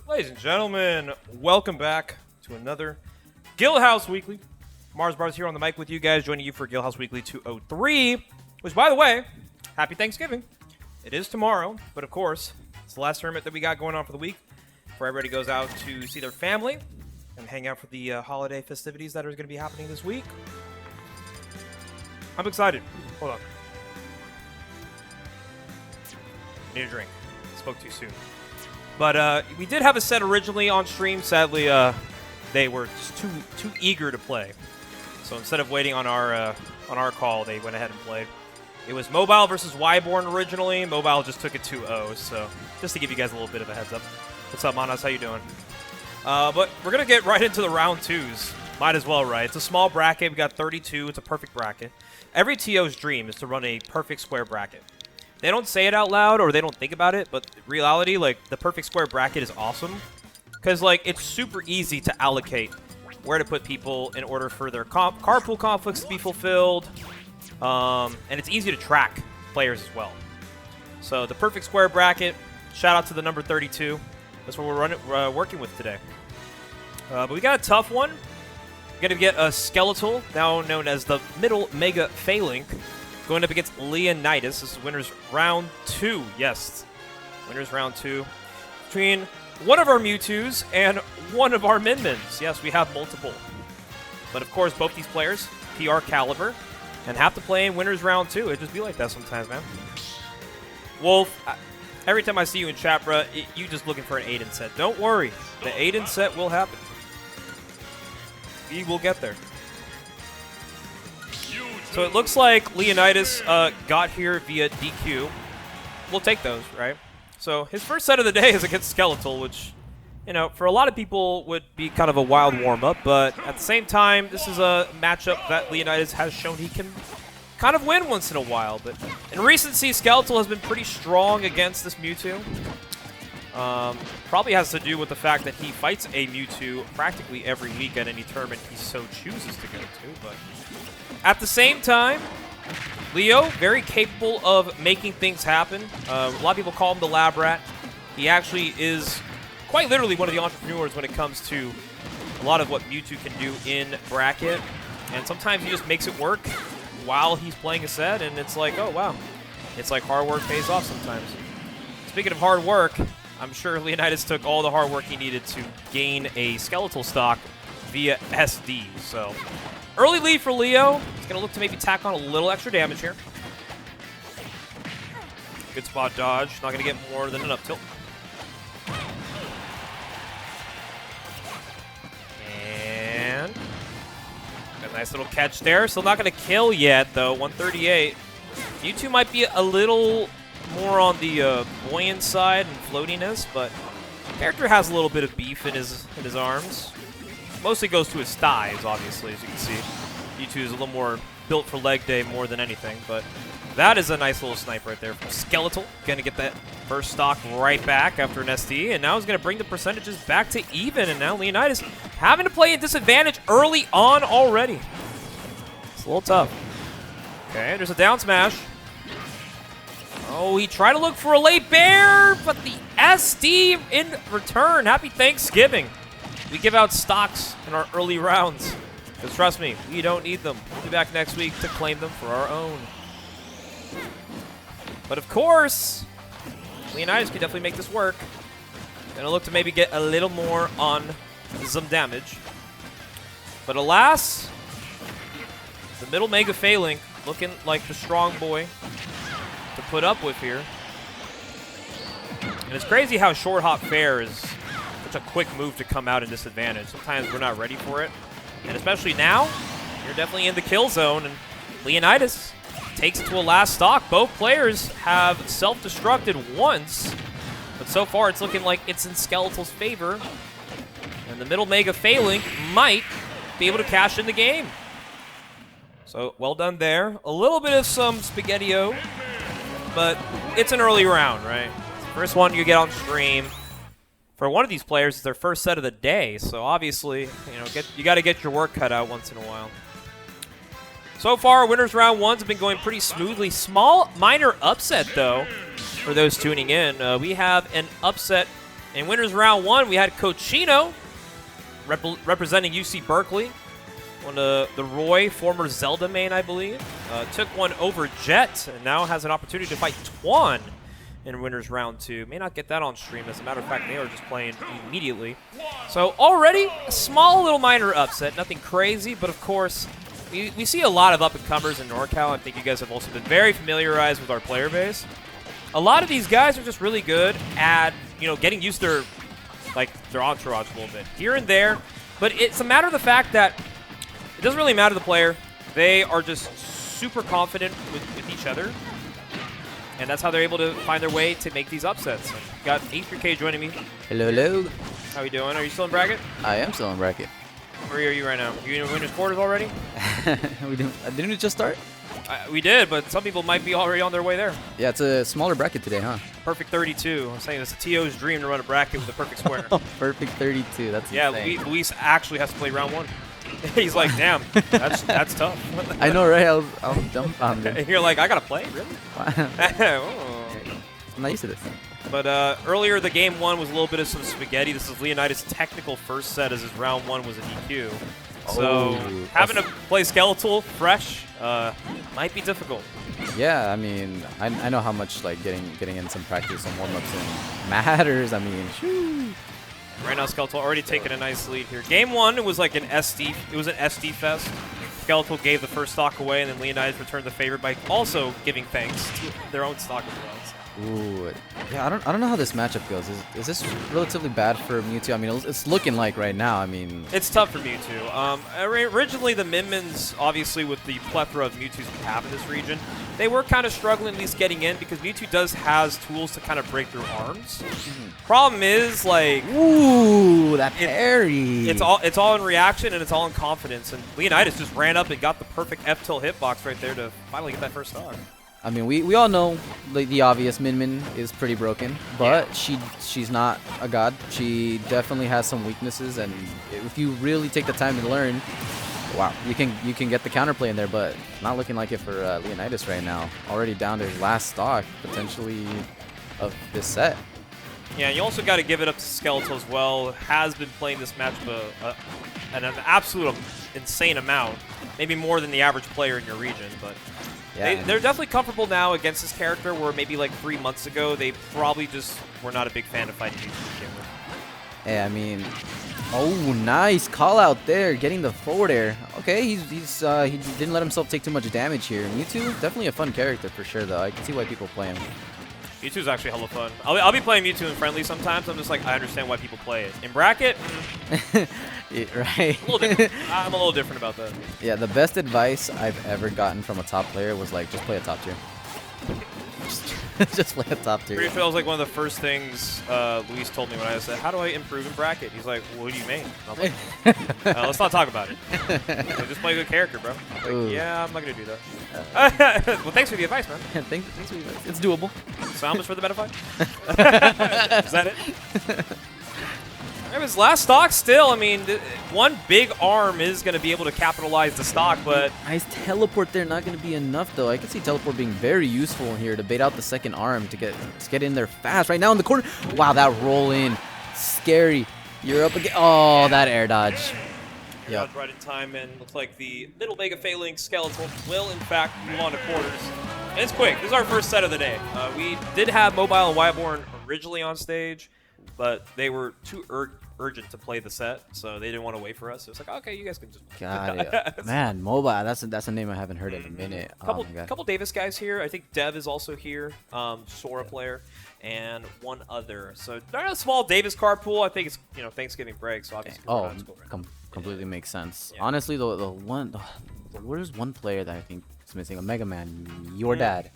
Ladies and gentlemen, welcome back to another Guildhouse Weekly. Mars Bars here on the mic with you guys, joining you for Guildhouse Weekly 203, which, by the way, happy Thanksgiving. It is tomorrow, but of course, it's the last tournament that we got going on for the week before everybody goes out to see their family and hang out for the holiday festivities that are going to be happening this week. I'm excited. Hold on. Need a drink. Spoke too soon. But we did have a set originally on stream. Sadly, they were just too eager to play. So instead of waiting on our call, they went ahead and played. It was Mobile versus Wyborn originally. Mobile just took it 2-0. So just to give you guys a little bit of a heads up. What's up, Manas? How you doing? But we're gonna get right into the round twos. Might as well, right? It's a small bracket. We got 32. It's a perfect bracket. Every TO's dream is to run a perfect square bracket. They don't say it out loud or they don't think about it, but in reality, like, the perfect square bracket is awesome because, like, it's super easy to allocate where to put people in order for their carpool conflicts to be fulfilled, and it's easy to track players as well. So the perfect square bracket, shout out to the number 32. That's what we're working with today. But we got a tough one. We're going to get a Skeletal, now known as the Middle Mega Phalanx, going up against Leonidas. This is winners round 2. Yes, winners round 2. Between one of our Mewtwo's and one of our Min-Mins. Yes, we have multiple. But of course, both these players, PR caliber, and have to play in winners round 2. It just be like that sometimes, man. Wolf, every time I see you in chat, bruh, you just looking for an Aiden set. Don't worry. The Aiden set will happen. We will get there. So it looks like Leonidas got here via DQ. We'll take those, right? So his first set of the day is against Skeletal, which, you know, for a lot of people would be kind of a wild warm-up, but at the same time, this is a matchup that Leonidas has shown he can kind of win once in a while. But in recency, Skeletal has been pretty strong against this Mewtwo. Probably has to do with the fact that he fights a Mewtwo practically every week at any tournament he so chooses to go to, but at the same time, Leo, very capable of making things happen. A lot of people call him the lab rat. He actually is quite literally one of the entrepreneurs when it comes to a lot of what Mewtwo can do in bracket. And sometimes he just makes it work while he's playing a set, and it's like, oh, wow. It's like hard work pays off sometimes. Speaking of hard work, I'm sure Leonidas took all the hard work he needed to gain a Skeletal stock via SD. So early lead for Leo. He's going to look to maybe tack on a little extra damage here. Good spot dodge. Not going to get more than an up tilt. And a nice little catch there. Still not going to kill yet, though. 138. Mewtwo might be a little more on the buoyant side and floatiness, but the character has a little bit of beef in his arms. Mostly goes to his thighs, obviously, as you can see. Mewtwo is a little more built for leg day more than anything, but that is a nice little snipe right there from Skeletal. Going to get that first stock right back after an SD, and now he's going to bring the percentages back to even, and now Leonidas having to play a disadvantage early on already. It's a little tough. Okay, there's a down smash. Oh, he tried to look for a late bear, but the SD in return. Happy Thanksgiving. We give out stocks in our early rounds, because trust me, we don't need them. We'll be back next week to claim them for our own. But of course, Leonidas can definitely make this work. Gonna look to maybe get a little more on some damage. But alas, the Middle Mega Phalanx looking like the strong boy to put up with here. And it's crazy how short hop fair is such a quick move to come out in disadvantage. Sometimes we're not ready for it. And especially now, you're definitely in the kill zone. And Leonidas takes it to a last stock. Both players have self-destructed once. But so far, it's looking like it's in Skeletal's favor. And the Middle Mega Phalanx might be able to cash in the game. So, well done there. A little bit of some Spaghetti-O. But it's an early round, right? It's the first one you get on stream. For one of these players, it's their first set of the day, so obviously, you know, you got to get your work cut out once in a while. So far, winners round ones have been going pretty smoothly. Small, minor upset, though, for those tuning in. We have an upset In winners round 1, we had Cochino representing UC Berkeley. One of the Roy, former Zelda main, I believe, took one over Jet and now has an opportunity to fight Twan in winners round 2. May not get that on stream. As a matter of fact, they are just playing immediately. So already a small little minor upset. Nothing crazy, but of course, we see a lot of up-and-comers in NorCal. I think you guys have also been very familiarized with our player base. A lot of these guys are just really good at, getting used to their entourage a little bit here and there. But it's a matter of the fact that it doesn't really matter the player. They are just super confident with each other. And that's how they're able to find their way to make these upsets. We've got H.3.K joining me. Hello, hello. How are you doing? Are you still in bracket? I am still in bracket. Where are you right now? You in winners quarters already? Didn't it just start? We did, but some people might be already on their way there. Yeah, it's a smaller bracket today, huh? Perfect 32. I'm saying it's a TO's dream to run a bracket with a perfect square. Perfect 32. That's insane. Yeah, Luis actually has to play round 1. He's like, damn, that's tough. I know, right? I was dumbfounded. You're like, I gotta play, really? Oh. I'm not used to this. But earlier, the game 1 was a little bit of some spaghetti. This is Leonidas' technical first set, as his round 1 was a DQ. So having to play Skeletal fresh might be difficult. Yeah, I mean, I know how much getting in some practice and warm-ups and matters. I mean, shoo. Right now, Skeletal already taking a nice lead here. Game 1, it was like an SD. It was an SD fest. Skeletal gave the first stock away, and then Leonidas returned the favor by also giving thanks to their own stock as well. So. Ooh, yeah, I don't know how this matchup goes. Is this relatively bad for Mewtwo? I mean, it's looking like right now. I mean, it's tough for Mewtwo. Originally, the Min-Mins, obviously with the plethora of Mewtwo's we have in this region, they were kind of struggling at least getting in because Mewtwo has tools to kind of break through arms. Problem is, ooh, that parry. It's all in reaction and it's all in confidence. And Leonidas just ran up and got the perfect F-tilt hitbox right there to finally get that first stock. I mean, we all know the obvious. Min is pretty broken, but yeah, she's not a god. She definitely has some weaknesses, and if you really take the time to learn, wow, you can get the counterplay in there. But not looking like it for Leonidas right now. Already down to his last stock potentially of this set. Yeah, you also got to give it up to Skeletal as well. Has been playing this matchup an absolute insane amount, maybe more than the average player in your region, but. Yeah. They're definitely comfortable now against this character, where maybe like 3 months ago, they probably just were not a big fan of fighting Mewtwo to begin with. Yeah, I mean, oh, nice call out there, getting the forward air. Okay, he didn't let himself take too much damage here. Mewtwo, definitely a fun character for sure, though. I can see why people play him. Mewtwo's actually hella fun. I'll be playing Mewtwo in friendly sometimes. I'm just like, I understand why people play it. In bracket, right. A little different. I'm a little different about that. Yeah, the best advice I've ever gotten from a top player was like, just play a top tier. Just play a top tier. Pretty sure that was like one of the first things Luis told me when I said, how do I improve in bracket? He's like, what do you mean? I'm like, let's not talk about it. Like, just play a good character, bro. Like, yeah, I'm not going to do that. Well, thanks for the advice, man. Thanks for the advice. It's doable. So how much for the meta fight? Is that it? His last stock still, I mean, one big arm is going to be able to capitalize the stock, but... Nice teleport there, not going to be enough, though. I can see teleport being very useful here to bait out the second arm to get in there fast. Right now in the corner. Wow, that roll in. Scary. You're up again. Oh, yeah. That air dodge. Yeah, right in time, and looks like the little Mega Phalanx Skeletal will, in fact, move on to quarters. And it's quick. This is our first set of the day. We did have Mobile and Wyborn originally on stage, but they were too urgent to play the set, so they didn't want to wait for us. So it's like, okay, you guys can just... Got it. Man, Mobile, that's a name I haven't heard in a minute. Couple Davis guys here. I think Dev is also here, Sora player, and one other. So they're a small Davis card pool. I think it's Thanksgiving break, so obviously we're not in school right now. Completely makes sense. Yeah. Honestly, there's one player that I think is missing, a Mega Man. Your dad.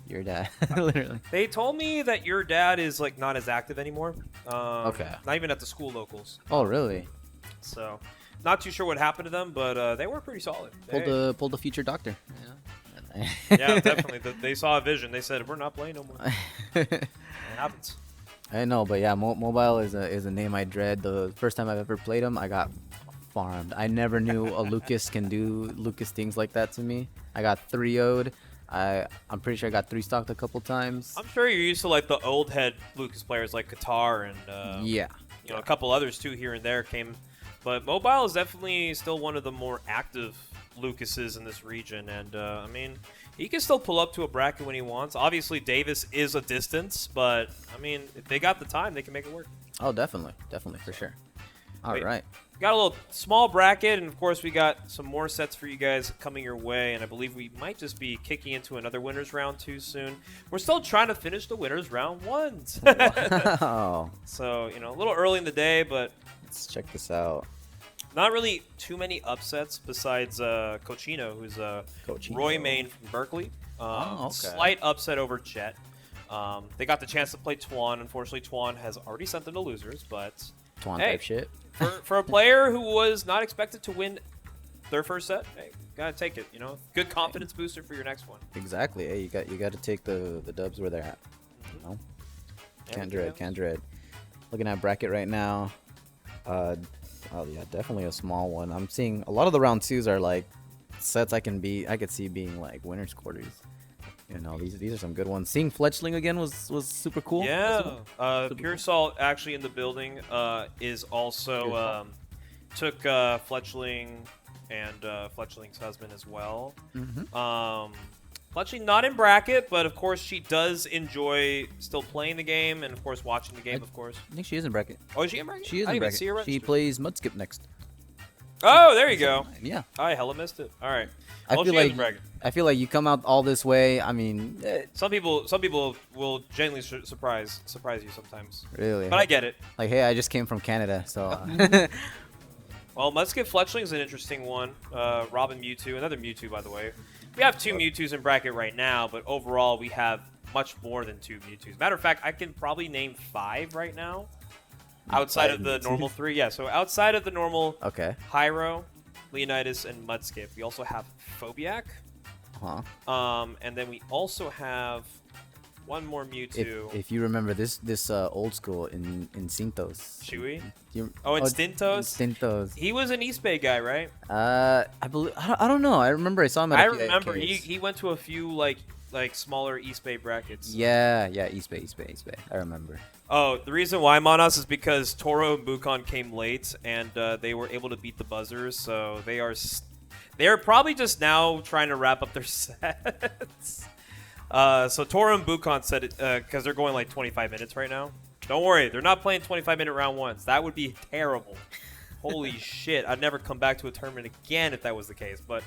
Your dad, literally. They told me that your dad is like not as active anymore. Okay. Not even at the school locals. Oh, really? So, not too sure what happened to them, but they were pretty solid. Pulled the future doctor. Yeah, definitely. They saw a vision. They said, "We're not playing no more." It happens. I know, but yeah, Mobile is a name I dread. The first time I've ever played him, I got farmed. I never knew a Lucas can do Lucas things like that to me. I got 3-0'd. I'm pretty sure I got 3-stocked a couple times. I'm sure you're used to like the old head Lucas players like Qatar and Yeah. you know, a couple others too here and there came. But mobile is definitely still one of the more active Lucases in this region, and I mean, he can still pull up to a bracket when he wants. Obviously, Davis is a distance, but I mean, if they got the time, they can make it work. Oh, definitely, for sure. All right. Got a little small bracket, and of course, we got some more sets for you guys coming your way, and I believe we might just be kicking into another winners round too soon. We're still trying to finish the winners round ones. Wow. So, you know, a little early in the day, but Let's check this out. not really too many upsets besides Cochino, who's Roy Main from Berkeley. Okay. Slight upset over Jet. They got the chance to play Tuan. Unfortunately, Tuan has already sent them to losers, but Tuan hey, type shit. for a player who was not expected to win their first set, hey, gotta take it. You know, good confidence booster for your next one. Exactly. Hey, you got to take the dubs where they're at. You know? Can't dread. Looking at bracket right now. Oh yeah, definitely a small one. I'm seeing a lot of the round 2s are like sets I could see being like winners quarters. You know, these are some good ones. Seeing Fletchling again was super cool. Yeah, super Puresalt actually in the building is also took Fletchling and Fletchling's husband as well. Fletchling not in bracket, but of course she does enjoy still playing the game and of course watching the game. Of course, I think she is in bracket. oh, is she in bracket? She is I in didn't even bracket. see her She registered. plays Mudskip next. Oh, there you go. Yeah. I hella missed it. All right. I Well, feel she is in like bracket. you come out all this way. I mean, Some people will genuinely surprise you sometimes. really. But I get it. Like, hey, I just came from Canada, so. Well, Mudskip Fletchling is an interesting one. Robin Mewtwo, another Mewtwo, by the way. We have 2 Mewtwo's in bracket right now, but overall we have much more than 2 Mewtwo's. Matter of fact, I can probably name 5 right now. Outside of the normal 3, yeah. So outside of the normal Okay. Hyro, Leonidas, and Mudskip, we also have Phobiac. And then we also have one more Mewtwo. If you remember this old school in Cintos. Chewy? You, Oh, in Stintos? Stintos. He was an East Bay guy, right? I believe. I don't know. I remember I saw him at I a few remember AFKs. he went to a few like smaller East Bay brackets. Yeah, East Bay. I remember. Oh, the reason why Monos is because Toro and Bukon came late and they were able to beat the buzzers, so they are probably just now trying to wrap up their sets. So Toro and Bukon said it because they're going like 25 minutes right now. Don't worry, they're not playing 25-minute round ones. That would be terrible. Holy shit, I'd never come back to a tournament again if that was the case. But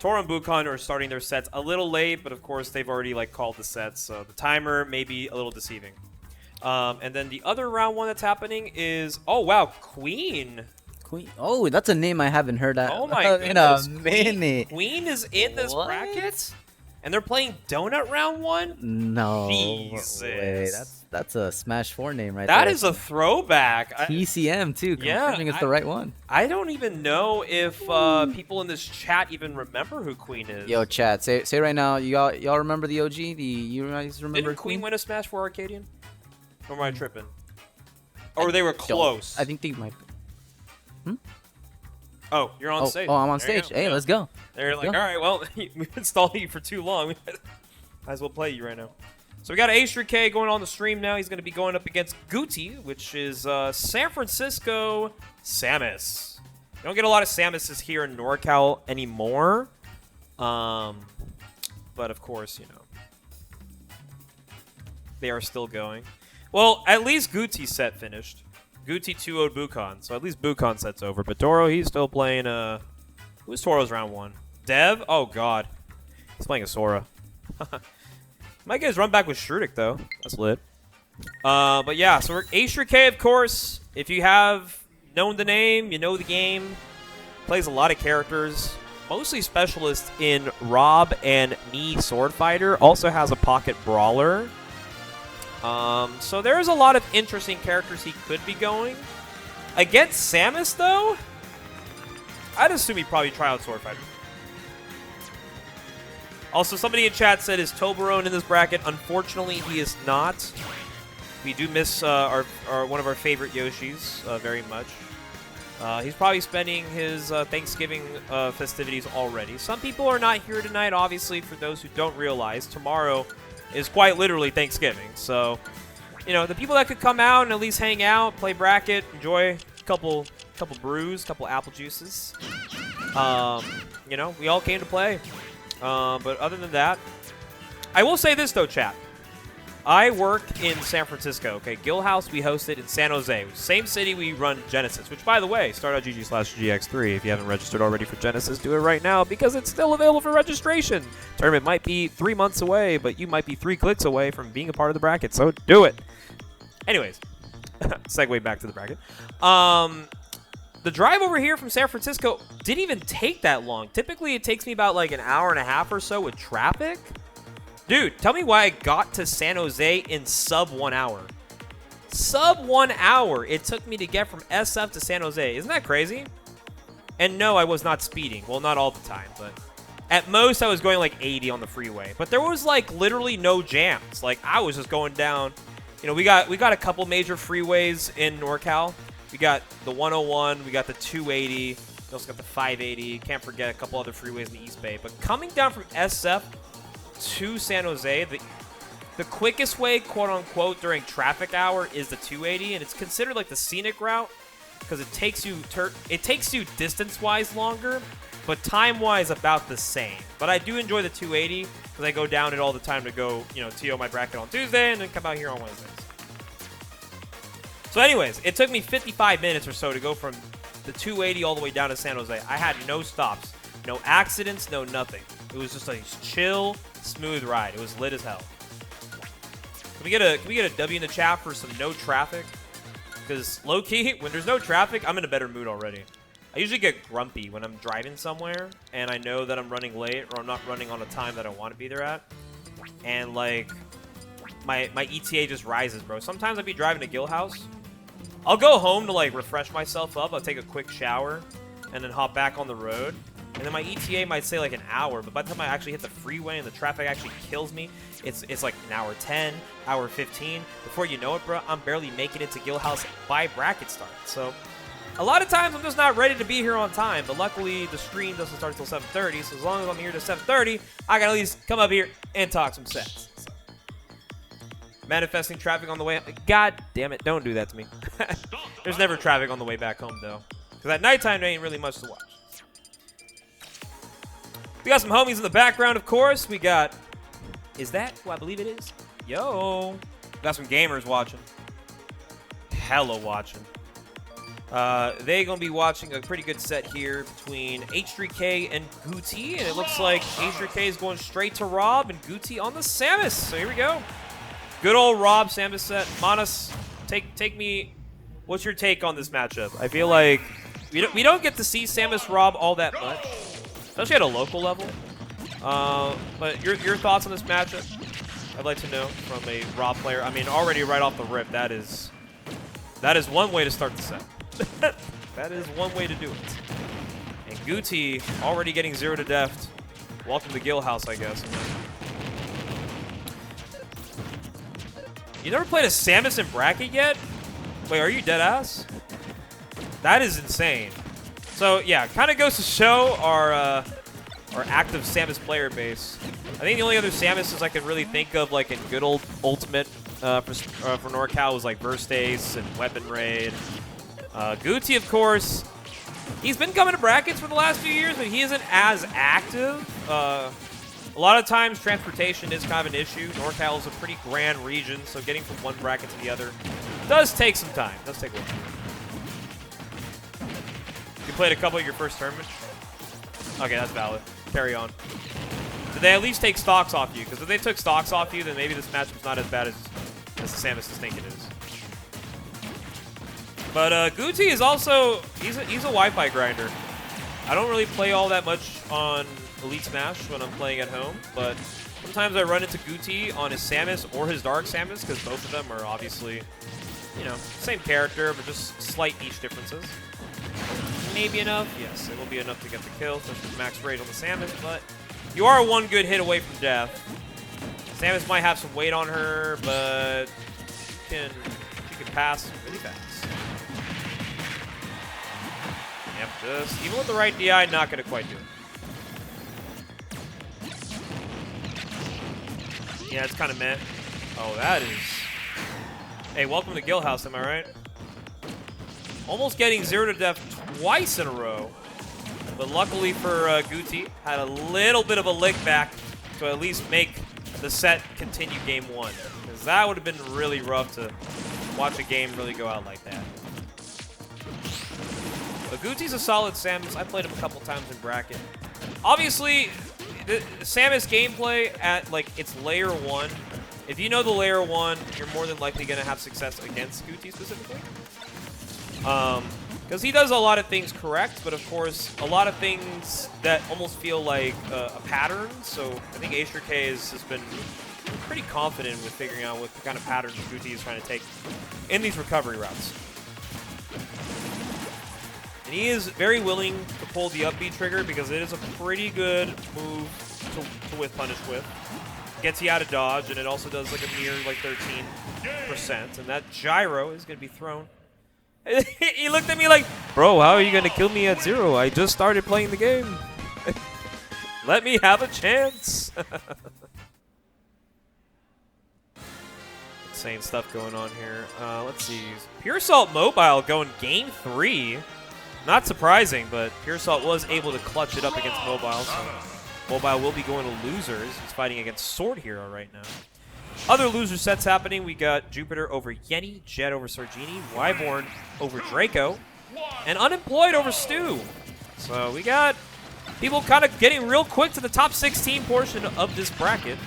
Toro and Bukon are starting their sets a little late, but of course they've already like called the sets, so the timer may be a little deceiving. And then the other round one that's happening is, oh wow, Queen. Queen. Oh, that's a name I haven't heard Oh my in a goodness. minute. Queen is in this What? bracket? And they're playing Donut round 1? No Jesus. way. That's a Smash 4 name right That there. is a throwback. TCM too. Yeah, Confirming it's the right one. I don't even know if people in this chat even remember who Queen is. Yo, chat. Say right now. Y'all remember the OG? You guys remember Didn't Queen win a Smash 4 Arcadian? Or am I tripping? Or they were close. I think they might. Oh, you're on stage. Oh, I'm on There you stage. go. Hey, Yeah. let's go. They're like, go. all right, well, we've installed you for too long. Might as well play you right now. So we got H.3.K going on the stream now. He's going to be going up against Guti, which is San Francisco Samus. You don't get a lot of Samuses here in NorCal anymore. But of course, you know, they are still going. Well, at least Guti's set finished. Guti 2-0'd Bukon, so at least Bukon set's over. But Toro, he's still playing, who's Toro's round 1? Dev? Oh, God. He's playing a Sora. Might get his run back with hrutik, though. That's lit. But yeah, so we're H.3.K, of course. If you have known the name, you know the game. Plays a lot of characters. Mostly specialist in Rob and Knee Sword Fighter. Also has a pocket brawler. So there's a lot of interesting characters he could be going. Against Samus, though, I'd assume he'd probably try out Sword Fighter. Also, somebody in chat said, is Toblerone in this bracket? Unfortunately, he is not. We do miss one of our favorite Yoshis very much. He's probably spending his Thanksgiving festivities already. Some people are not here tonight, obviously. For those who don't realize, tomorrow is quite literally Thanksgiving. So, you know, the people that could come out and at least hang out, play bracket, enjoy a couple brews, couple apple juices. You know, we all came to play. But other than that, I will say this though, chat. I work in San Francisco. Okay, Guildhouse we hosted in San Jose. Same city we run Genesis, which by the way, start.gg/GX3. If you haven't registered already for Genesis, do it right now because it's still available for registration. Tournament might be 3 months away, but you might be 3 clicks away from being a part of the bracket, so do it. Anyways, segue back to the bracket. The drive over here from San Francisco didn't even take that long. Typically, it takes me about like an hour and a half or so with traffic. Dude, tell me why I got to San Jose in sub 1 hour. Sub 1 hour it took me to get from SF to San Jose. Isn't that crazy? And no, I was not speeding. Well, not all the time, but at most I was going like 80 on the freeway. But there was like literally no jams. Like I was just going down. You know, we got a couple major freeways in NorCal. We got the 101, we got the 280, we also got the 580. Can't forget a couple other freeways in the East Bay. But coming down from SF to San Jose, the quickest way, quote unquote, during traffic hour is the 280, and it's considered like the scenic route because it takes you distance wise longer, but time wise about the same. But I do enjoy the 280 because I go down it all the time to go, you know, TO my bracket on Tuesday and then come out here on Wednesdays. So anyways, it took me 55 minutes or so to go from the 280 all the way down to San Jose. I had no stops, no accidents, no nothing. It was just a chill, smooth ride. It was lit as hell. Can we get a W in the chat for some no traffic? Because low-key, when there's no traffic, I'm in a better mood already. I usually get grumpy when I'm driving somewhere and I know that I'm running late or I'm not running on a time that I want to be there at. And like, my ETA just rises, bro. Sometimes I'll be driving to Guildhouse. I'll go home to like refresh myself up. I'll take a quick shower and then hop back on the road. And then my ETA might say like an hour, but by the time I actually hit the freeway and the traffic actually kills me, it's like an hour 10, hour 15. Before you know it, bro, I'm barely making it to Guildhouse by bracket start. So a lot of times I'm just not ready to be here on time, but luckily the stream doesn't start until 7:30, so as long as I'm here to 7:30, I can at least come up here and talk some sets. So. Manifesting traffic on the way. God damn it, don't do that to me. There's never traffic on the way back home, though. Because at nighttime, there ain't really much to watch. We got some homies in the background, of course. We got... Is that who I believe it is? Yo. We got some gamers watching. Hella watching. They gonna be watching a pretty good set here between H.3.K and Guti. And it looks like H.3.K is going straight to Rob and Guti on the Samus. So here we go. Good old Rob Samus set. Manas, take me. What's your take on this matchup? I feel like we don't get to see Samus Rob all that much, especially at a local level. But your thoughts on this matchup? I'd like to know from a Rob player. I mean, already right off the rip, that is one way to start the set. That is one way to do it. And Guti already getting 0 to death. Welcome to Guildhouse, I guess. You never played a Samus in bracket yet? Wait, are you dead ass? That is insane. So yeah, kind of goes to show our active Samus player base. I think the only other Samuses I can really think of, like in good old Ultimate for NorCal, was like Verstace and Weapon Raid. Guti, of course, he's been coming to brackets for the last few years, but he isn't as active. A lot of times, transportation is kind of an issue. NorCal is a pretty grand region, so getting from one bracket to the other does take some time. Does take a while. You played a couple of your first tournaments? Okay, that's valid. Carry on. Did they at least take stocks off you? Because if they took stocks off you, then maybe this matchup's not as bad as the Samus think it is. But Guti is also, he's a Wi-Fi grinder. I don't really play all that much on Elite Smash when I'm playing at home, but sometimes I run into Guti on his Samus or his Dark Samus, because both of them are obviously, you know, same character, but just slight niche differences. Maybe enough? Yes, it will be enough to get the kill, especially with max rage on the Samus, but you are one good hit away from death. Samus might have some weight on her, but she can pass really fast. Yep, just even with the right DI, not going to quite do it. Yeah, it's kind of meh. Oh, that is... Hey, welcome to Guildhouse, am I right? Almost getting 0 to death twice in a row. But luckily for Guti, had a little bit of a lick back to at least make the set continue game 1. Because that would have been really rough to watch a game really go out like that. But Guti's a solid Samus. I played him a couple times in bracket. Obviously, the Samus gameplay at like its layer 1, if you know the layer 1, you're more than likely going to have success against Guti specifically. Because he does a lot of things correct, but of course, a lot of things that almost feel like a pattern. So I think H.3.K has been pretty confident with figuring out what kind of patterns Guti is trying to take in these recovery routes. And he is very willing to pull the up B trigger because it is a pretty good move to whiff punish with. Gets you out of dodge, and it also does like a mere like 13%. And that gyro is going to be thrown. He looked at me like, bro, how are you going to kill me at 0? I just started playing the game. Let me have a chance. Insane stuff going on here. Let's see. Puresalt Mobile going game 3. Not surprising, but Puresalt was able to clutch it up against Mobile. So Mobile will be going to losers. He's fighting against Sword Hero right now. Other loser sets happening. We got Jupiter over Yeti, Jet over Sargini, Wyborn over Draco, and Unemployed over Stu. So we got people kind of getting real quick to the top 16 portion of this bracket.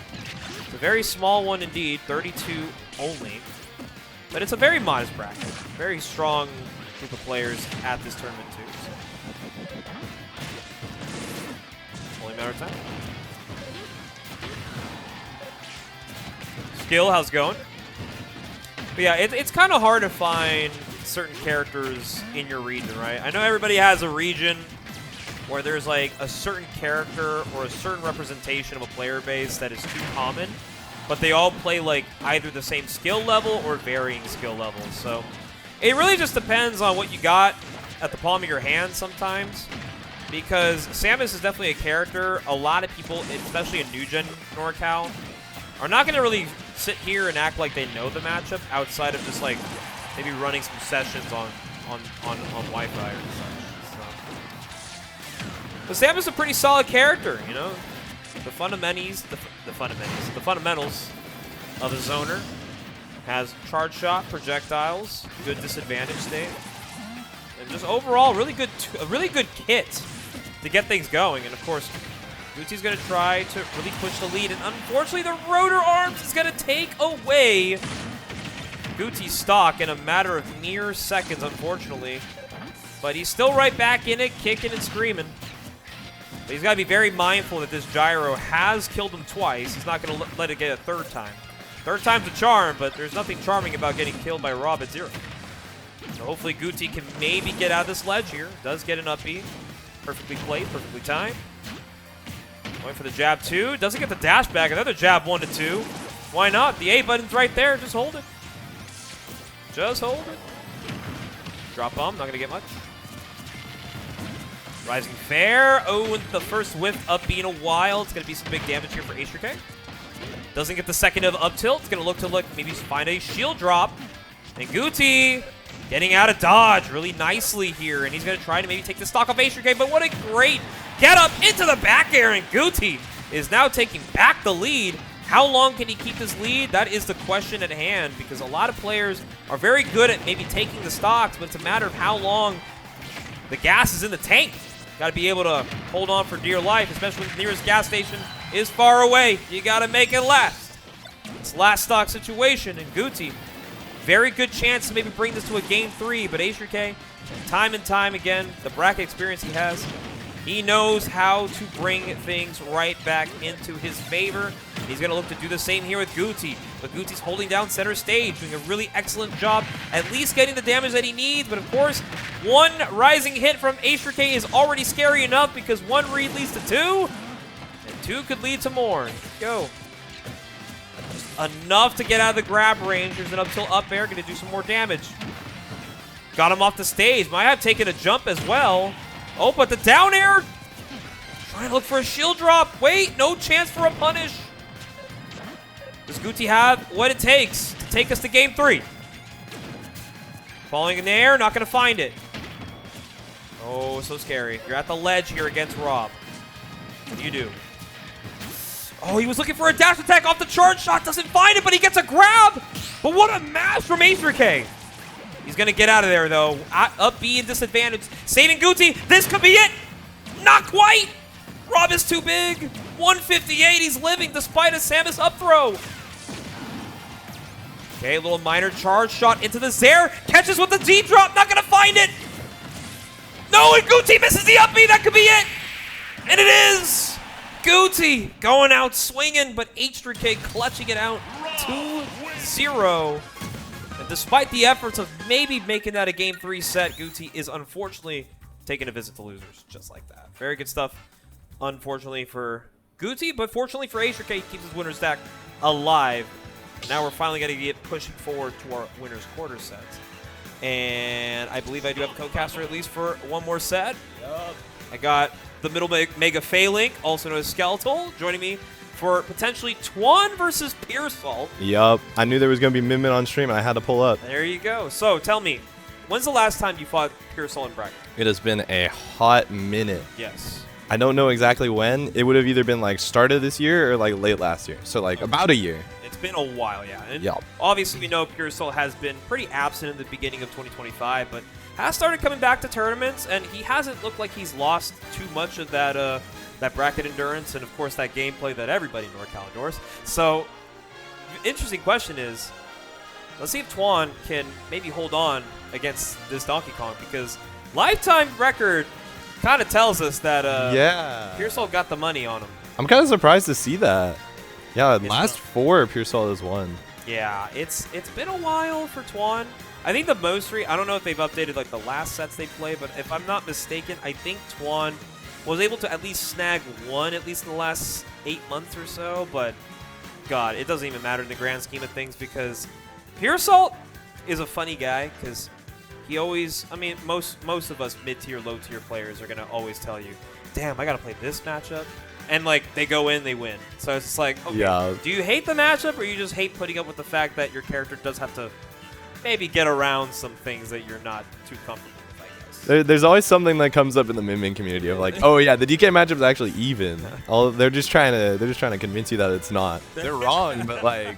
It's a very small one indeed, 32 only. But it's a very modest bracket. Very strong group of players at this tournament too. So. Only a matter of time. Skill, how's it going? But yeah, it's kind of hard to find certain characters in your region, right? I know everybody has a region where there's like a certain character or a certain representation of a player base that is too common, but they all play like either the same skill level or varying skill levels. So it really just depends on what you got at the palm of your hand sometimes, because Samus is definitely a character a lot of people, especially in New Gen NorCal, are not going to really sit here and act like they know the matchup outside of just like maybe running some sessions on Wi-Fi or such. So. But Samus is a pretty solid character, you know. The fundamentals of a zoner. Has charge shot, projectiles, good disadvantage state, and just overall a really good kit to get things going. And of course, Guti's going to try to really push the lead, and unfortunately the rotor arms is going to take away Guti's stock in a matter of mere seconds, unfortunately. But he's still right back in it, kicking and screaming. But he's got to be very mindful that this gyro has killed him twice. He's not going to let it get a third time. Third time's a charm, but there's nothing charming about getting killed by Rob at 0. So hopefully Guti can maybe get out of this ledge here. Does get an up B. Perfectly played, perfectly timed. Going for the jab 2. Doesn't get the dash back. Another jab 1 to 2. Why not? The A button's right there. Just hold it. Just hold it. Drop bomb. Not going to get much. Rising fair. Oh, and the first whiff up B in a while. It's going to be some big damage here for H.3.K. Doesn't get the second of up tilt. It's going to look maybe find a shield drop. And Guti getting out of dodge really nicely here. And he's going to try to maybe take the stock off H.3.K. But what a great get up into the back air. And Guti is now taking back the lead. How long can he keep this lead? That is the question at hand, because a lot of players are very good at maybe taking the stocks, but it's a matter of how long the gas is in the tank. Got to be able to hold on for dear life, especially when the nearest gas station is far away. You got to make it last. It's last stock situation, and Guti, very good chance to maybe bring this to a game 3, but H.3.K, time and time again, the bracket experience he has, he knows how to bring things right back into his favor. He's going to look to do the same here with Guti. But Guti's holding down center stage, doing a really excellent job, at least getting the damage that he needs. But of course, one rising hit from H.3.K is already scary enough, because one read leads to 2, and 2 could lead to more. Go. Just enough to get out of the grab range. There's an up tilt up air, going to do some more damage. Got him off the stage. Might have taken a jump as well. Oh, but the down air. Trying to look for a shield drop. Wait, no chance for a punish. Does Guti have what it takes to take us to game 3? Falling in the air, not going to find it. Oh, so scary. You're at the ledge here against Rob. What do you do? Oh, he was looking for a dash attack off the charge shot. Doesn't find it, but he gets a grab. But what a mash from H.3.K. He's going to get out of there, though. Up B in disadvantage. Saving Guti. This could be it. Not quite. Rob is too big. 158. He's living despite a Samus up throw. Okay, a little minor charge shot into the Zair. Catches with the deep drop. Not going to find it. No, and Guti misses the up B. That could be it. And it is. Guti going out swinging, but H.3.K clutching it out 2-0. And despite the efforts of maybe making that a Game 3 set, Guti is unfortunately taking a visit to losers just like that. Very good stuff, unfortunately for Guti, but fortunately for H.3.K, he keeps his winner's stack alive. And now we're finally going to get pushing forward to our winner's quarter sets. And I believe I do have a co-caster at least for one more set. Yep. I got the middle Mega Failing, also known as Skeletal, joining me for potentially Twan versus Puresalt. Yup. I knew there was going to be Min Min on stream, and I had to pull up. There you go. So, tell me, when's the last time you fought Puresalt in bracket? It has been a hot minute. Yes. I don't know exactly when. It would have either been, like, start of this year or, like, late last year. So, like, about a year. It's been a while, yeah. And yep. Obviously, we know Puresalt has been pretty absent in the beginning of 2025, but has started coming back to tournaments, and he hasn't looked like he's lost too much of that that bracket endurance and, of course, that gameplay that everybody in NorCal adores. So, interesting question is, let's see if Twan can maybe hold on against this Donkey Kong, because lifetime record kind of tells us that yeah, Puresalt got the money on him. I'm kind of surprised to see that. Yeah, last 4 Puresalt has won. Yeah, it's been a while for Twan. I think the most I don't know if they've updated like the last sets they play, but if I'm not mistaken, I think Twan was able to at least snag one at least in the last 8 months or so. But God, it doesn't even matter in the grand scheme of things, because Puresalt is a funny guy, because he always, I mean, most of us mid-tier, low-tier players are gonna always tell you, damn, I gotta play this matchup. And, like, they go in, they win. So it's like, okay, yeah. Do you hate the matchup, or you just hate putting up with the fact that your character does have to maybe get around some things that you're not too comfortable with, I guess? There's always something that comes up in the Min Min community of like, oh yeah, the DK matchup is actually even. They're just trying to convince you that it's not. They're wrong, but like,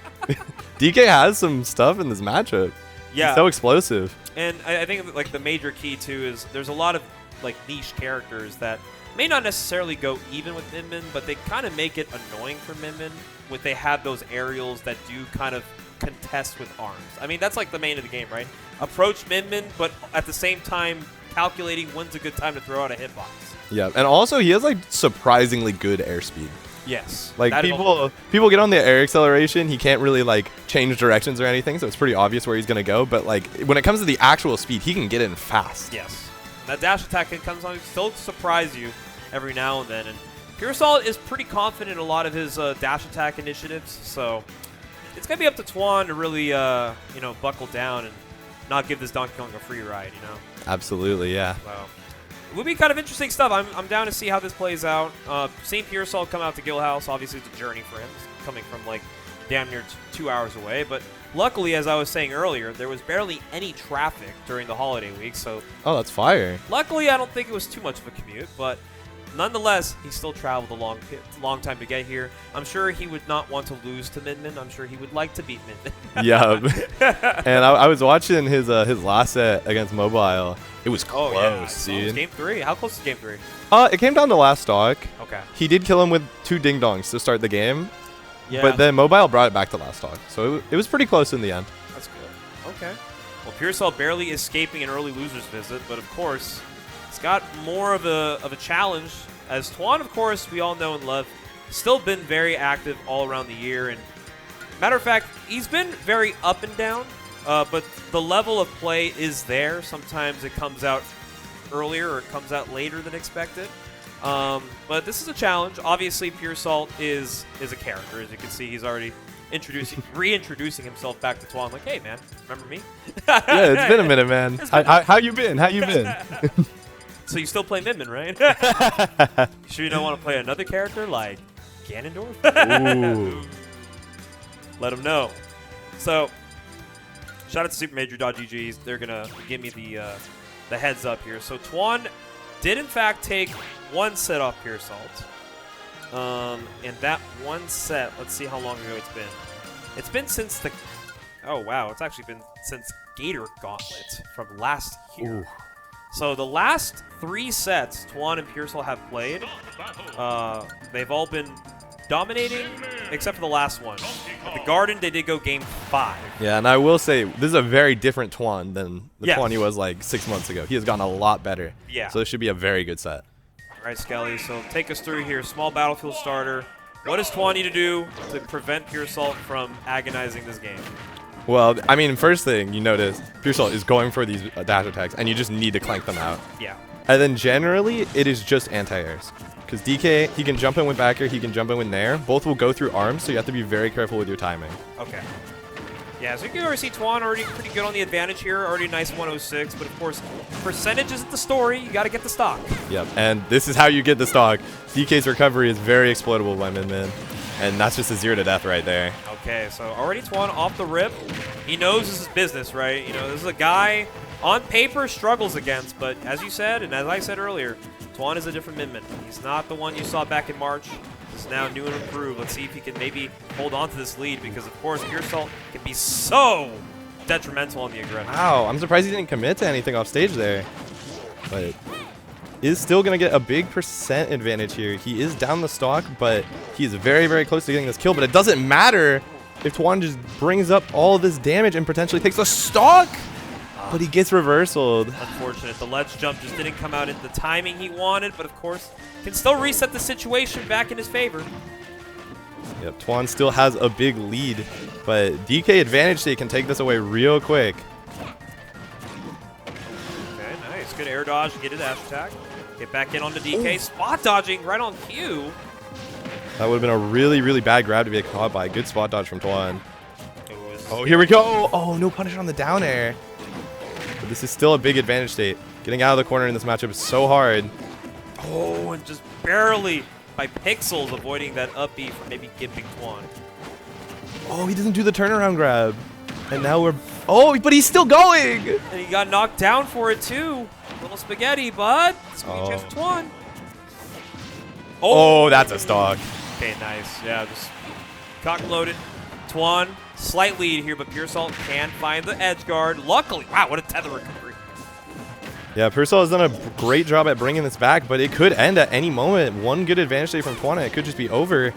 DK has some stuff in this matchup. Yeah, it's so explosive. And I think like the major key too is there's a lot of like niche characters that may not necessarily go even with Min Min, but they kind of make it annoying for Min Min when they have those aerials that do kind of contest with arms. I mean, that's like the main of the game, right? Approach Min Min, but at the same time calculating when's a good time to throw out a hitbox. Yeah, and also he has like surprisingly good airspeed. Yes. Like people get on the air acceleration, he can't really like change directions or anything, so it's pretty obvious where he's gonna go. But like when it comes to the actual speed, he can get in fast. Yes. That dash attack comes on, still surprise you every now and then. And Puresalt is pretty confident in a lot of his dash attack initiatives, so it's gonna be up to Twan to really, you know, buckle down and not give this Donkey Kong a free ride, you know? Absolutely, yeah. Wow. It would be kind of interesting stuff. I'm down to see how this plays out. Seeing Puresalt come out to Guildhouse, obviously it's a journey for him. It's coming from like damn near 2 hours away, but luckily, as I was saying earlier, there was barely any traffic during the holiday week, so... Oh, that's fire. Luckily, I don't think it was too much of a commute, but nonetheless, he still traveled a long time to get here. I'm sure he would not want to lose to Min Min. I'm sure he would like to beat Min Min. Yeah. And I was watching his last set against Mobile. It was close, dude. It was Game 3. How close is Game 3? It came down to last stock. Okay. He did kill him with 2 ding-dongs to start the game. Yeah. But then Mobile brought it back to last stock. So it was pretty close in the end. That's good. Okay. Well, Puresalt barely escaping an early loser's visit, but of course, it's got more of a challenge. As Twan, of course, we all know and love, still been very active all around the year. And matter of fact, he's been very up and down, but the level of play is there. Sometimes it comes out earlier or it comes out later than expected. But this is a challenge. Obviously, Puresalt is a character. As you can see, he's already reintroducing himself back to Twan. Like, hey man, remember me? Yeah, it's been a minute, man. How you been? How you been? So you still play Min, right? Sure you don't want to play another character like Ganondorf? Ooh. Let him know. So, shout out to SuperMajor.GGs. They're gonna give me the heads up here. So Twan did in fact take one set off Puresalt. And that one set, let's see how long ago it's been. It's been since the, oh wow, it's actually been since Gator Gauntlet from last year. Ooh. So the last 3 sets Twan and Puresalt have played, they've all been dominating, except for the last one. At the Garden, they did go game 5. Yeah, and I will say, this is a very different Twan than the Yes. Twan he was like 6 months ago. He has gotten a lot better. Yeah. So this should be a very good set. All right, Skelly, so take us through here. Small battlefield starter. What does Twan need to do to prevent Puresalt from agonizing this game? Well, I mean, first thing you notice, Puresalt is going for these dash attacks, and you just need to clank them out. Yeah. And then generally, it is just anti-airs. Because DK, he can jump in with back air, he can jump in with nair. Both will go through arms, so you have to be very careful with your timing. Okay. Yeah, so you can already see Twan already pretty good on the advantage here. Already nice 106, but of course, percentage isn't the story. You got to get the stock. Yep, and this is how you get the stock. DK's recovery is very exploitable by Min, and that's just a 0 to death right there. Okay, so already Twan off the rip. He knows this is business, right? You know, this is a guy on paper struggles against, but as you said, and as I said earlier, Twan is a different Min. He's not the one you saw back in March. He's now new and improved. Let's see if he can maybe hold on to this lead, because of course Puresalt can be so detrimental on the aggression. Wow, I'm surprised he didn't commit to anything off stage there. But is still going to get a big percent advantage here. He is down the stock, but he's very, very close to getting this kill. But it doesn't matter if Twan just brings up all this damage and potentially takes the stock. But he gets reversaled. Unfortunate. The ledge jump just didn't come out in the timing he wanted, but of course can still reset the situation back in his favor. Yep, Twan still has a big lead, but DK advantage state can take this away real quick. Okay, nice. Good air dodge to get his dash attack. Get back in on the DK. Ooh. Spot dodging right on cue. That would have been a really, really bad grab to be caught by. Good spot dodge from Twan. Oh, here we go. Oh, no punish on the down air. But this is still a big advantage state. Getting out of the corner in this matchup is so hard. Oh, and just barely by pixels avoiding that up B from maybe gimping Twan. Oh, he doesn't do the turnaround grab. And now we're... Oh, but he's still going! And he got knocked down for it too. Little spaghetti, but squeeze chance Twan. Oh, that's a stock. Okay, nice. Yeah, just cock loaded. Twan, slight lead here, but Puresalt can find the edge guard. Luckily, wow, what a tether recovery. Yeah, Puresalt has done a great job at bringing this back, but it could end at any moment. One good advantage state from Twan, it could just be over. Yep.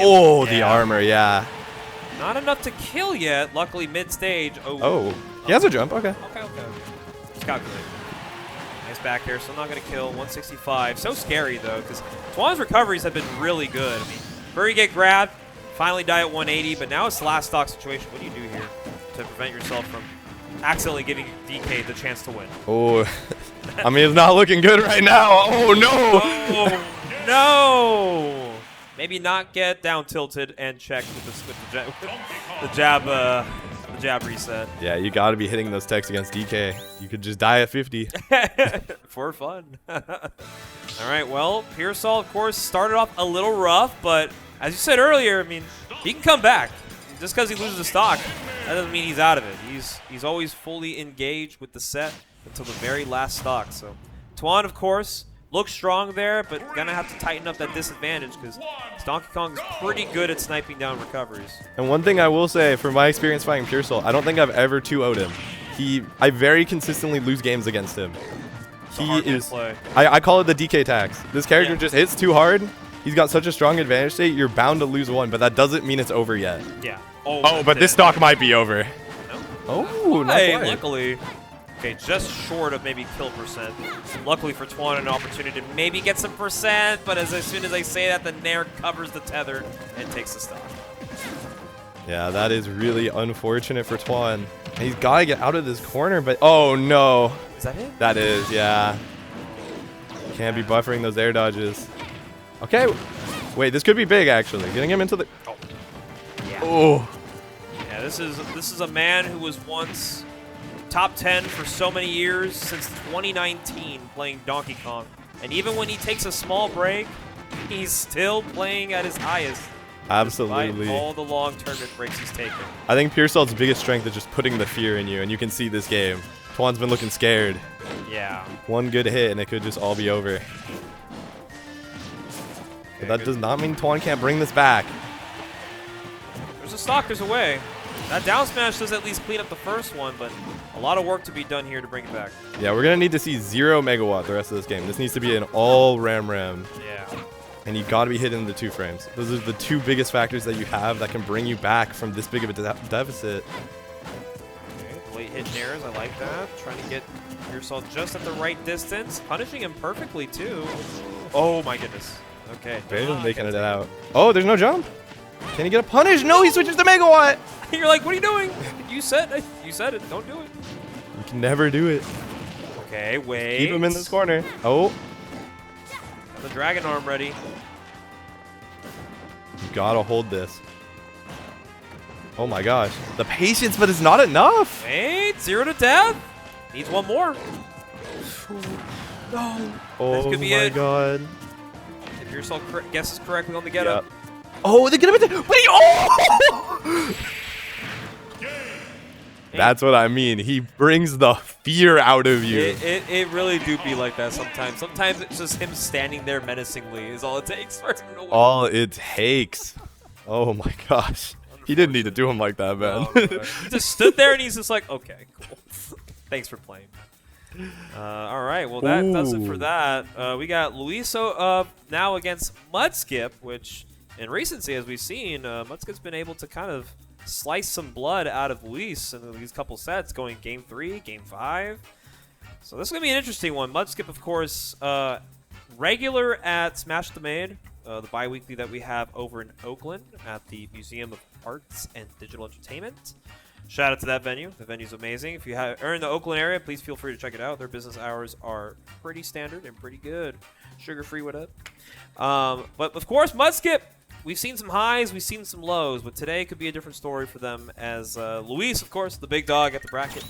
Oh, the armor, yeah. Not enough to kill yet. Luckily, mid-stage. Oh, he has a jump. Okay. Okay. Let's calculate. Nice back air, still not going to kill. 165. So scary, though, because Twan's recoveries have been really good. I mean, Furry get grabbed, finally die at 180, but now it's the last stock situation. What do you do here to prevent yourself from accidentally giving DK the chance to win? Oh, I mean, it's not looking good right now. Oh, no. Oh, no. Maybe not get down tilted and check with the jab reset. Yeah, you got to be hitting those techs against DK. You could just die at 50. For fun. All right, well, Puresalt, of course, started off a little rough, but as you said earlier, I mean, he can come back. Just because he loses the stock, that doesn't mean he's out of it. He's always fully engaged with the set until the very last stock. So Twan, of course, looks strong there, but gonna have to tighten up that disadvantage because Donkey Kong is pretty good at sniping down recoveries. And one thing I will say, from my experience fighting Puresalt, I don't think I've ever 2-0'd him. I very consistently lose games against him. He is. I call it the DK tax. This character just hits too hard. He's got such a strong advantage state. You're bound to lose one, but that doesn't mean it's over yet. Yeah. Oh, but this stock might be over. No. Oh, not hey, quite. Luckily. Okay, just short of maybe kill percent. Luckily for Twan, an opportunity to maybe get some percent, but as soon as I say that, the Nair covers the tether and takes the stock. Yeah, that is really unfortunate for Twan. He's got to get out of this corner, but oh no. Is that it? That is, yeah. Can't be buffering those air dodges. Okay. Wait, this could be big, actually. Getting him into the... Oh. Yeah. Oh. Yeah, this is a man who was once top 10 for so many years, since 2019, playing Donkey Kong. And even when he takes a small break, he's still playing at his highest. Absolutely. Despite all the long tournament breaks he's taken. I think Puresalt's biggest strength is just putting the fear in you, and you can see this game. Twan's been looking scared. Yeah. One good hit, and it could just all be over. But that does not mean Twan can't bring this back. There's a stock, there's a way. That down smash does at least clean up the first one, but a lot of work to be done here to bring it back. Yeah, we're going to need to see 0 megawatt the rest of this game. This needs to be an all Ram. Yeah. And you got to be hitting the 2 frames. Those are the 2 biggest factors that you have that can bring you back from this big of a deficit. Okay, late hit airs, I like that. Trying to get Puresalt just at the right distance. Punishing him perfectly, too. Oh, my goodness. Okay. Barely making it out. Oh, there's no jump. Can he get a punish? No, he switches to megawatt. You're like, what are you doing? You said it. Don't do it. You can never do it. Okay, wait. Keep him in this corner. Oh. Got the dragon arm ready. You gotta hold this. Oh my gosh. The patience, but it's not enough. Wait, 0 to death. Needs one more. No. Oh could be my it. god. If Puresalt guesses correctly on the get up. Oh, they get him into. Wait, oh! That's what I mean. He brings the fear out of you. It really do be like that sometimes. Sometimes it's just him standing there menacingly is all it takes for him to win. All it takes. Oh my gosh. He didn't need to do him like that, man. Oh, he just stood there and he's just like, okay, cool. Thanks for playing. All right, well, that does it for that. We got Luiso now against Mudskip, which in recency, as we've seen, Mudskip's been able to kind of slice some blood out of Luis in these couple sets, going Game 3, Game 5. So this is going to be an interesting one. Mudskip, of course, regular at Smash the Maid, the bi-weekly that we have over in Oakland at the Museum of Arts and Digital Entertainment. Shout out to that venue. The venue's amazing. If you are in the Oakland area, please feel free to check it out. Their business hours are pretty standard and pretty good. Sugar-free, what up? But, of course, Mudskip, we've seen some highs, we've seen some lows, but today could be a different story for them as Luis, of course, the big dog at the bracket.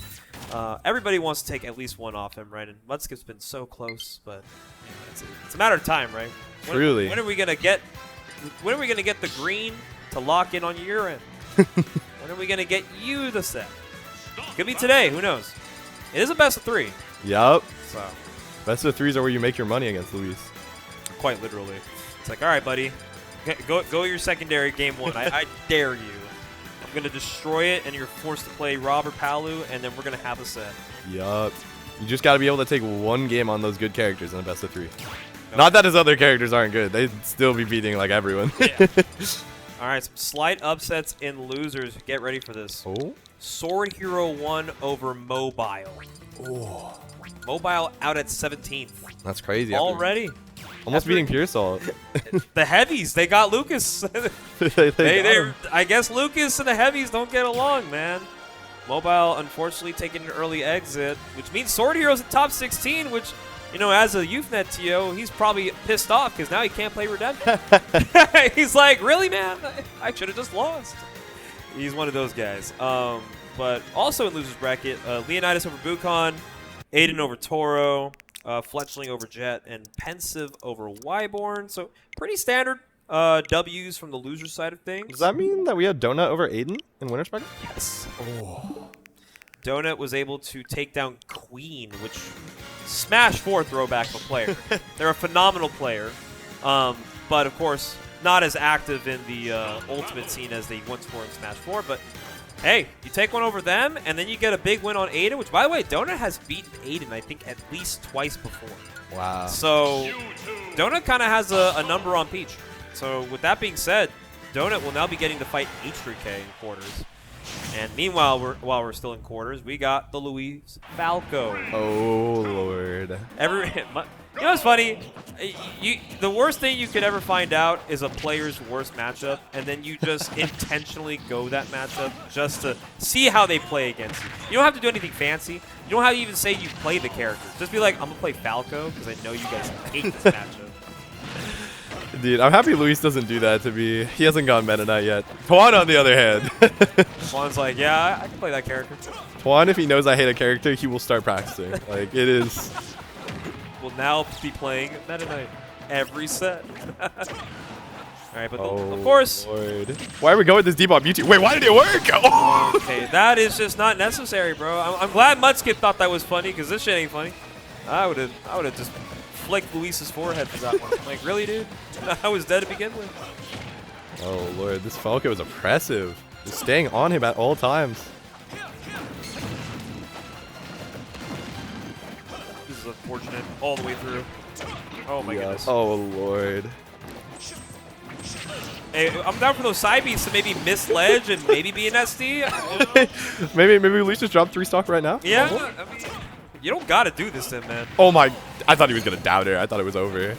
Everybody wants to take at least one off him, right? And Mudskip's been so close, but it's a matter of time, right? Truly. When are we gonna get the green to lock in on your end? When are we gonna get you the set? Could be today. Who knows? It is a best of 3. Yup. So Best of 3s are where you make your money against Luis. quite literally, it's like, all right, buddy, go your secondary game 1. I dare you. I'm gonna destroy it, and you're forced to play Rob or Palu, and then we're gonna have a set. Yup. You just got to be able to take one game on those good characters in a best of 3. No. Not that his other characters aren't good. They'd still be beating like everyone. Yeah. All right, some slight upsets in losers. Get ready for this. Oh. Sword Hero 1 over Mobile. Oh. Mobile out at 17th. That's crazy. Already. Almost beating Puresalt. The heavies, they got Lucas. I guess Lucas and the heavies don't get along, man. Mobile, unfortunately, taking an early exit, which means Sword Hero's at top 16, which, you know, as a YouthNet TO, he's probably pissed off because now he can't play Redemption. He's like, really, man? I should have just lost. He's one of those guys. But also in losers bracket, Leonidas over Bukon, Aiden over Toro, Fletchling over Jet, and Pensive over Wyborn. So pretty standard W's from the loser side of things. Does that mean that we had Donut over Aiden in winners bracket? Yes. Oh. Donut was able to take down Queen, which Smash 4 throwback of a player. They're a phenomenal player, but of course not as active in the ultimate scene as they once were in Smash 4. But hey, you take one over them, and then you get a big win on Aiden, which, by the way, Donut has beaten Aiden, I think, at least twice before. Wow. So Donut kind of has a number on Peach. So with that being said, Donut will now be getting to fight H.3.K in quarters. And meanwhile, while we're still in quarters, we got the Luis Falco. Oh, Lord. You know what's funny? The worst thing you could ever find out is a player's worst matchup, and then you just intentionally go that matchup just to see how they play against you. You don't have to do anything fancy. You don't have to even say you play the character. Just be like, I'm going to play Falco because I know you guys hate this matchup. Dude, I'm happy Luis doesn't do that to me. He hasn't gone Meta Knight yet. Tuan, on the other hand. Juan's like, yeah, I can play that character. Tuan, if he knows I hate a character, he will start practicing. Like, it is... Will now be playing Meta Knight every set. Alright, but of course... Lord. Why are we going this deep on Mewtwo? Wait, why did it work? Oh! Okay, that is just not necessary, bro. I'm glad Mudskip thought that was funny, because this shit ain't funny. I would have just flicked Luis's forehead for that one. Like, really, dude? I was dead to begin with. Oh, Lord. This Falco is oppressive. Just staying on him at all times. This is unfortunate all the way through. Oh, my goodness. Oh, Lord. Hey, I'm down for those side beats to maybe miss ledge and maybe be an SD. maybe Luis just dropped 3 stock right now? Yeah, I mean, you don't got to do this to him, man. Oh, my. I thought he was going to down air. I thought it was over.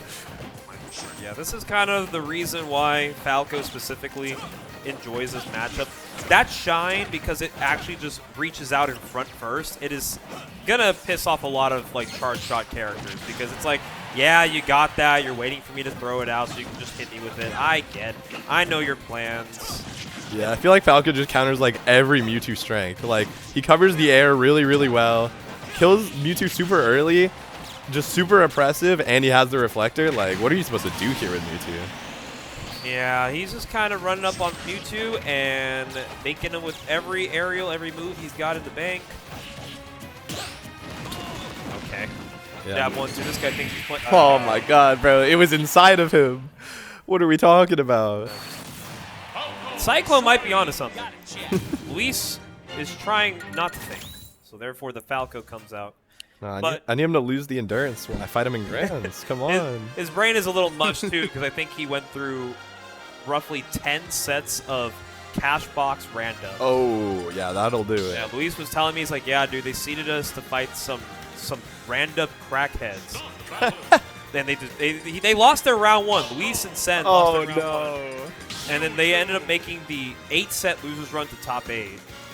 Yeah, this is kind of the reason why Falco specifically enjoys this matchup. That shine, because it actually just reaches out in front first, it is gonna piss off a lot of like charge shot characters, because it's like, yeah, you got that, you're waiting for me to throw it out so you can just hit me with it. I get it. I know your plans. Yeah, I feel like Falco just counters like every Mewtwo strength. Like, he covers the air really, really well, kills Mewtwo super early, just super oppressive, and he has the reflector. Like, what are you supposed to do here with Mewtwo? Yeah, he's just kind of running up on Mewtwo and making him with every aerial, every move he's got in the bank. Okay. Yeah. Dab 1, 2. This guy thinks he's playing. Oh my god, bro. It was inside of him. What are we talking about? Cyclone might be onto something. Luis is trying not to think, so therefore the Falco comes out. No, I need him to lose the endurance when I fight him in grands. Come on. His brain is a little mush too, because I think he went through roughly 10 sets of cash box random. Oh, yeah, that'll do it. Yeah, Luis was telling me, he's like, yeah, dude, they seeded us to fight some random crackheads. Then they lost their round 1. Luis and Sen lost their round 1. And then they ended up making the 8-set losers run to top 8,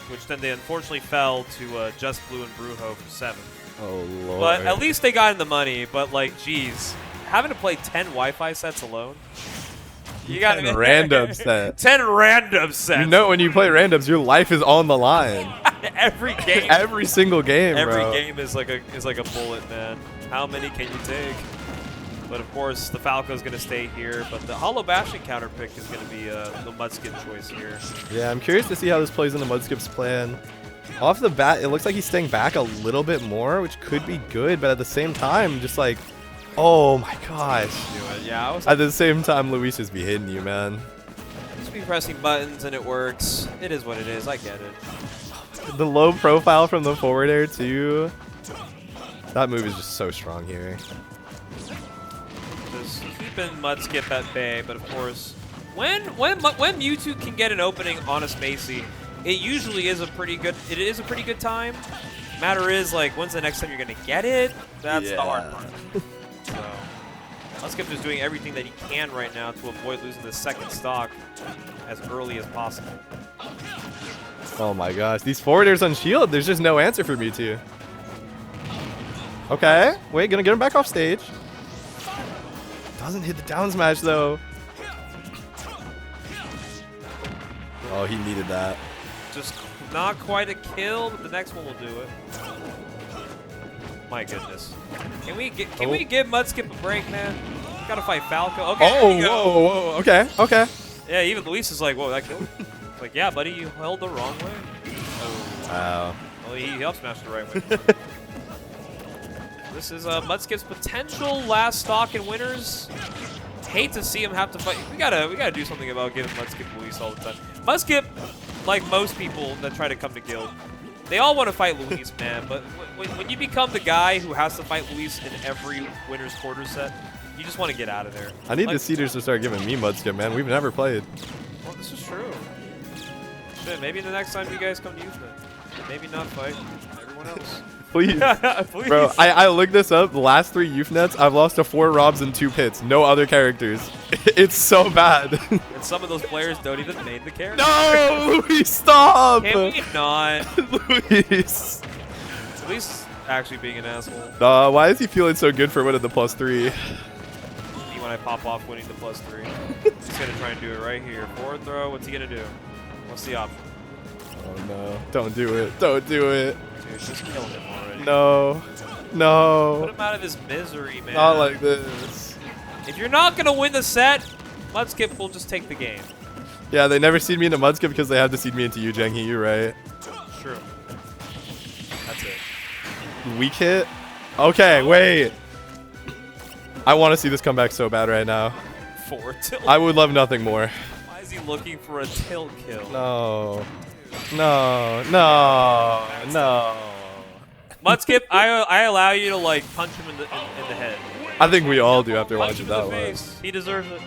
which then they unfortunately fell to Just Blue and Brujo for 7. Oh, Lord. But at least they got in the money. But, like, geez, having to play 10 Wi-Fi sets alone. You got 10 random sets. 10 random sets. You know, when you play randoms, your life is on the line. Every game. Every single game, Every bro. game is like a bullet, man. How many can you take? But of course, the Falco's going to stay here. But the Hollow Bastion counter pick is going to be the Mudskip choice here. Yeah, I'm curious to see how this plays into Mudskip's plan. Off the bat, it looks like he's staying back a little bit more, which could be good, but at the same time, just like, oh my gosh. Yeah, at the same time, Luis just be hitting you, man. Just be pressing buttons and it works. It is what it is. I get it. The low profile from the forward air, too. That move is just so strong here. Just keeping Mudskip at bay, but of course, when Mewtwo can get an opening on a Spacey, it usually is a pretty good. It is a pretty good time. Matter is, like, when's the next time you're gonna get it? That's the hard part. So Mudskip is doing everything that he can right now to avoid losing the second stock as early as possible. Oh my gosh, these forwarders on shield. There's just no answer for Mewtwo. Okay, wait, gonna get him back off stage. Doesn't hit the down smash though. Oh, he needed that. Just not quite a kill, but the next one will do it. My goodness. Can we give Mudskip a break, man? Gotta fight Falco. Okay. Oh, whoa, whoa. Okay, okay. Yeah, even Luis is like, whoa, that killed him. Like, yeah, buddy, you held the wrong way. Oh. Wow. Well, he up smashed the right way. This is Mudskip's potential last stock in winners. Hate to see him have to fight. We gotta do something about giving Mudskip Luis all the time. Mudskip, like most people that try to come to Guild, they all want to fight Luis, man. But when you become the guy who has to fight Luis in every winner's quarter set, you just want to get out of there. I need the Cedars to start giving me Mudskip, man. We've never played. Well, this is true. Shit, maybe the next time you guys come to YouthNet, maybe not fight everyone else. Please. Please. Bro, I looked this up. The last 3 YouthNets, I've lost to 4 Robs and 2 Pits. No other characters. It's so bad. And some of those players don't even name the character. No, Luis, stop. Can we not? Luis. Luis actually being an asshole. Why is he feeling so good for winning the +3? You want when I pop off winning the +3. He's going to try and do it right here. Forward throw. What's he going to do? What's the option? Oh, no. Don't do it. Don't do it. Dude, just kill him already. No. No. Put him out of his misery, man. Not like this. If you're not going to win the set, Mudskip will just take the game. Yeah, they never seed me into Mudskip because they had to seed me into you, Jang Hee. You're right. True. That's it. Weak hit? Okay, wait. I want to see this come back so bad right now. Forward tilt. I would love nothing more. Why is he looking for a tilt kill? No. No. No. No. Mudskip, I allow you to like punch him in the head. I think we all do after Punch him watching in the that one. face. He deserves it.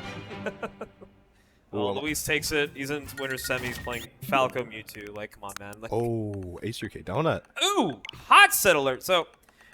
Oh, Luis takes it. He's in winter semis playing Falco Mewtwo. Like, come on, man. Like, Oh, H.3.K donut. ooh, hot set alert. So,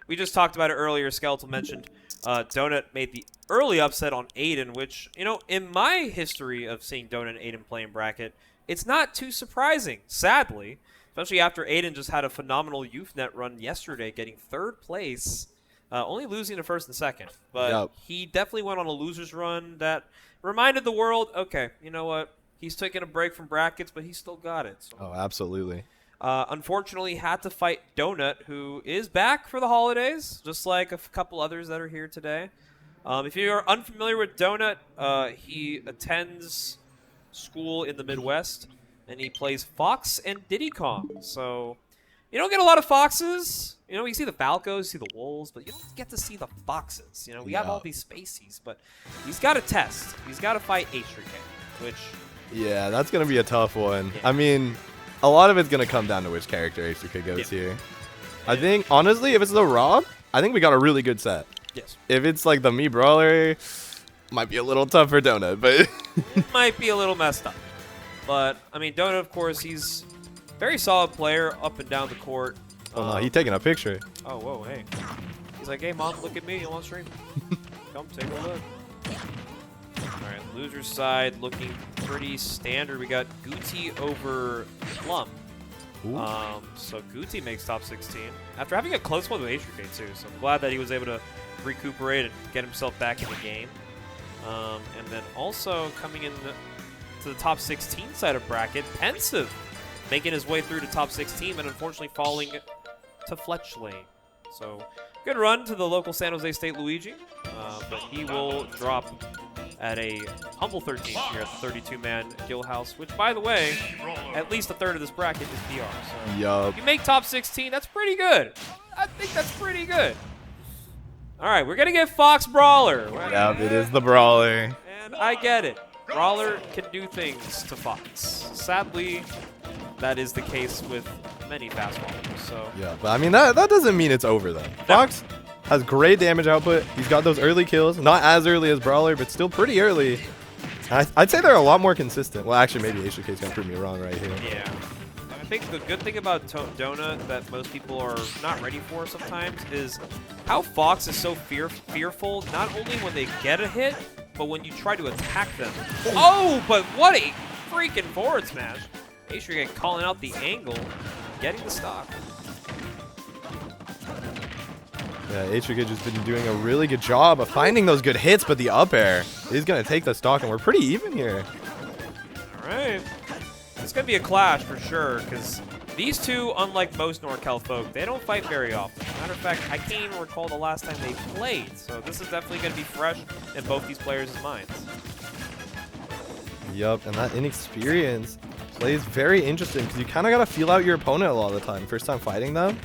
we just talked about it earlier. Skeletal mentioned Donut made the early upset on Aiden, which, you know, in my history of seeing Donut and Aiden playing bracket, it's not too surprising, sadly. Especially after Aiden just had a phenomenal YouthNet run yesterday, getting 3rd place, only losing the 1st and 2nd. But he definitely went on a loser's run that reminded the world, okay, you know what? He's taking a break from brackets, but he still got it. So. Oh, absolutely. Unfortunately, had to fight Donut, who is back for the holidays, just like a couple others that are here today. If you are unfamiliar with Donut, he attends school in the Midwest, and he plays Fox and Diddy Kong. So you don't get a lot of foxes. You know, you see the Falcos, you see the Wolves, but you don't get to see the foxes. You know, we have all these spacies, but he's got to test. He's got to fight H.3.K, which... Yeah, that's going to be a tough one. Yeah. I mean, a lot of it's going to come down to which character H.3.K goes here. I think, honestly, if it's the Rob, I think we got a really good set. Yes. If it's like the Me Brawler, might be a little tough for Donut, but... It might be a little messed up. But, I mean, Donut, of course, he's a very solid player up and down the court. Oh, no, he's taking a picture. Oh, whoa, hey. He's like, hey, Mom, look at me. You want to stream? Come, take a look. All right, loser's side looking pretty standard. We got Guti over Plum. So Guti makes top 16 after having a close one with H.3.K too. So I'm glad that he was able to recuperate and get himself back in the game. And then also coming in to the top 16 side of bracket, Pensive making his way through to top 16 and unfortunately falling to Fletchley. So good run to the local San Jose State Luigi, but he will drop at a humble 13th here at the 32-man Guildhouse, which, by the way, at least a third of this bracket is PR. So Yup. if you make top 16, that's pretty good. I think that's pretty good. All right, we're going to get Fox Brawler. Yep, it is the Brawler. And I get it. Brawler can do things to Fox. Sadly, that is the case with many fast brawlers. So Yeah, but I mean, that doesn't mean it's over, though. Fox has great damage output. He's got those early kills. Not as early as Brawler, but still pretty early. I'd say they're a lot more consistent. Well, actually, maybe H.3.K is going to prove me wrong right here. yeah. I think the good thing about Donut that most people are not ready for sometimes is how Fox is so fearful, not only when they get a hit, but when you try to attack them. Oh, but what a freaking forward smash. H.3.K calling out the angle, getting the stock. Yeah, H.3.K just been doing a really good job of finding those good hits, but the up air is going to take the stock, and we're pretty even here. All right. It's going to be a clash for sure, because these two, unlike most NorCal folk, they don't fight very often. Matter of fact, I can't even recall the last time they played, so this is definitely going to be fresh in both these players' minds. Yup, and that inexperience plays very interesting, because you kind of got to feel out your opponent a lot of the time. First time fighting them,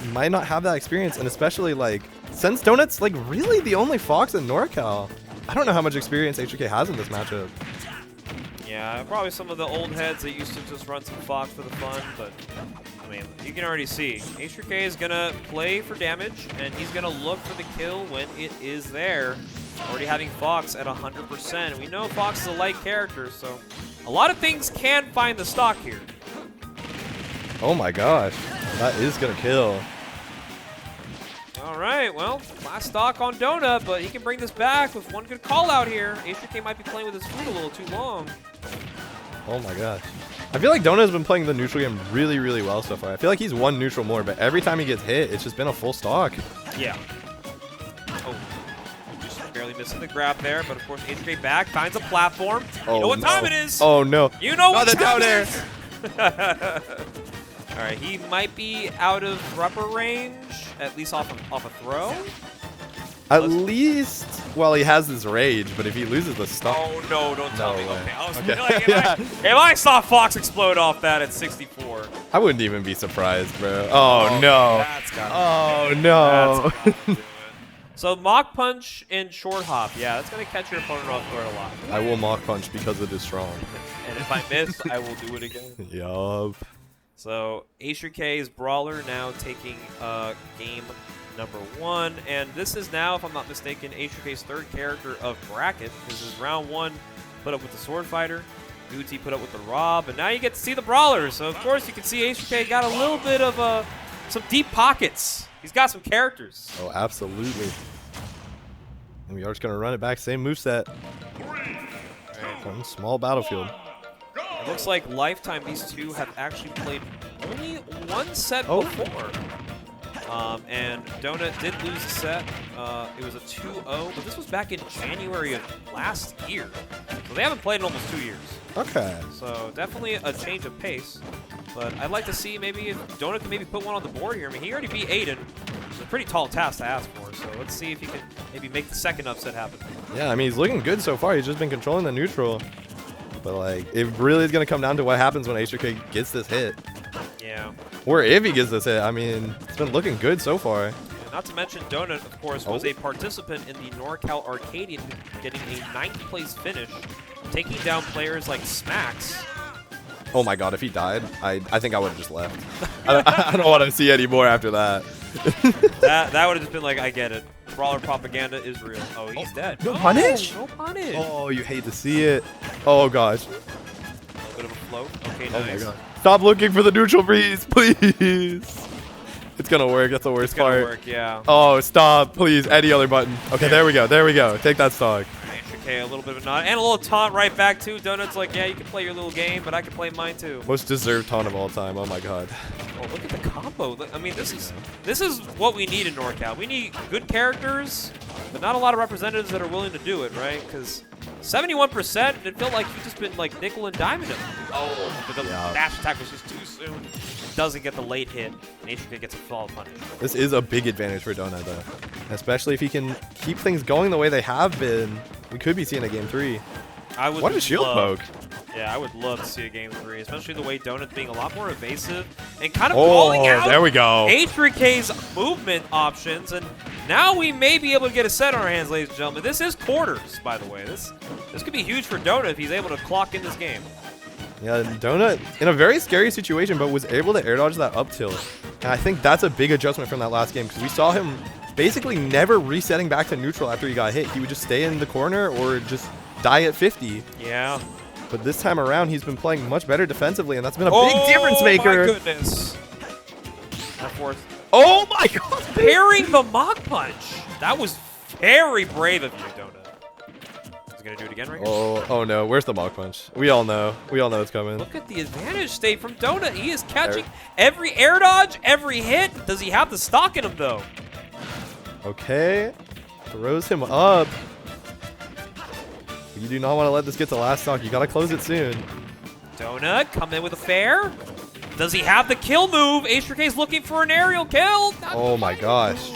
you might not have that experience, and especially, like, since Donut's, like, really the only Fox in NorCal, I don't know how much experience H.3.K has in this matchup. Yeah, probably some of the old heads that used to just run some Fox for the fun, but I mean, you can already see H.3.K is gonna play for damage, and he's gonna look for the kill when it is there. Already having Fox at 100%. We know Fox is a light character, so a lot of things can find the stock here. Oh my gosh, that is gonna kill. All right, well, last stock on Donut, but he can bring this back with one good call out here. H.3.K might be playing with his food a little too long. Oh my gosh. I feel like Donut has been playing the neutral game really, really well so far. I feel like he's one neutral more, but every time he gets hit, it's just been a full stock. Yeah. Oh, just barely missing the grab there, but of course H.3.K back, finds a platform. Oh, You know what no. time it is. Oh no. You know Not what the time down it air. is. All right, he might be out of rubber range, at least off a throw. At least, well, he has his rage, but if he loses the stock. Oh no, don't tell me. way. Okay, I was Okay. like, if I saw Fox explode off that at 64. I wouldn't even be surprised, bro. Oh, no. That's got Oh no. So Mach Punch and Short Hop, yeah, that's going to catch your opponent off guard a lot. I will Mach Punch because it is strong. And if I miss, I will do it again. Yup. So H.3.K's Brawler now taking game number 1. And this is now, if I'm not mistaken, H.3.K's third character of bracket. This is round 1, put up with the Sword Fighter. Guti put up with the Rob. And now you get to see the Brawlers. So, of course, you can see H.3.K got a little bit of some deep pockets. He's got some characters. Oh, absolutely. And we are just going to run it back. Same moveset. One small battlefield. It looks like lifetime these two have actually played only one set before. And Donut did lose a set. It was a 2-0, but this was back in January of last year. So they haven't played in almost 2 years. Okay. So definitely a change of pace. But I'd like to see maybe if Donut can maybe put one on the board here. I mean, he already beat Aiden. It's a pretty tall task to ask for. So let's see if he can maybe make the second upset happen. Yeah, I mean, he's looking good so far. He's just been controlling the neutral. But, like, it really is going to come down to what happens when H.3.K gets this hit. Yeah. Or if he gets this hit. I mean, it's been looking good so far. Yeah, not to mention Donut, of course, was a participant in the NorCal Arcadian, getting a 9th place finish, taking down players like Smacks. Oh my god, if he died, I think I would have just left. I don't want to see anymore after that. that would have just been like, I get it. Brawler propaganda is real. Oh, he's dead. No punish? No punish. Oh, you hate to see it. Oh gosh. A little bit of a float. Okay, Oh my nice. god. Stop looking for the neutral breeze, please. It's gonna work. That's the worst It's gonna part. work, yeah. Oh, stop, please. Any other button. Okay, there we go. There we go. Take that stock. H.3.K, a little bit of a nod. And a little taunt right back, too. Donut's like, yeah, you can play your little game, but I can play mine, too. Most deserved taunt of all time. Oh my god. Oh, look at the combo. I mean, this is what we need in NorCal. We need good characters, but not a lot of representatives that are willing to do it, right? Because 71%, it felt like you just been like nickel and diming him. Oh, but the dash attack was just too soon. Doesn't get the late hit, and H.3.K gets a fall punish. This is a big advantage for Donut, though. Especially if he can keep things going the way they have been. We could be seeing a game 3. I would What a shield poke. Yeah, I would love to see a game 3, especially the way Donut's being a lot more evasive and kind of calling out there we go. H.3.K's movement options. And now we may be able to get a set on our hands, ladies and gentlemen. This is quarters, by the way. This could be huge for Donut if he's able to clock in this game. Yeah, Donut in a very scary situation, but was able to air dodge that up tilt. And I think that's a big adjustment from that last game because we saw him basically never resetting back to neutral after he got hit. He would just stay in the corner or just die at 50. Yeah. But this time around, he's been playing much better defensively, and that's been a big difference maker. Oh, my goodness. That fourth. Oh, my God. Parrying the Mach Punch. That was very brave of you, Donut. Is he going to do it again right here? Oh, no. Where's the Mach Punch? We all know. We all know it's coming. Look at the advantage state from Donut. He is catching every air dodge, every hit. Does he have the stock in him, though? Okay. Throws him up. You do not want to let this get to last stock. You got to close it soon. Donut, come in with a fair. Does he have the kill move? H.3.K's looking for an aerial kill. Oh, my gosh.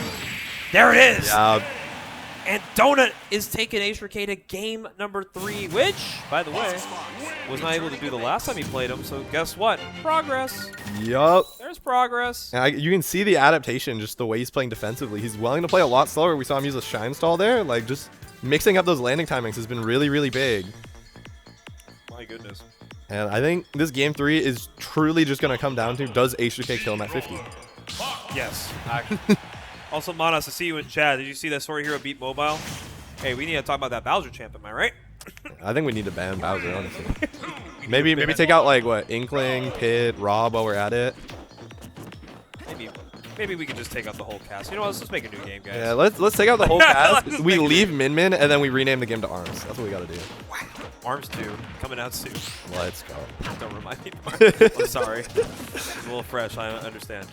There it is. Yeah. And Donut is taking H.3.K to game number 3, which, by the way, was not able to do the last time he played him. So guess what? Progress. Yup. There's progress. And you can see the adaptation, just the way he's playing defensively. He's willing to play a lot slower. We saw him use a shine stall there. Like, just mixing up those landing timings has been really, really big. My goodness. And I think this game 3 is truly just going to come down to, does H.3.K kill him at 50? Yes. Also, Manas, I see you in chat. Did you see that Sword Hero beat Mobile? Hey, we need to talk about that Bowser champ, am I right? I think we need to ban Bowser, honestly. maybe take out, like, what, Inkling, Pit, Rob while we're at it. Maybe we could just take out the whole cast. You know what? Let's just make a new game, guys. Yeah, let's take out the whole cast. We leave Min Min, and then we rename the game to ARMS. That's what we got to do. ARMS 2, coming out soon. Let's go. Don't remind me. I'm sorry. It's a little fresh, I understand.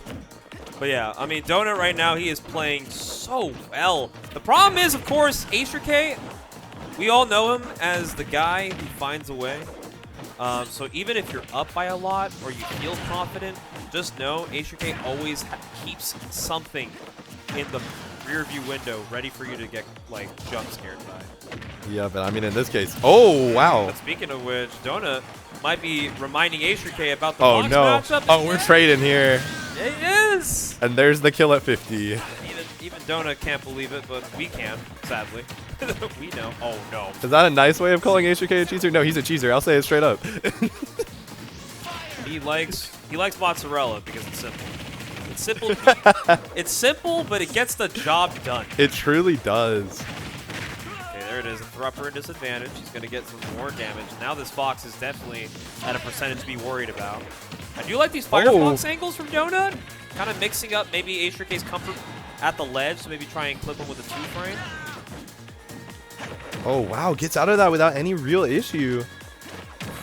But yeah, I mean, Donut right now, he is playing so well. The problem is, of course, H.3.K, we all know him as the guy who finds a way. So even if you're up by a lot or you feel confident, just know H.3.K always keeps something in the rear view window ready for you to get like jump scared by. Yeah, but I mean in this case, oh wow. But speaking of which, Donut might be reminding H.3.K about the Oh box no. matchup. Oh, we're trading here. It is. And there's the kill at 50. Even Donut can't believe it, but we can, sadly. We know. Oh no. Is that a nice way of calling H.3.K a cheeser? No, he's a cheeser. I'll say it straight up. He likes mozzarella because it's simple. It's simple. It's simple, but it gets the job done. It truly does. Okay, there it is. A thruper in disadvantage. He's going to get some more damage. Now this Fox is definitely at a percentage to be worried about. I do like these Firefox angles from Donut. Kind of mixing up maybe H.3.K's comfort at the ledge, so maybe try and clip him with a 2-frame. Oh wow, gets out of that without any real issue.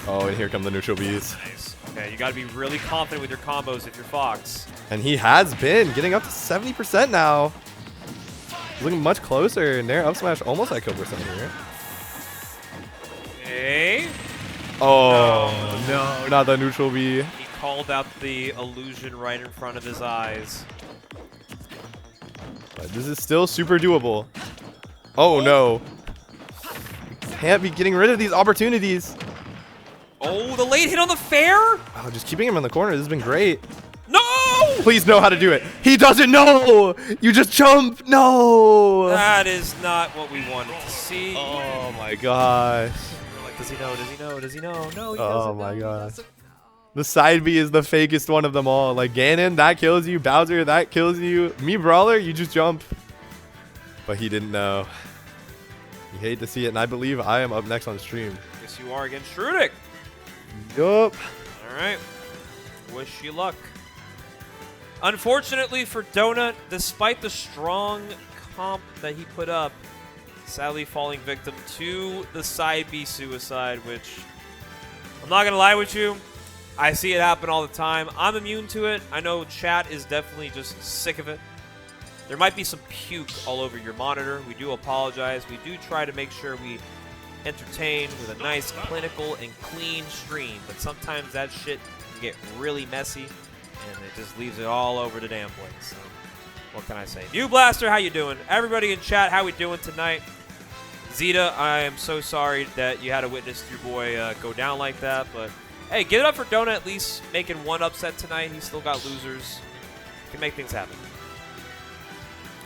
Oh, and here come the neutral bees. Nice. Okay, you got to be really confident with your combos if you're Fox. And he has been getting up to 70% now. He's looking much closer, and there up smash almost at kill percent here. Okay. Oh no, not the neutral bee. He called out the illusion right in front of his eyes. But this is still super doable. Oh no. Can't be getting rid of these opportunities. Oh, the late hit on the fair? Oh, just keeping him in the corner. This has been great. No! Please know how to do it. He doesn't know. You just jump. No. That is not what we wanted to see. Oh my gosh. We're like, does he know? Does he know? Does he know? No, he doesn't. Oh my know. gosh. The side B is the fakest one of them all. Like Ganon, that kills you. Bowser, that kills you. Me, Brawler, you just jump. But he didn't know. You hate to see it, and I believe I am up next on stream. Yes, you are against hrutik. Yup. All right. Wish you luck. Unfortunately for Donut, despite the strong comp that he put up, sadly falling victim to the side B suicide, which I'm not going to lie with you. I see it happen all the time. I'm immune to it. I know chat is definitely just sick of it. There might be some puke all over your monitor. We do apologize. We do try to make sure we entertain with a nice, clinical, and clean stream. But sometimes that shit can get really messy, and it just leaves it all over the damn place. So, what can I say? New Blaster, how you doing? Everybody in chat, how we doing tonight? Zeta, I am so sorry that you had to witness your boy go down like that. But, hey, give it up for Donut at least making one upset tonight. He's still got losers. Can make things happen.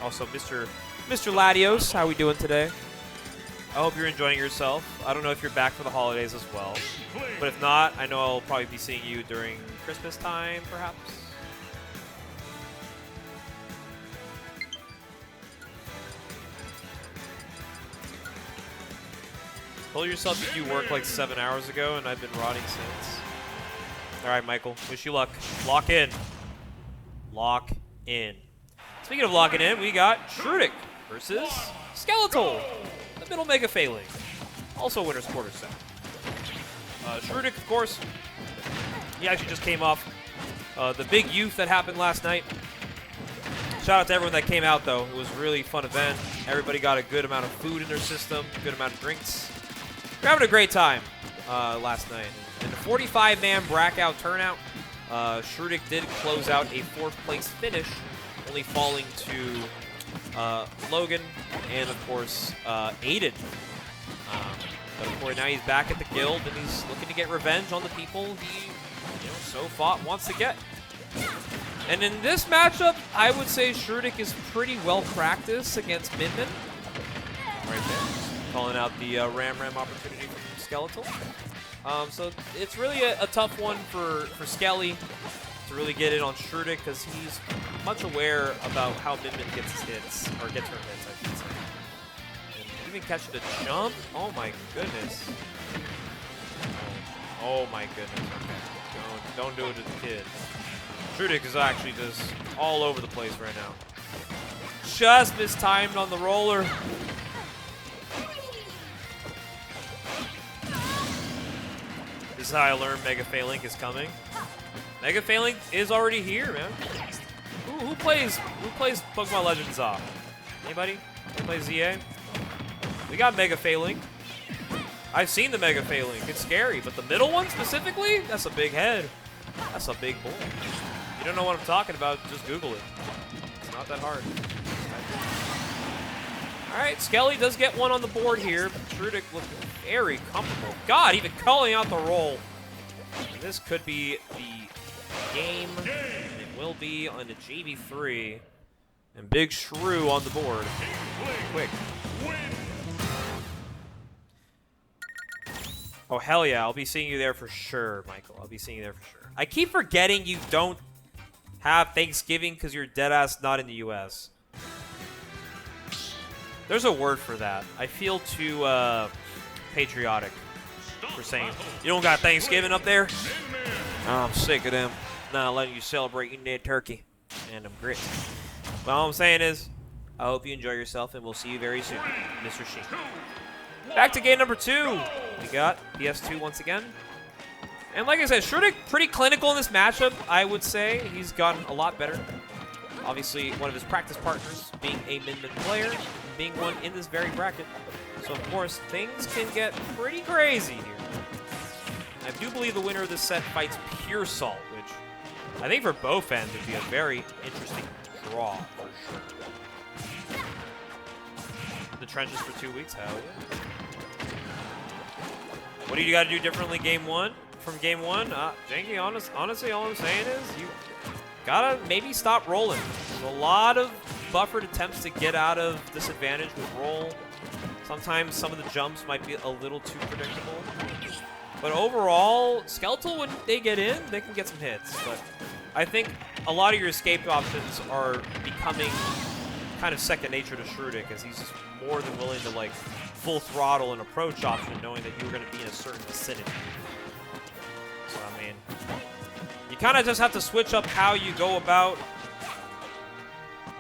Also, Mr. Latios, how we doing today? I hope you're enjoying yourself. I don't know if you're back for the holidays as well. But if not, I know I'll probably be seeing you during Christmas time, perhaps. Told yourself you do work like 7 hours ago, and I've been rotting since. All right, Michael. Wish you luck. Lock in. Lock in. Speaking of locking in, we got hrutik versus Skeletal, the middle Mega Failing. Also winner's quarter set. hrutik, of course, he actually just came off the big youth that happened last night. Shout out to everyone that came out, though. It was a really fun event. Everybody got a good amount of food in their system, good amount of drinks. We're having a great time last night. In the 45-man Brackout turnout, hrutik did close out a 4th place finish, only falling to Logan and, of course, Aiden. But, of course, now he's back at the guild, and he's looking to get revenge on the people he, wants to get. And in this matchup, I would say hrutik is pretty well practiced against Min-Min. Right there. Calling out the Ram opportunity from Skeletal. So it's really a tough one for Skelly to really get in on hrutik, because he's much aware about how Min-Min gets his hits, or gets her hits, I should say. And even catching the jump. Oh my goodness. Oh my goodness. Okay. Don't do it to the kid. hrutik is actually just all over the place right now. Just mistimed on the roller. This is how I learned Mega Failing is coming. Mega Failing is already here, man. Who plays Pokemon Legends off? Anybody? They play ZA. We got Mega Failing. I've seen the Mega Failing. It's scary, but the middle one specifically, that's a big head. That's a big boy. You don't know what I'm talking about, just Google it. It's not that hard. All right, Skelly does get one on the board here. hrutik looking very comfortable. God, even calling out the roll. And this could be the game. It will be on the JV3. And Big Shrew on the board. Quick. Oh, hell yeah. I'll be seeing you there for sure, Michael. I'll be seeing you there for sure. I keep forgetting you don't have Thanksgiving because you're deadass not in the U.S. There's a word for that. I feel too patriotic for saying, you don't got Thanksgiving up there? Oh, I'm sick of them not letting you celebrate eating that turkey and them grits. But all I'm saying is, I hope you enjoy yourself, and we'll see you very soon, Mr. Sheen. Back to game number 2. We got PS2 once again. And like I said, hrutik pretty clinical in this matchup, I would say. He's gotten a lot better. Obviously, one of his practice partners being a min-min player, being one in this very bracket. So, of course, things can get pretty crazy here. I do believe the winner of this set fights Puresalt, which I think for both ends would be a very interesting draw for sure. The trenches for 2 weeks, hell yeah. What do you got to do differently from game one? Janky, honestly, all I'm saying is you gotta maybe stop rolling. There's a lot of buffered attempts to get out of disadvantage with roll. Sometimes some of the jumps might be a little too predictable. But overall, Skeletal, when they get in, they can get some hits. But I think a lot of your escape options are becoming kind of second nature to hrutik, as he's just more than willing to like full throttle an approach option, knowing that you're going to be in a certain vicinity. So I mean, you kind of just have to switch up how you go about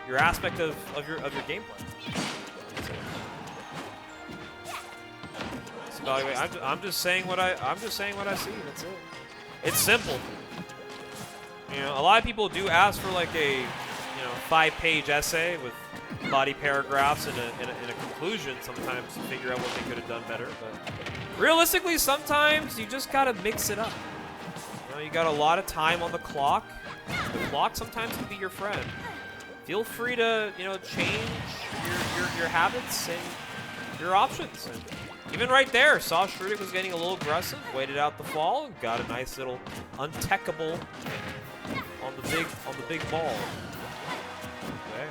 your aspect of your gameplay. I'm just saying what I see. That's it. It's simple. You know, a lot of people do ask for like a 5-page essay with body paragraphs and a conclusion sometimes to figure out what they could have done better. But realistically, sometimes you just gotta mix it up. You know, you got a lot of time on the clock. The clock sometimes can be your friend. Feel free to change your habits and your options. And even right there, saw hrutik was getting a little aggressive, waited out the fall, and got a nice little untechable on the big ball. Okay.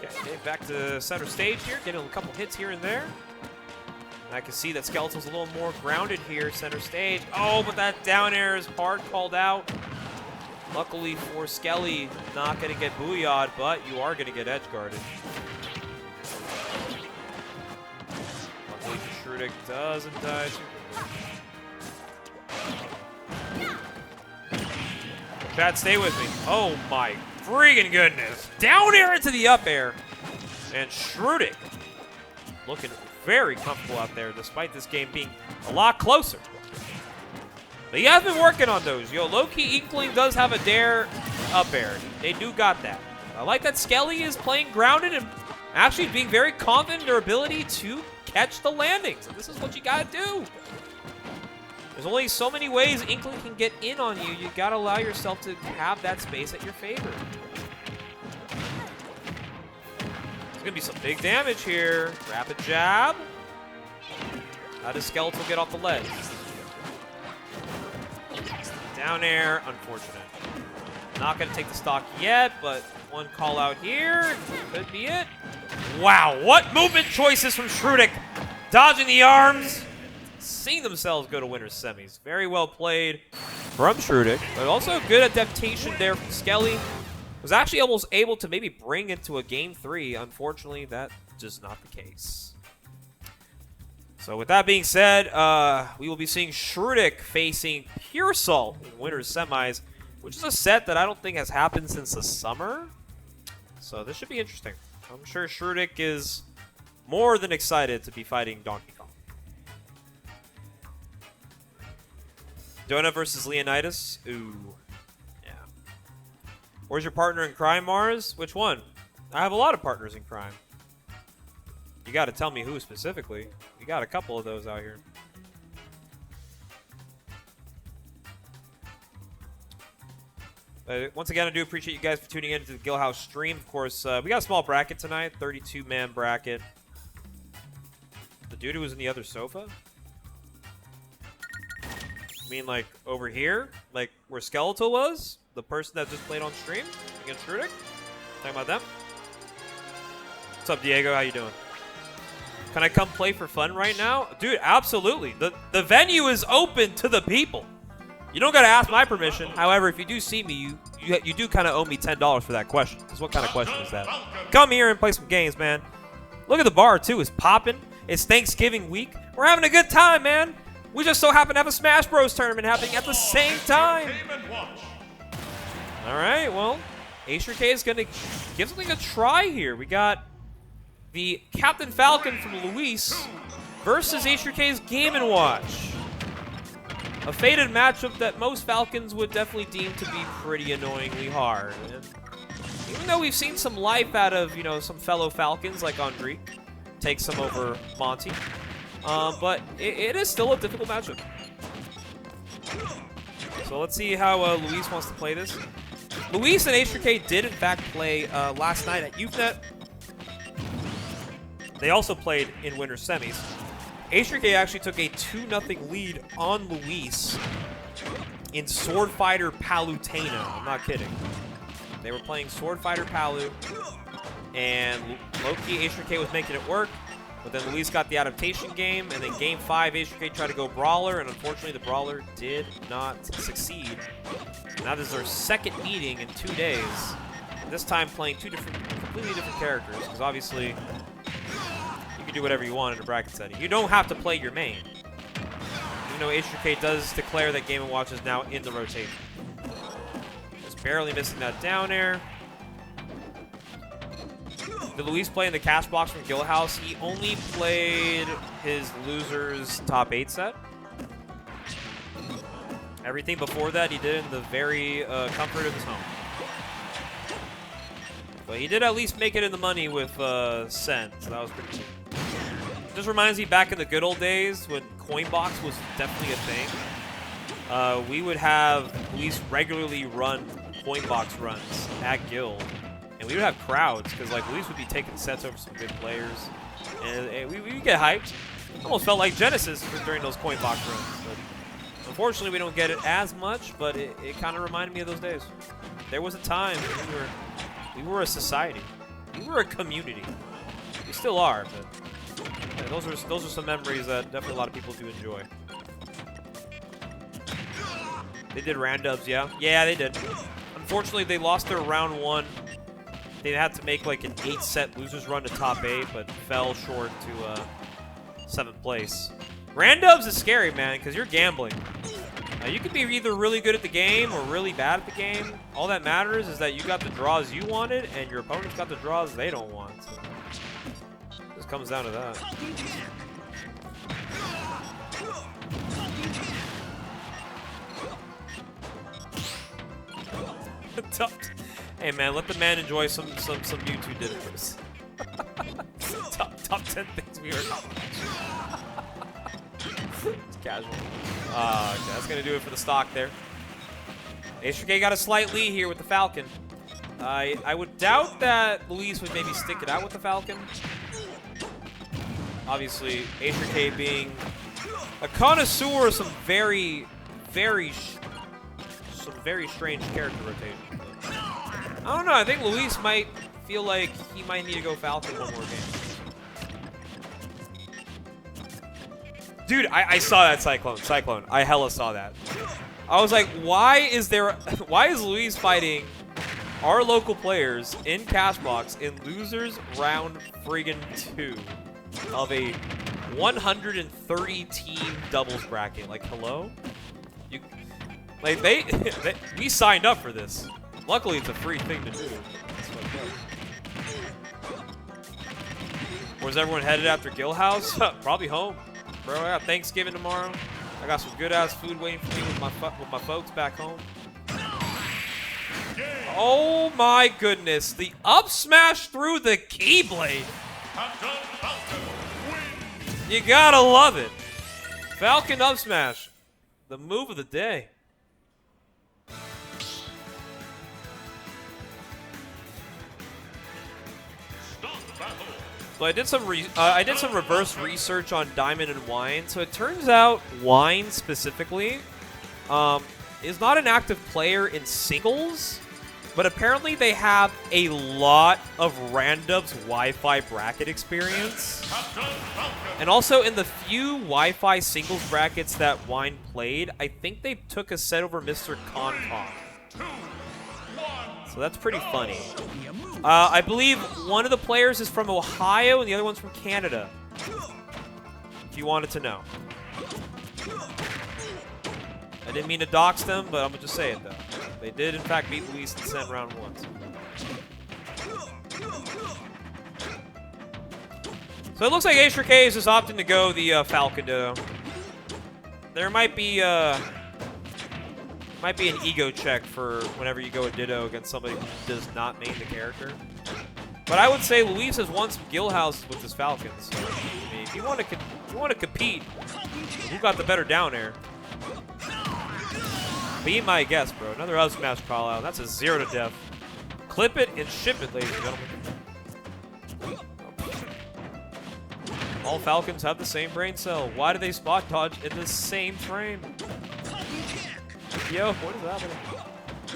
Okay, back to center stage here, getting a couple hits here and there. And I can see that Skeletal's a little more grounded here, center stage. Oh, but that down air is hard called out. Luckily for Skelly, not going to get booyah'd, but you are going to get edge guarded. Luckily for hrutik, doesn't die. Chat, stay with me. Oh my freaking goodness. Down air into the up air. And hrutik looking very comfortable out there, despite this game being a lot closer. But he has been working on those. Low-key Inkling does have a dare up air. They do got that. I like that Skelly is playing grounded and actually being very confident in their ability to catch the landings. And this is what you gotta do. There's only so many ways Inkling can get in on you. You gotta allow yourself to have that space at your favor. There's gonna be some big damage here. Rapid jab. How does Skeletal get off the ledge? Down air, unfortunate. Not going to take the stock yet, but one call out here. Could be it. Wow, what movement choices from hrutik. Dodging the arms. Seeing themselves go to winner's semis. Very well played from hrutik, but also good adaptation there from Skelly. Was actually almost able to maybe bring into a game 3. Unfortunately, that's just not the case. So with that being said, we will be seeing hrutik facing Puresalt in winner's semis, which is a set that I don't think has happened since the summer. So this should be interesting. I'm sure hrutik is more than excited to be fighting Donkey Kong. Donut versus Leonidas. Ooh. Yeah. Where's your partner in crime, Mars? Which one? I have a lot of partners in crime. You got to tell me who specifically. You got a couple of those out here. Once again, I do appreciate you guys for tuning in to the Guildhouse stream. Of course, we got a small bracket tonight, 32-man bracket. The dude who was in the other sofa? I mean, like, over here? Like, where Skeletal was? The person that just played on stream against hrutik? Talking about them? What's up, Diego? How you doing? Can I come play for fun right now? Dude, absolutely. The venue is open to the people. You don't got to ask my permission. However, if you do see me, you do kind of owe me $10 for that question. Because what kind of question is that? Come here and play some games, man. Look at the bar, too. It's popping. It's Thanksgiving week. We're having a good time, man. We just so happen to have a Smash Bros. Tournament happening at the same time. All right, well, H.3.K is going to give something a try here. We got the Captain Falcon from Luis versus H.3.K's Game & Watch. A fated matchup that most Falcons would definitely deem to be pretty annoyingly hard. And even though we've seen some life out of, you know, some fellow Falcons like Andre, take some over Monty, but it is still a difficult matchup. So let's see how Luis wants to play this. Luis and H.3.K did in fact play last night at YouthNet. They also played in winter semis. H.3.K actually took a 2-0 lead on Luis in Sword Fighter Palutena. I'm not kidding. They were playing Sword Fighter Palu, and low-key H.3.K was making it work, but then Luis got the adaptation game, and then Game 5, H.3.K tried to go Brawler, and unfortunately the Brawler did not succeed. Now this is their second meeting in 2 days, this time playing completely different characters, because obviously you can do whatever you want in a bracket setting. You don't have to play your main. Even though H.3.K does declare that Game & Watch is now in the rotation. Just barely missing that down air. Did Luis play in the cash box from Guildhouse? He only played his losers top 8 set. Everything before that he did in the very comfort of his home. But he did at least make it in the money with Sen, so that was pretty cool. Just reminds me back in the good old days when Coinbox was definitely a thing. We would have Luis regularly run Coinbox runs at Guild. And we would have crowds because like Luis would be taking sets over some good players. And we would get hyped. Almost felt like Genesis during those Coinbox runs. But unfortunately, we don't get it as much, but it kind of reminded me of those days. There was a time when we were a society. We were a community. We still are, but yeah, those are some memories that definitely a lot of people do enjoy. They did randubs, yeah? Yeah, they did. Unfortunately, they lost their round 1. They had to make like an 8-set losers run to top 8, but fell short to 7th place. Randubs is scary, man, because you're gambling. You could be either really good at the game or really bad at the game. All that matters is that you got the draws you wanted, and your opponent's got the draws they don't want. So it just comes down to that. Hey man, let the man enjoy some YouTube dinners. top 10 things we are not watching. It's casual. Okay, that's gonna do it for the stock there. H.3.K got a slight lead here with the Falcon. I would doubt that Luis would maybe stick it out with the Falcon. Obviously, H.3.K being a connoisseur of some very strange character rotation. I don't know. I think Luis might feel like he might need to go Falcon one more game. Dude, I saw that Cyclone. I hella saw that. I was like, why is Luis fighting our local players in Cashbox in losers round friggin' 2 of a 130 team doubles bracket? Like, hello? Like we signed up for this. Luckily, it's a free thing to do. Where's everyone headed after Guildhouse? Probably home. Bro, I got Thanksgiving tomorrow. I got some good-ass food waiting for me with my folks back home. Oh my goodness. The up smash through the Keyblade. You gotta love it. Falcon up smash. The move of the day. So I did some reverse research on Diamond and Wine. So it turns out Wine specifically is not an active player in singles, but apparently they have a lot of Randub's Wi-Fi bracket experience. And also in the few Wi-Fi singles brackets that Wine played, I think they took a set over Mr. Concom. So that's pretty funny. I believe one of the players is from Ohio and the other one's from Canada. If you wanted to know. I didn't mean to dox them, but I'm going to just say it, though. They did, in fact, beat Luis in Sen round 1. So it looks like H.3.K is just opting to go the Falcon Ditto. There might be an ego check for whenever you go a Ditto against somebody who does not main the character. But I would say Luis has won some Guildhouse with his Falcons. So, I mean, if you want to compete, who got the better down air? Be my guest, bro. Another up smash call out. That's a 0 to death. Clip it and ship it, ladies and gentlemen. All Falcons have the same brain cell. Why do they spot dodge in the same frame? Yo, what is happening?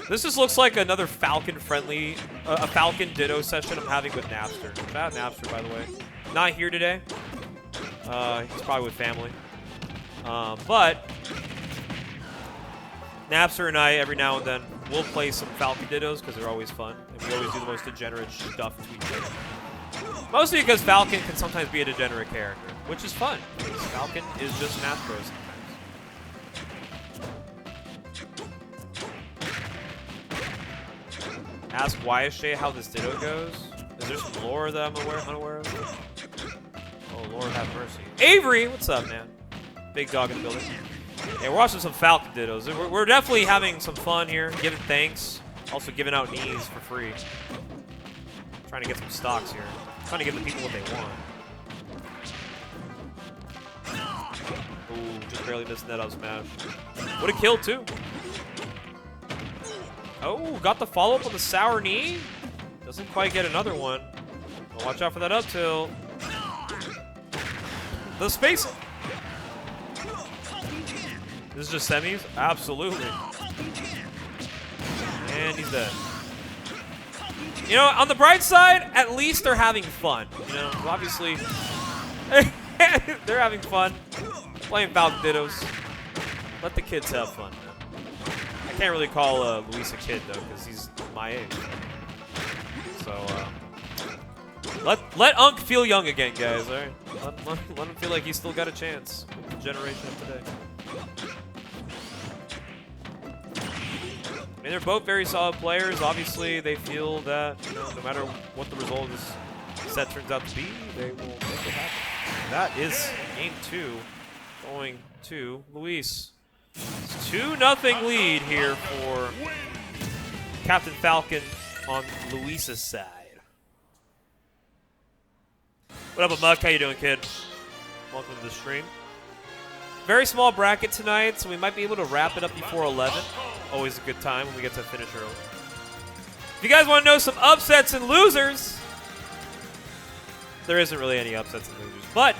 This just looks like another Falcon-friendly, a Falcon Ditto session I'm having with Napster. Shout out Napster, by the way. Not here today. He's probably with family. But Napster and I, every now and then, will play some Falcon Dittos because they're always fun. And we always do the most degenerate stuff to each other. Mostly because Falcon can sometimes be a degenerate character, which is fun. Because Falcon is just Smash Bros. Ask YSJ how this Ditto goes. Is there some lore that I'm unaware of? Oh, Lord have mercy. Avery, what's up, man? Big dog in the building. Yeah, we're watching some Falcon Dittos. We're definitely having some fun here, giving thanks. Also giving out knees for free. Trying to get some stocks here. Trying to give the people what they want. Ooh, just barely missed that up smash. Would have killed, too. Oh, got the follow-up on the sour knee. Doesn't quite get another one. Well, watch out for that up tilt. The space. This is just semis? Absolutely. And he's dead. You know, on the bright side, at least they're having fun. You know, obviously, they're having fun. Playing Falcon Dittos. Let the kids have fun. I can't really call Luis a kid, though, because he's my age. So, let Unk feel young again, guys, all right? Let him feel like he's still got a chance with the generation of today. I mean, they're both very solid players. Obviously, they feel that, you know, no matter what the result of this set turns out to be, they will make it happen. That is game 2 going to Luis. 2-0 lead here for Captain Falcon on Luis's side. What up, Muck? How you doing, kid? Welcome to the stream. Very small bracket tonight, so we might be able to wrap it up before 11. Always a good time when we get to finish early. If you guys want to know some upsets and losers, there isn't really any upsets and losers. But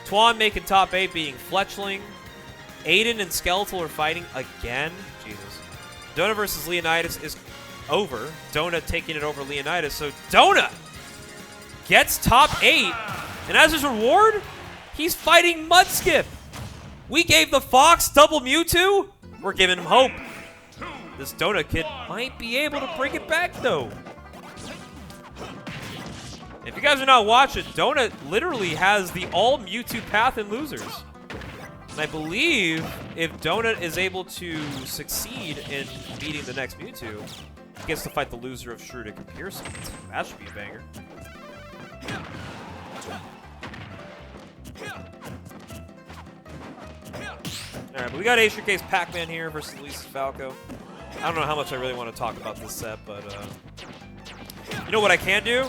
Twan making top 8, beating Fletchling. Aiden and Skeletal are fighting again. Jesus. Donut versus Leonidas is over. Donut taking it over Leonidas. So Donut gets top 8. And as his reward, he's fighting Mudskip. We gave the Fox double Mewtwo. We're giving him hope. This Donut kid might be able to bring it back, though. If you guys are not watching, Donut literally has the all Mewtwo path in losers. And I believe if Donut is able to succeed in beating the next Mewtwo, he gets to fight the loser of hrutik and Puresalt. That should be a banger. Alright, but we got H.3.K's Pac-Man here versus Luis's Falco. I don't know how much I really want to talk about this set, but you know what I can do?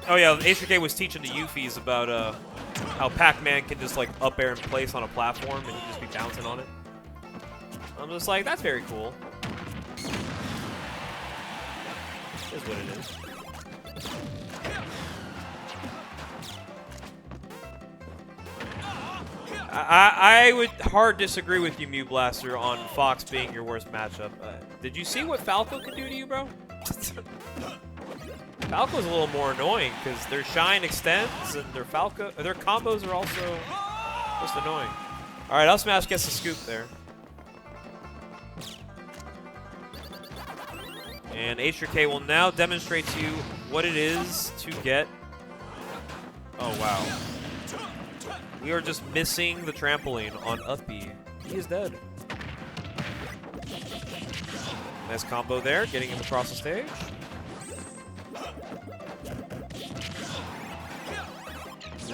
Oh yeah, H.3.K was teaching the Euphies about how Pac-Man can just like up air in place on a platform and he'd just be bouncing on it. I'm just like, that's very cool. Is what it is. I would hard disagree with you, Mew Blaster, on Fox being your worst matchup. Did you see what Falco can do to you, bro? Falco's a little more annoying because their shine extends and their combos are also just annoying. All right, Up Smash gets the scoop there. And H.3.K will now demonstrate to you what it is to get. Oh, wow. We are just missing the trampoline on up B. He is dead. Nice combo there, getting him across the stage.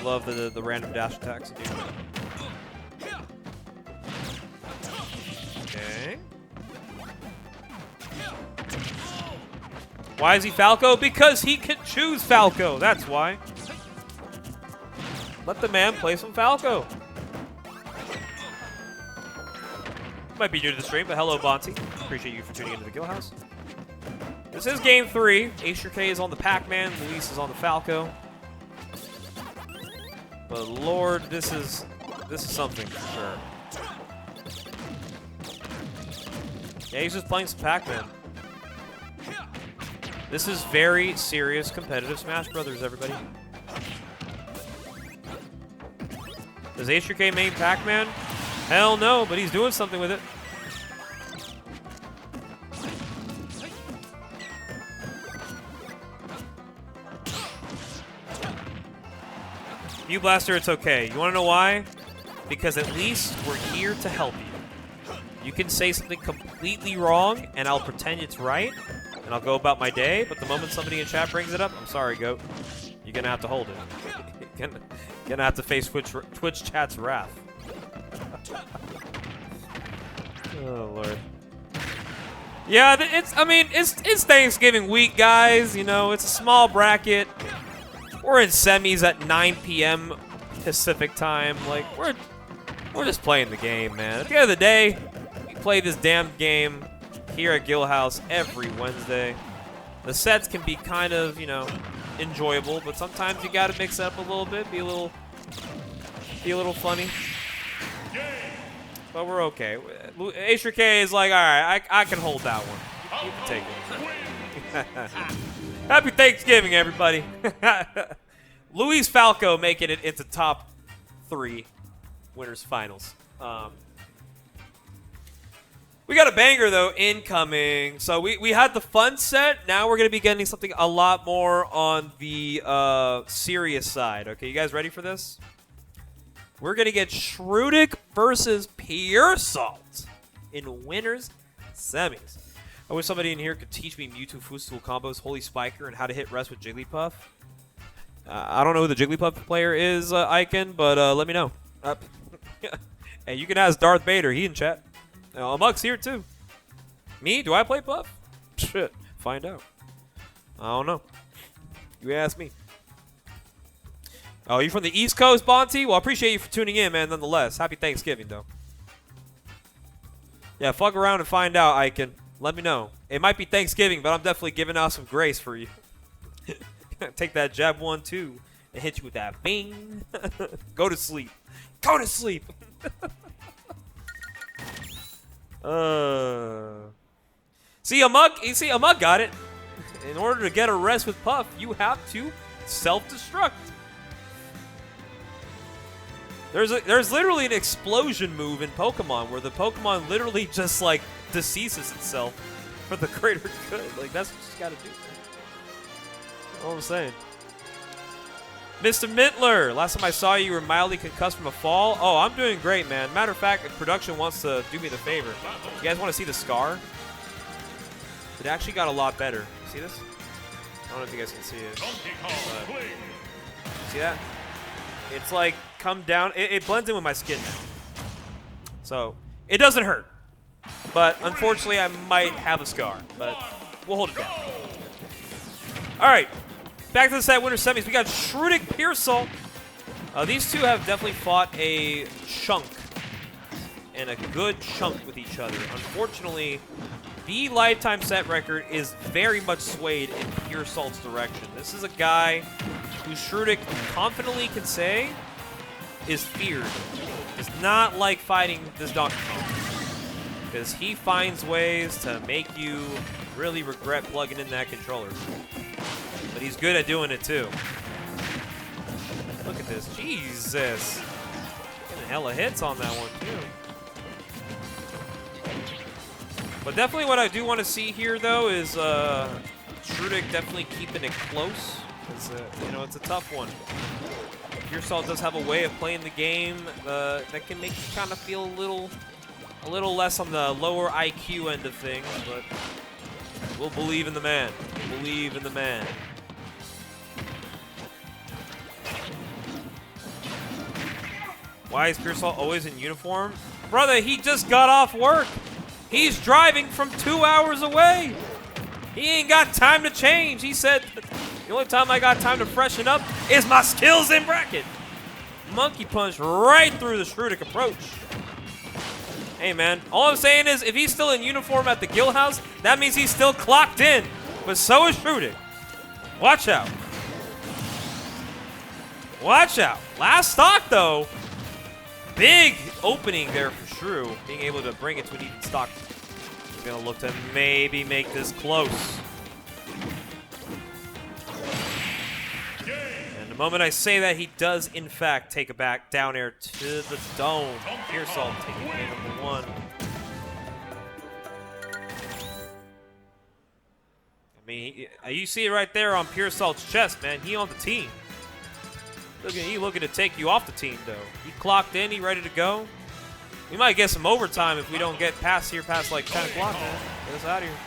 Love the random dash attacks. Okay. Why is he Falco? Because he can choose Falco. That's why. Let the man play some Falco. Might be new to the stream, but hello, Bonti. Appreciate you for tuning into the Guildhouse. This is game 3. H.3.K is on the Pac-Man. Luis is on the Falco. But Lord, this is something for sure. Yeah, he's just playing some Pac-Man. This is very serious competitive Smash Brothers, everybody. Does H.3.K main Pac-Man? Hell no, but he's doing something with it. Mew Blaster, it's okay. You want to know why? Because at least we're here to help you. You can say something completely wrong, and I'll pretend it's right, and I'll go about my day, but the moment somebody in chat brings it up, I'm sorry, GOAT. You're going to have to hold it. You're going to have to face Twitch chat's wrath. Oh, Lord. Yeah, it's Thanksgiving week, guys. You know, it's a small bracket. We're in semis at 9 p.m. Pacific time. Like, we're just playing the game, man. At the end of the day, we play this damn game here at Guildhouse every Wednesday. The sets can be kind of, you know, enjoyable, but sometimes you gotta mix it up a little bit, be a little funny. But we're okay. H.3.K is like, all right, I can hold that one. You can take it. Happy Thanksgiving, everybody. Luis Falco making it into top 3 winners finals. We got a banger, though, incoming. So we had the fun set. Now we're going to be getting something a lot more on the serious side. Okay, you guys ready for this? We're going to get Hrutik versus Puresalt in winners semis. I wish somebody in here could teach me Mewtwo Footstool combos, Holy Spiker, and how to hit rest with Jigglypuff. I don't know who the Jigglypuff player is, Icon, but let me know. And you can ask Darth Vader. He in chat. Amok's here, too. Me? Do I play Puff? Shit. Find out. I don't know. You ask me. Oh, you from the East Coast, Bonti? Well, I appreciate you for tuning in, man, nonetheless. Happy Thanksgiving, though. Yeah, fuck around and find out, Icon. Let me know. It might be Thanksgiving, but I'm definitely giving out some grace for you. Take that jab 1-2 and hit you with that bing. Go to sleep. Go to sleep. See, Amok got it. In order to get a rest with Puff, you have to self-destruct. There's literally an explosion move in Pokemon where the Pokemon literally just like deceases itself for the greater good. Like, that's what you just gotta do, man. That's all I'm saying. Mr. Mintler, last time I saw you, you were mildly concussed from a fall. Oh, I'm doing great, man. Matter of fact, production wants to do me the favor. You guys want to see the scar? It actually got a lot better. See this? I don't know if you guys can see it. See that? It's like come down. It blends in with my skin now. So it doesn't hurt. but unfortunately I might have a scar, but we'll hold it down. All right, back to the set winner semis. We got hrutik, Puresalt. These two have definitely fought a chunk, and a good chunk with each other. Unfortunately, the lifetime set record is very much swayed in Puresalt's direction. This is a guy who hrutik confidently can say is feared. Does not like fighting this Donkey Kong, because he finds ways to make you really regret plugging in that controller. But he's good at doing it too. Look at this. Jesus. Getting hella hits on that one too. But definitely what I do want to see here though is hrutik definitely keeping it close. Because, you know, it's a tough one. Puresalt does have a way of playing the game that can make you kind of feel a little less on the lower IQ end of things, but we'll believe in the man. We'll believe in the man. Why is Puresalt always in uniform? Brother, he just got off work. He's driving from 2 hours away. He ain't got time to change. He said, the only time I got time to freshen up is my skills in bracket. Monkey punch right through the hrutik approach. Hey, man, all I'm saying is if he's still in uniform at the Guildhouse, that means he's still clocked in. But so is hrutik. Watch out. Watch out. Last stock, though. Big opening there for Shrew, being able to bring it to an even stock. He's going to look to maybe make this close. And the moment I say that, he does, in fact, take a back down air to the dome. Puresalt taking game number one. I mean, you see it right there on Puresalt's chest, man. He on the team. He looking to take you off the team, though. He clocked in. He ready to go. We might get some overtime if we don't get past like 10 o'clock, man. Get us out of here.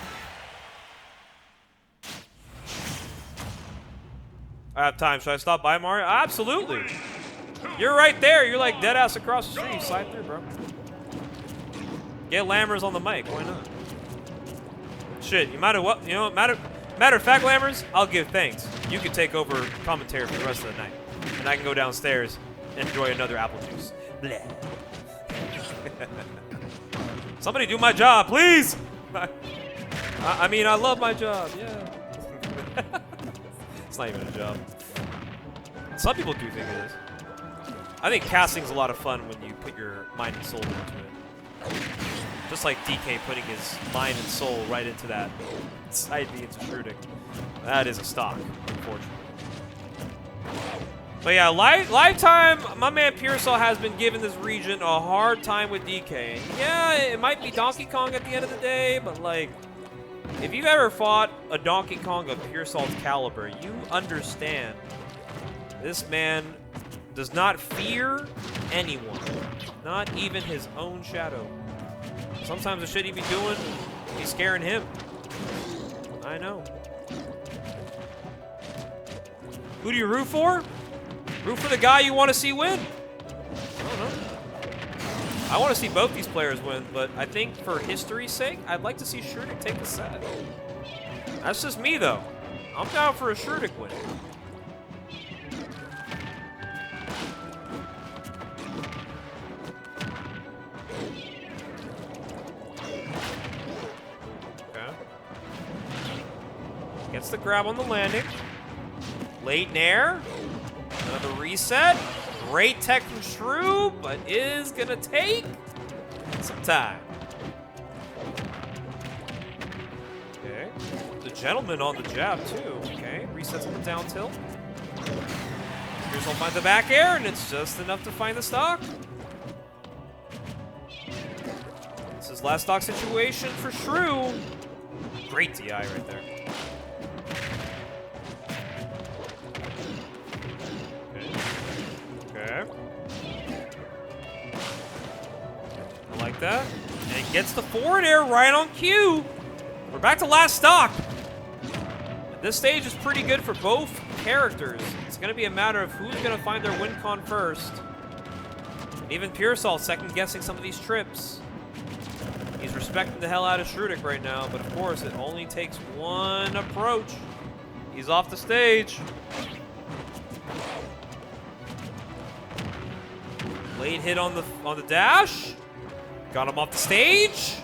I have time. Should I stop by, Mario? Absolutely. You're right there. You're like dead ass across the street. Slide through, bro. Get Lammers on the mic. Why not? Shit, you might have what? You know, matter of fact, Lammers, I'll give thanks. You can take over commentary for the rest of the night. And I can go downstairs and enjoy another apple juice. Blah. Somebody do my job, please! I mean, I love my job, yeah. It's not even a job. Some people do think it is. I think casting's a lot of fun when you put your mind and soul into it. Just like DK putting his mind and soul right into that side B into hrutik. That is a stock, unfortunately. But yeah, lifetime, my man Puresalt has been giving this region a hard time with DK. Yeah, it might be Donkey Kong at the end of the day, but like, if you've ever fought a Donkey Kong of Puresalt's caliber, you understand this man does not fear anyone, not even his own shadow. Sometimes the shit he be doing, he's scaring him. I know. Who do you root for? Root for the guy you want to see win. I don't know. I want to see both these players win, but I think for history's sake, I'd like to see hrutik take the set. That's just me, though. I'm down for a hrutik win. Okay. Gets the grab on the landing. Late nair. Another reset. Great tech from Shrew, but is going to take some time. Okay. The gentleman on the jab, too. Okay. Resets on the down tilt. Puresalt finds the back air, and it's just enough to find the stock. This is last stock situation for Shrew. Great DI right there. Okay. I like that. And it gets the forward air right on cue. We're back to last stock. This stage is pretty good for both characters. It's going to be a matter of who's going to find their win con first. And even Puresalt second guessing some of these trips. He's respecting the hell out of hrutik right now, but of course it only takes one approach. He's off the stage. Late hit on the dash. Got him off the stage.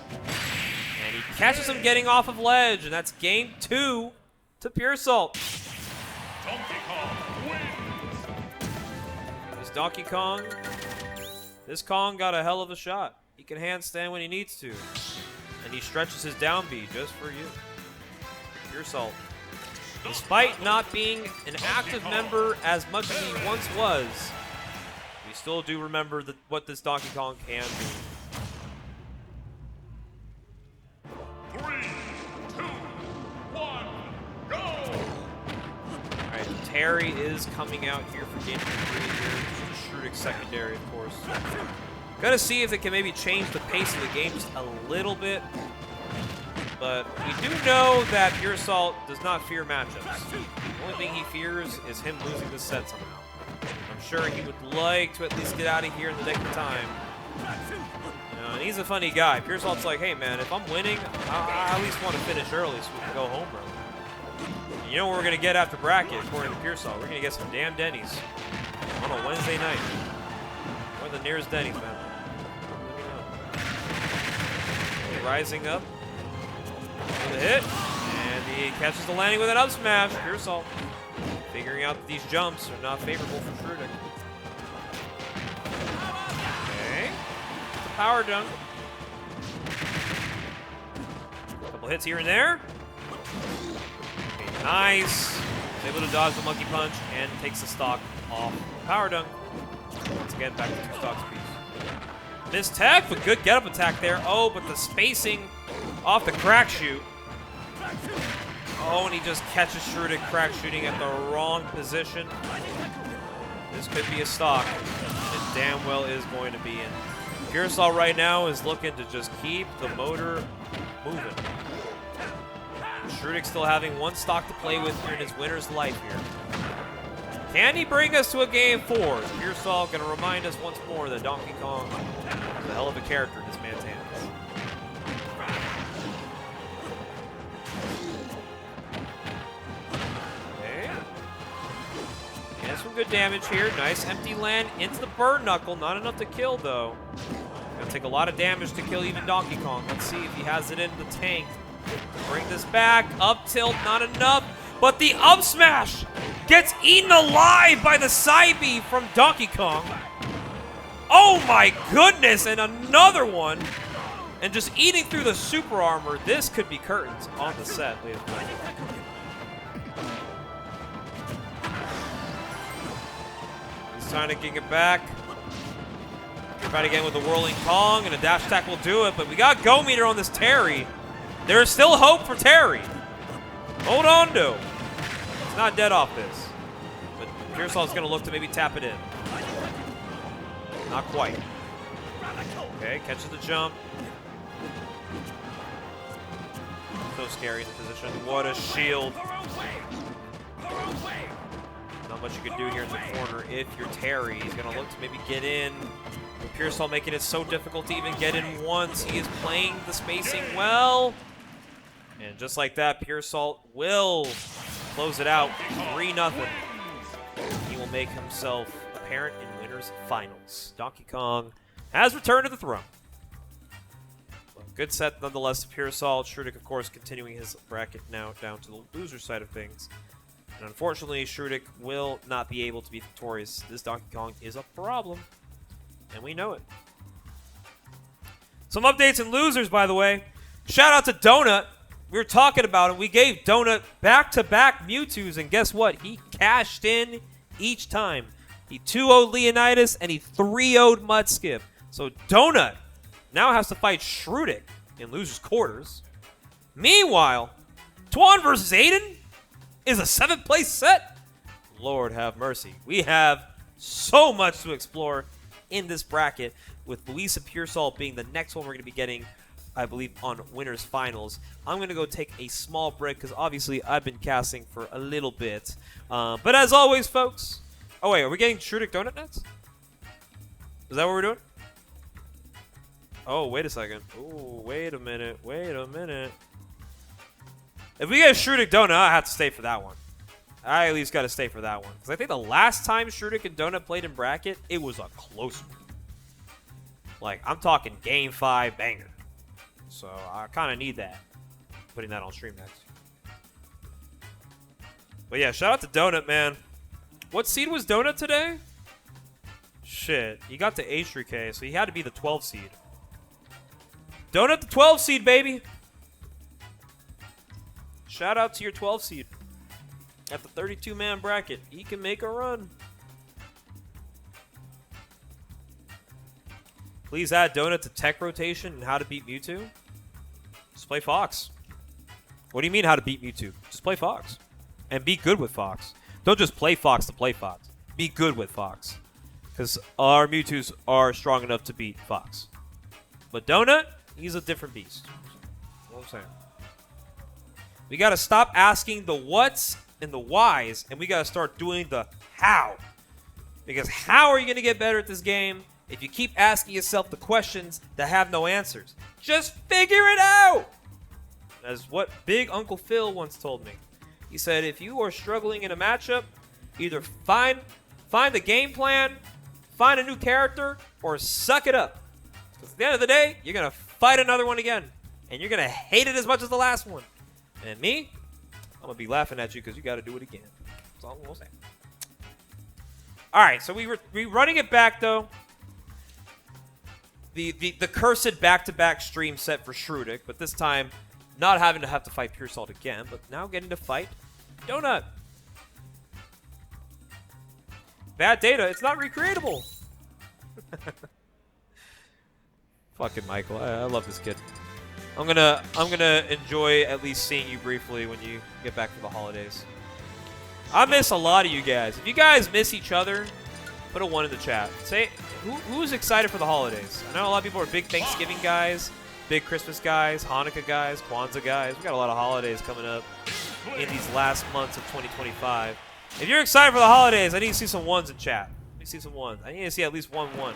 And he catches him getting off of ledge, and that's game 2 to Puresalt. This Donkey Kong, this Kong got a hell of a shot. He can handstand when he needs to. And he stretches his down B just for you. Puresalt. Despite not being an active member as much as he once was, we still do remember what this Donkey Kong can do. 3, 2, 1, go! Alright, Terry is coming out here for game 3 here. hrutik secondary, of course. Gotta see if they can maybe change the pace of the game just a little bit. But we do know that Puresalt does not fear matchups. The only thing he fears is him losing this set somehow. I'm sure he would like to at least get out of here in the nick of time. And he's a funny guy. Puresalt's like, hey man, if I'm winning, I at least want to finish early so we can go home early. And you know what we're going to get after bracket, according to Puresalt? We're going to get some damn Denny's on a Wednesday night. Or the nearest Denny's, man. Okay, rising up. With a hit, and he catches the landing with an up smash. Puresalt figuring out that these jumps are not favorable for hrutik. Okay, the power dunk. Couple hits here and there. Okay, nice. He's able to dodge the monkey punch and takes the stock off the power dunk. Once again, back to 2 stock speeds. Missed tech, but good get up attack there. Oh, but the spacing off the crack shoot. Oh, and he just catches hrutik crack shooting at the wrong position. This could be a stock. It damn well is going to be in. Puresalt right now is looking to just keep the motor moving. hrutik still having 1 stock to play with here in his winner's life here. Can he bring us to a game 4? Puresalt going to remind us once more that Donkey Kong is a hell of a character in this man's hands. Some good damage here. Nice empty land into the burn knuckle. Not enough to kill, though. Gonna take a lot of damage to kill even Donkey Kong. Let's see if he has it in the tank. Bring this back. Up tilt, not enough. But the up smash gets eaten alive by the side B from Donkey Kong. Oh my goodness, and another one. And just eating through the super armor. This could be curtains on the set, ladies and gentlemen. Trying to kick it back. Try again with a whirling Kong, and a dash attack will do it, but we got go meter on this Terry. There is still hope for Terry. Hold on to. It's not dead off this. But Puresalt's going to look to maybe tap it in. Not quite. Okay, catches the jump. So scary in the position. What a shield. Not much you can do here in the corner if you're Terry. He's going to look to maybe get in. With Puresalt making it so difficult to even get in once. He is playing the spacing well. And just like that, Puresalt will close it out 3-0. He will make himself apparent in winners finals. Donkey Kong has returned to the throne. Well, good set nonetheless to Puresalt. hrutik, of course, continuing his bracket now down to the loser side of things. And unfortunately, hrutik will not be able to be victorious. This Donkey Kong is a problem, and we know it. Some updates and losers, by the way. Shout out to Donut. We were talking about him. We gave Donut back-to-back Mewtwo's, and guess what? He cashed in each time. He 2-0'd Leonidas, and he 3-0'd Mudskip. So Donut now has to fight hrutik in losers' quarters. Meanwhile, Twan versus Aiden is a 7th place set. Lord have mercy. We have so much to explore in this bracket, with Luisa Puresalt being the next one we're going to be getting, I believe, on winners finals. I'm going to go take a small break because obviously I've been casting for a little bit. But as always, folks. Oh wait, are we getting hrutik donut nets? Is that what we're doing? Oh, wait a second. Oh, wait a minute. Wait a minute. If we get hrutik Donut, I have to stay for that one. I at least got to stay for that one. Because I think the last time hrutik and Donut played in bracket, it was a close one. Like, I'm talking game 5 banger. So, I kind of need that. Putting that on stream next. But yeah, shout out to Donut, man. What seed was Donut today? Shit. He got to H.3.K, so he had to be the 12 seed. Donut the 12 seed, baby. Shout out to your 12 seed. At the 32-man bracket. He can make a run. Please add Donut to tech rotation and how to beat Mewtwo. Just play Fox. What do you mean how to beat Mewtwo? Just play Fox. And be good with Fox. Don't just play Fox to play Fox. Be good with Fox. Because our Mewtwo's are strong enough to beat Fox. But Donut, he's a different beast. That's what I'm saying. We got to stop asking the whats and the whys, and we got to start doing the how. Because how are you going to get better at this game if you keep asking yourself the questions that have no answers? Just figure it out! As what Big Uncle Phil once told me. He said, if you are struggling in a matchup, either find the game plan, find a new character, or suck it up. Because at the end of the day, you're going to fight another one again. And you're going to hate it as much as the last one. And me, I'm going to be laughing at you because you got to do it again. That's all I'm going to say. All right, so we running it back, though. The cursed back-to-back stream set for hrutik, but this time not having to have to fight Puresalt again, but now getting to fight Donut. Bad data. It's not recreatable. Fucking Michael. I love this kid. I'm gonna enjoy at least seeing you briefly when you get back for the holidays. I miss a lot of you guys. If you guys miss each other, put a 1 in the chat. Say who's excited for the holidays. I know a lot of people are big Thanksgiving guys, big Christmas guys, Hanukkah guys, Kwanzaa guys. We got a lot of holidays coming up in these last months of 2025. If you're excited for the holidays, I need to see some 1s in chat. Let me see some 1s. I need to see at least 1-1.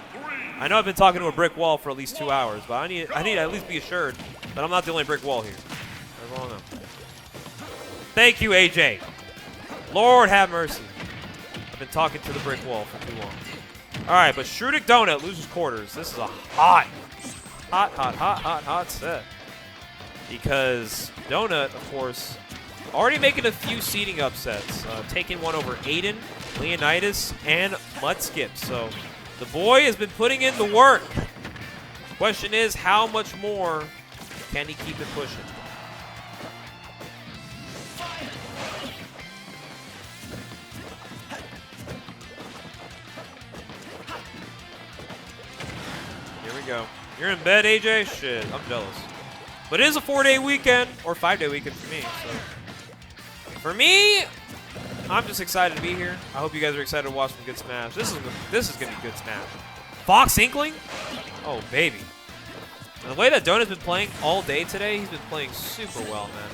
I know I've been talking to a brick wall for at least 2 hours, but I need to at least be assured that I'm not the only brick wall here. That's all I know. Thank you, AJ. Lord have mercy. I've been talking to the brick wall for too long. All right, but hrutik Donut loses quarters. This is a hot set. Because Donut, of course, already making a few seeding upsets. Taking one over Aiden, Leonidas, and Mudskip. So the boy has been putting in the work. Question is, how much more can he keep it pushing? Here we go. You're in bed, AJ? Shit, I'm jealous. But it is a 4-day weekend, or 5-day weekend for me. So for me, I'm just excited to be here. I hope you guys are excited to watch some good Smash. This is gonna be good Smash. Fox Inkling? Oh baby. And the way that Donut's been playing all day today, he's been playing super well, man.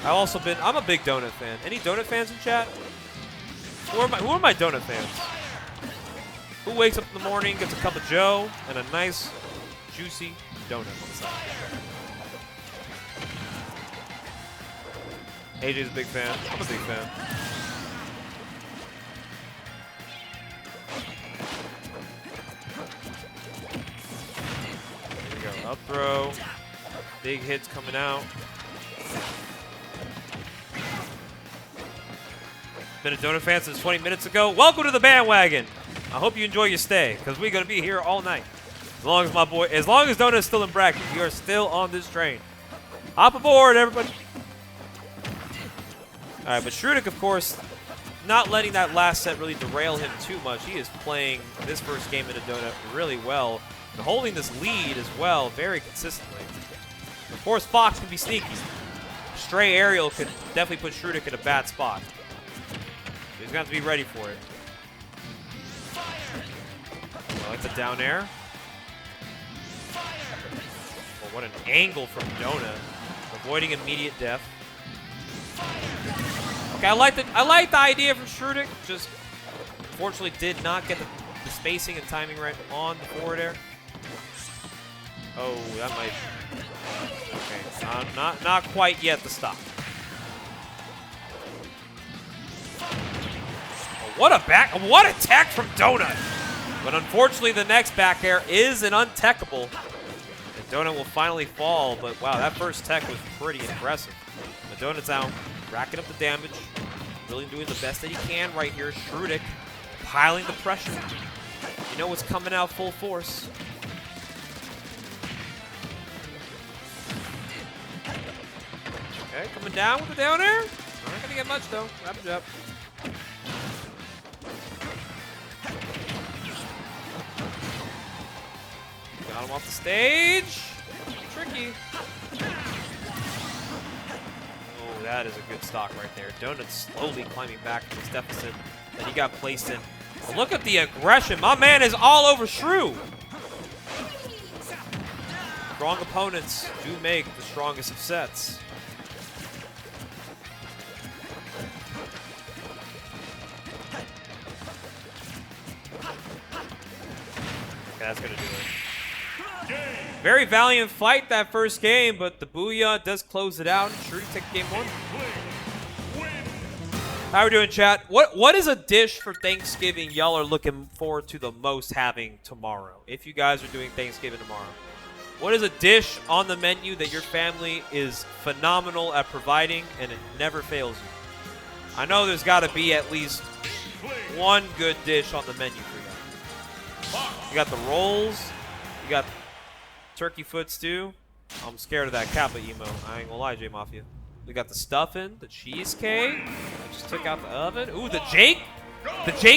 I'm a big Donut fan. Any Donut fans in chat? Who are my Donut fans? Who wakes up in the morning, gets a cup of Joe, and a nice, juicy donut on the side? AJ's a big fan. I'm a big fan. Here we go. Up throw. Big hits coming out. Been a Donut fan since 20 minutes ago. Welcome to the bandwagon. I hope you enjoy your stay, because we're going to be here all night. As long as Donut is still in bracket, you are still on this train. Hop aboard, everybody. All right, but hrutik, of course, not letting that last set really derail him too much. He is playing this first game in a Donut really well, and holding this lead as well very consistently. Of course, Fox can be sneaky. Stray aerial could definitely put hrutik in a bad spot. So he's going to have to be ready for it. I like the down air. Oh, what an angle from Donut. Avoiding immediate death. Okay, I like the idea from hrutik. Just unfortunately did not get the spacing and timing right on the forward air. Oh, that might. Okay, not quite yet the stop. Oh, what a tech from Donut! But unfortunately, the next back air is an untechable. And Donut will finally fall, but wow, that first tech was pretty impressive. The Donut's out, racking up the damage, really doing the best that he can right here. hrutik piling the pressure. You know what's coming out full force. Okay, coming down with the down air. Not gonna get much though. Wrap it up. Got him off the stage. Tricky. Oh, that is a good stock right there. Donut slowly climbing back from his deficit that he got placed in. But look at the aggression. My man is all over Shrew. Strong opponents do make the strongest of sets. Okay, that's gonna do it. Very valiant fight that first game, but the Booyah does close it out. hrutik game 1. How we doing, chat? What is a dish for Thanksgiving y'all are looking forward to the most having tomorrow? If you guys are doing Thanksgiving tomorrow, what is a dish on the menu that your family is phenomenal at providing and it never fails you? I know there's got to be at least one good dish on the menu for you. You got the rolls, you got turkey foot stew. I'm scared of that Kappa emo. I ain't gonna lie, J Mafia. We got the stuffing, the cheesecake. I just took out the oven. Ooh, the Jake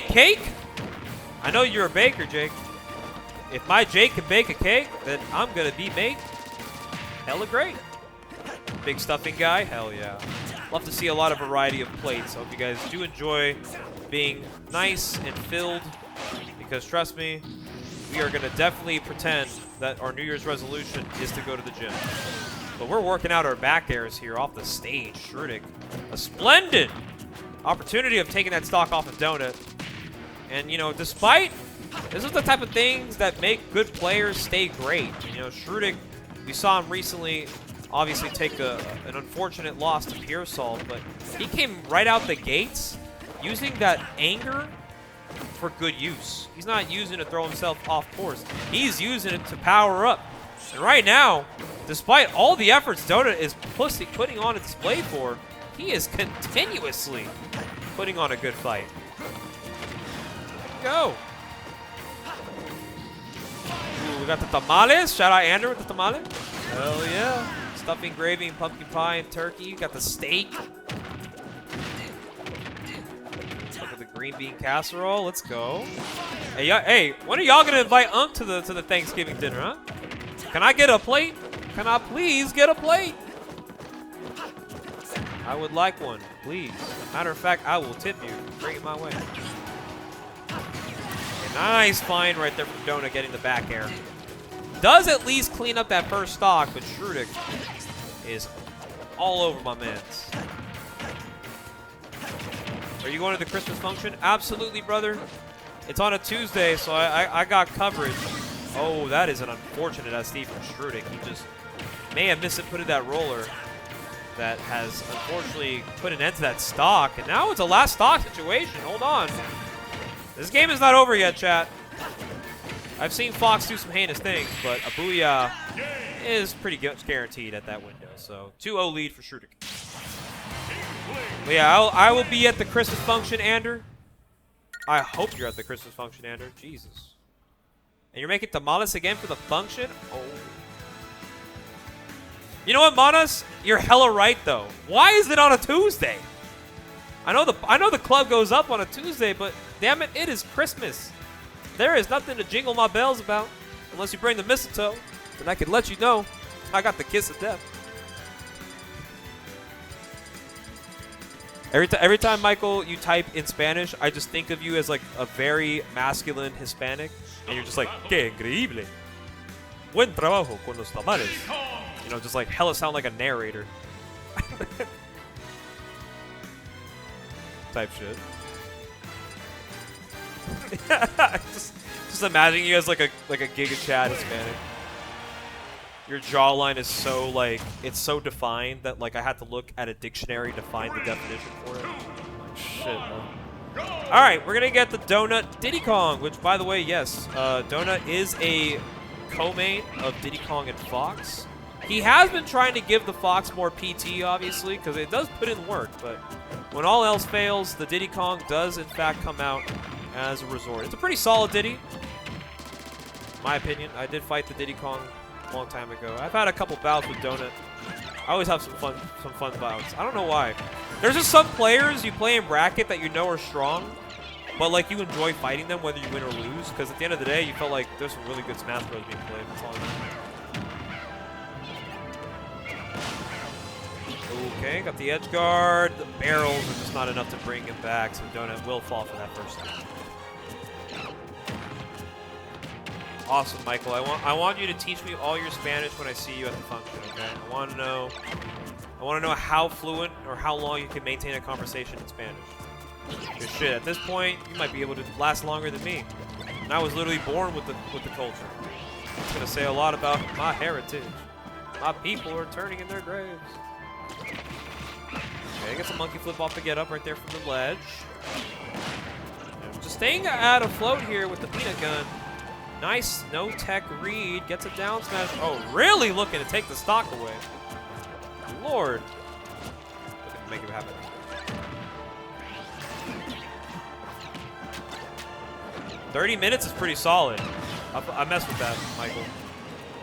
cake. I know you're a baker, Jake. If my Jake can bake a cake, then I'm gonna be baked. Hella great. Big stuffing guy, hell yeah. Love to see a lot of variety of plates. Hope you guys do enjoy being nice and filled, because trust me, we are gonna definitely pretend that our New Year's resolution is to go to the gym. But we're working out our back airs here off the stage. hrutik, a splendid opportunity of taking that stock off of Donut. And, you know, despite, this is the type of things that make good players stay great. You know, hrutik, we saw him recently obviously take an unfortunate loss to Puresalt, but he came right out the gates using that anger for good use. He's not using it to throw himself off course. He's using it to power up. And right now, despite all the efforts Donut is putting on a display for, he is continuously putting on a good fight. Go. Ooh, we got the tamales. Shout out Andrew with the tamale. Hell yeah. Stuffing, gravy, and pumpkin pie and turkey. Got the steak. Look at the green bean casserole. Let's go. Hey, when are y'all gonna invite to the Thanksgiving dinner, huh? Can I get a plate? Can I please get a plate? I would like one, please. Matter of fact, I will tip you. Bring it my way. A nice find right there from Donut getting the back air. Does at least clean up that first stock, but hrutik is all over my mans. Are you going to the Christmas function? Absolutely, brother. It's on a Tuesday, so I got coverage. Oh, that is an unfortunate SD from hrutik. He just may have misinputted that roller that has unfortunately put an end to that stock. And now it's a last stock situation. Hold on. This game is not over yet, chat. I've seen Fox do some heinous things, but a Booyah is pretty guaranteed at that window. So 2-0 lead for hrutik. But yeah, I will be at the Christmas function, Ander. I hope you're at the Christmas function, Ander. Jesus. And you're making tamales again for the function? Oh. You know what, Manas? You're hella right, though. Why is it on a Tuesday? I know the club goes up on a Tuesday, but damn it, it is Christmas. There is nothing to jingle my bells about. Unless you bring the mistletoe, then I can let you know I got the kiss of death. Every time, Michael, you type in Spanish, I just think of you as like a very masculine Hispanic. And you're just like, que increíble. Buen trabajo con los tamales. You know, just like hella sound like a narrator. Type shit. Just imagine you as like a Giga Chad Hispanic. Your jawline is so like it's so defined that like I had to look at a dictionary to find the definition for it. Like, shit, man. All right, we're gonna get the Donut Diddy Kong, which by the way, yes, Donut is a co-main of Diddy Kong and Fox. He has been trying to give the Fox more PT, obviously, because it does put in work. But when all else fails, the Diddy Kong does in fact come out as a resort. It's a pretty solid Diddy, in my opinion. I did fight the Diddy Kong a long time ago. I've had a couple bouts with Donut. I always have some fun bouts. I don't know why. There's just some players you play in bracket that you know are strong, but like you enjoy fighting them whether you win or lose, because at the end of the day, you felt like there's some really good Smash Bros being played. That's all I know. Okay, got the edge guard. The barrels are just not enough to bring him back, so Donut will fall for that first time. Awesome, Michael. I want you to teach me all your Spanish when I see you at the function, okay? I want to know how fluent or how long you can maintain a conversation in Spanish. Because shit, at this point, you might be able to last longer than me. And I was literally born with the culture. It's gonna say a lot about my heritage. My people are turning in their graves. Okay, gets a monkey flip off the get up right there from the ledge. Just staying out afloat here with the peanut gun. Nice no-tech read. Gets a down smash. Oh, really looking to take the stock away. Lord. Looking to make it happen. $30 minutes is pretty solid. I messed with that, Michael.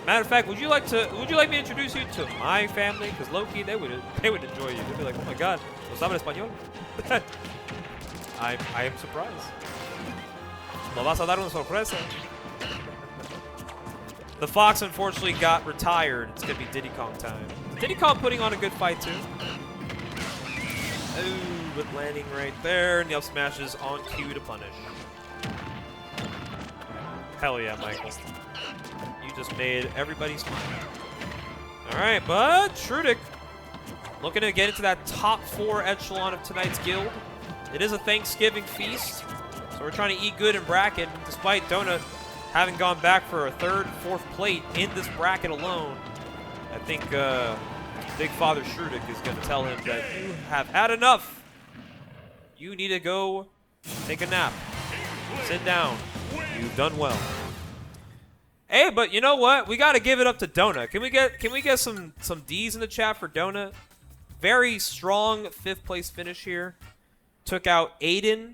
Matter of fact, would you like me to introduce you to my family? Because low-key, they would enjoy you. They'd be like, oh my god, ¿no saben español? I am surprised. ¿No vas a dar una sorpresa? The Fox unfortunately got retired. It's going to be Diddy Kong time. Diddy Kong putting on a good fight too. Ooh, but landing right there. And the up smash is on cue to punish. Hell yeah, Michael. You just made everybody smile. Alright, but hrutik looking to get into that top 4 echelon of tonight's guild. It is a Thanksgiving feast, so we're trying to eat good in bracket, despite Donut having gone back for a 3rd, 4th plate in this bracket alone. I think Big Father hrutik is going to tell him that you have had enough. You need to go take a nap. Sit down. You've done well. Hey, but you know what? We got to give it up to Donut. Can we get some D's in the chat for Donut? Very strong 5th place finish here. Took out Aiden,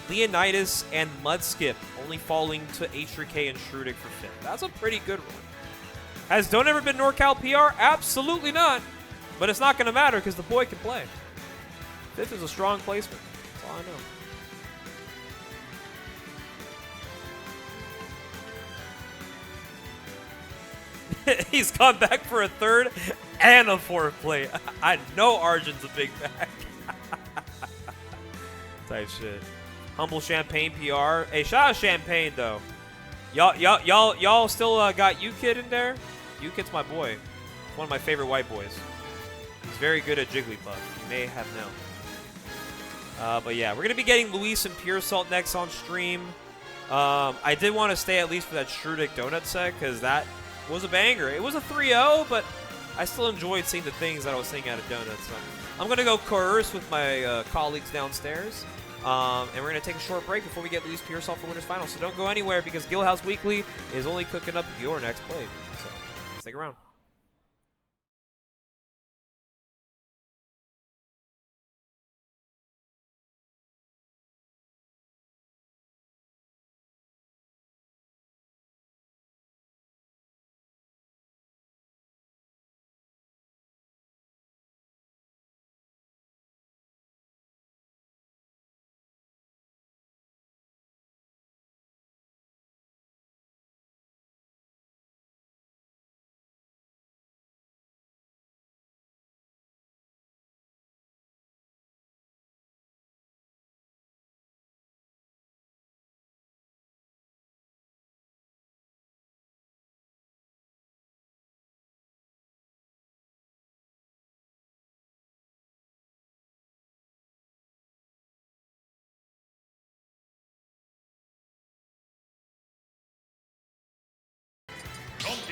Leonidas, and Mudskip, only falling to H.3.K and hrutik for 5th. That's a pretty good one. Has Donut ever been NorCal PR? Absolutely not. But it's not going to matter because the boy can play. 5th is a strong placement. That's all I know. He's gone back for a 3rd and a 4th plate. I know Arjun's a big bag. Type shit. Humble Champagne PR. Hey, shout out Champagne though. Y'all still got UKid in there? UKid's my boy. He's one of my favorite white boys. He's very good at Jigglypuff. You may have known. But yeah, we're gonna be getting Luis and Puresalt next on stream. I did want to stay at least for that hrutik Donut set because that was a banger. It was a 3-0, but I still enjoyed seeing the things that I was seeing out of Donut. So I'm going to go coerce with my colleagues downstairs. And we're going to take a short break before we get Luis Puresalt for Winners Finals. So don't go anywhere because Guildhouse Weekly is only cooking up your next play. So stick around.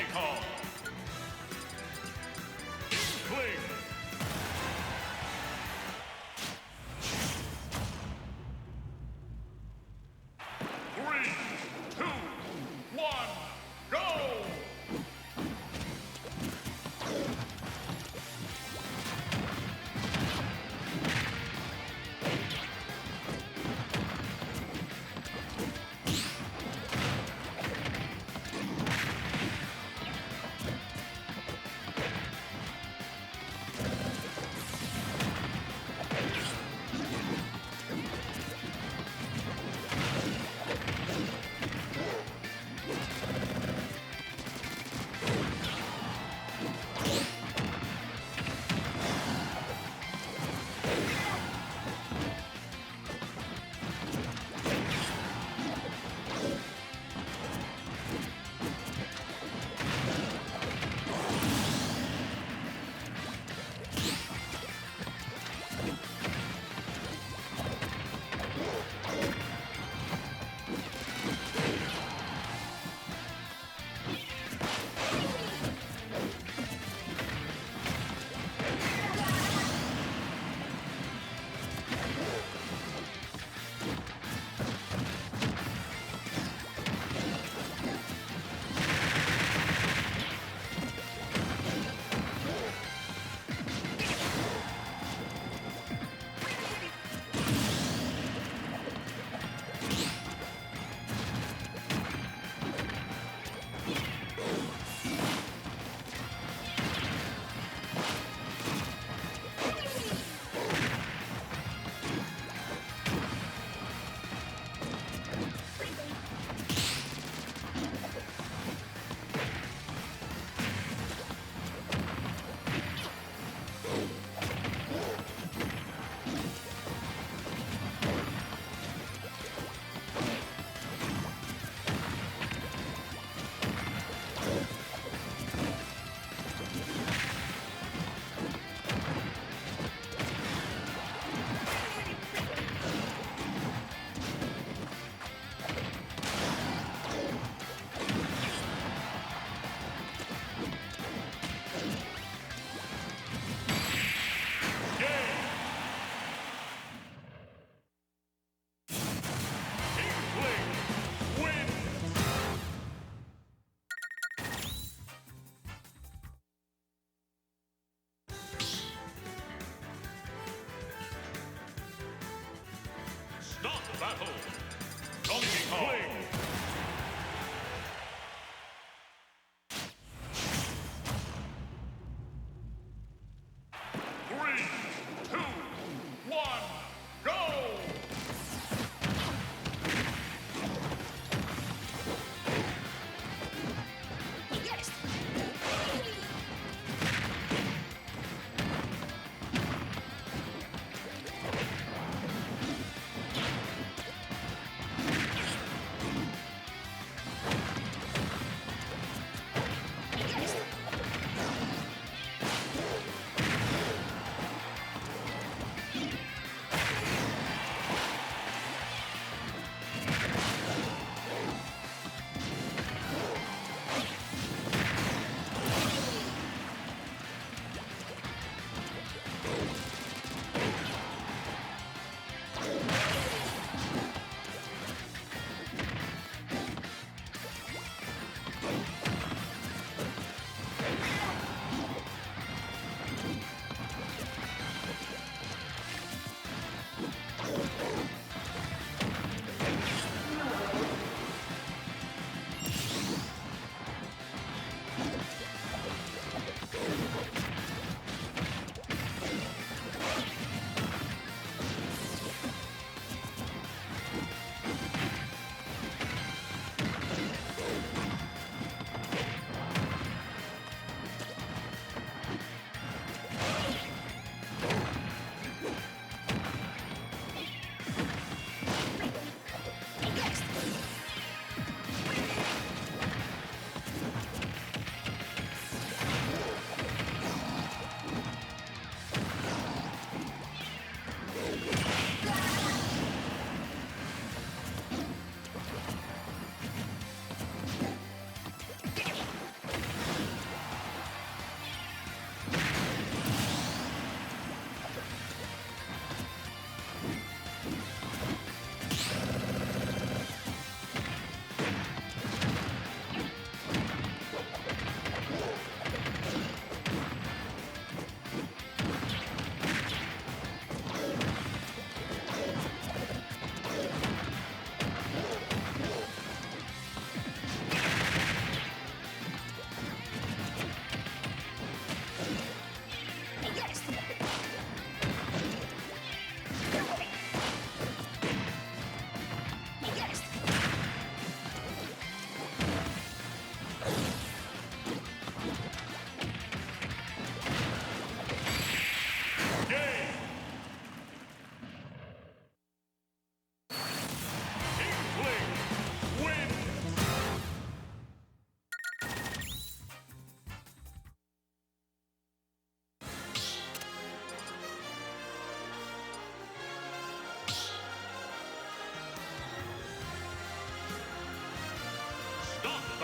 Recall. Inkling. Three, two, one, go!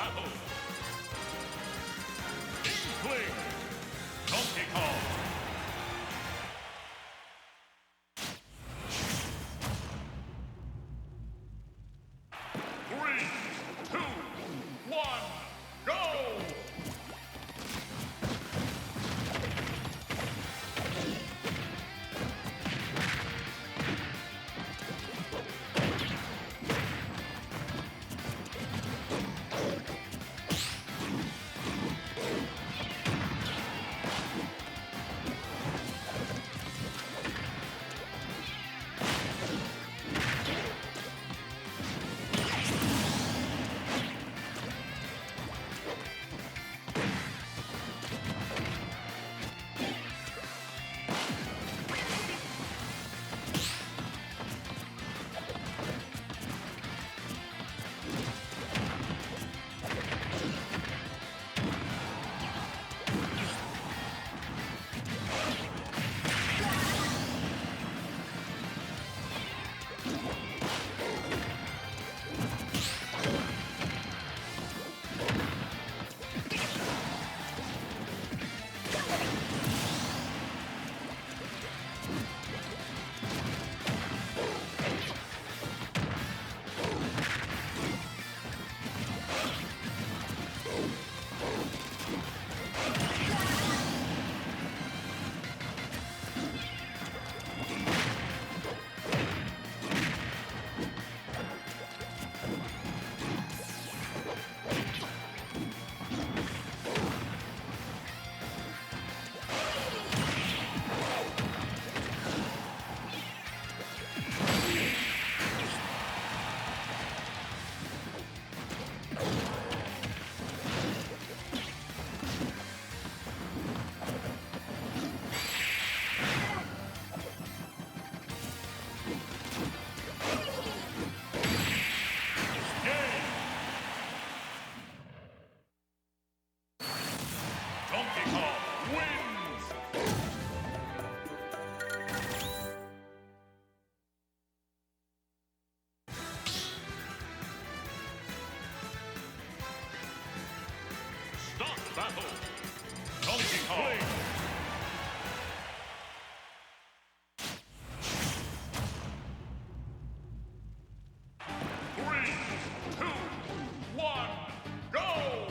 battle. Inkling. Donkey Kong. Three, two, one, go! Donkey Kong wins! Start battle! Donkey Kong! Three, two, one, go!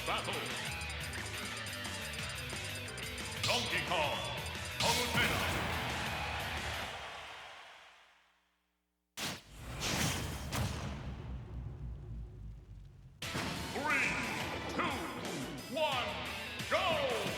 battle. Donkey Kong, Palutena. Three, two, one, go!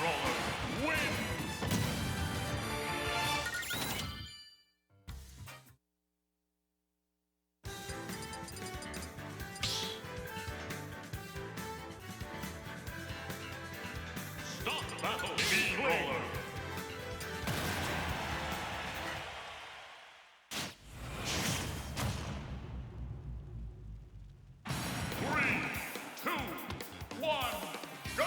Nightcrawler wins. Stop the battle, Steamroller. Three, two, one, go!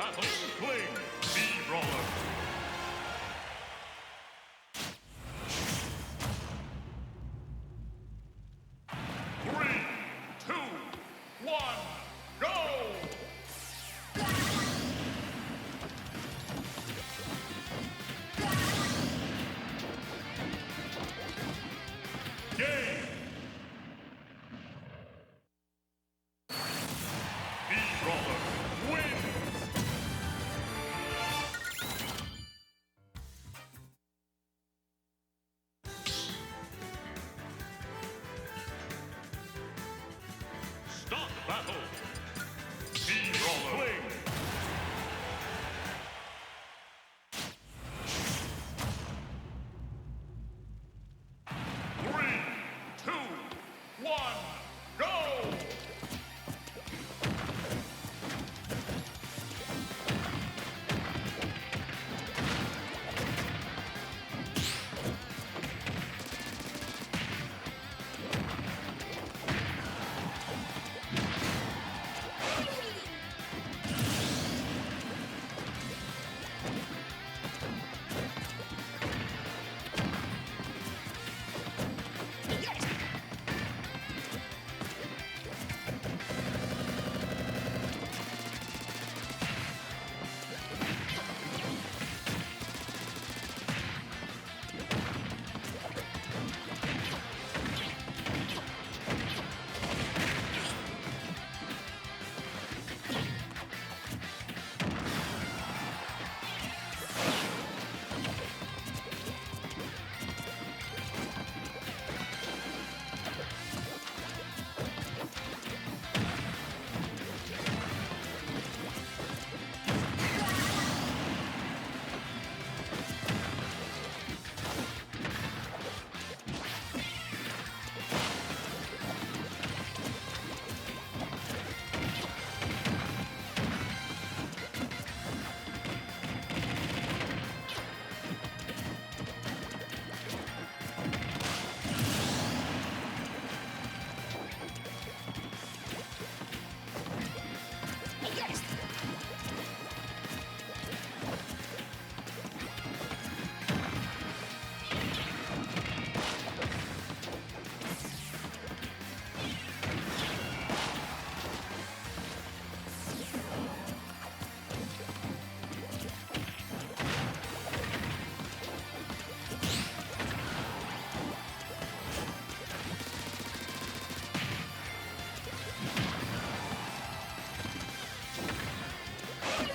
battle. Fling B-Roller. Three, two, one, go! Game! B-Roller wins! Stop battle! B-Roller fling! Three, two, one, go!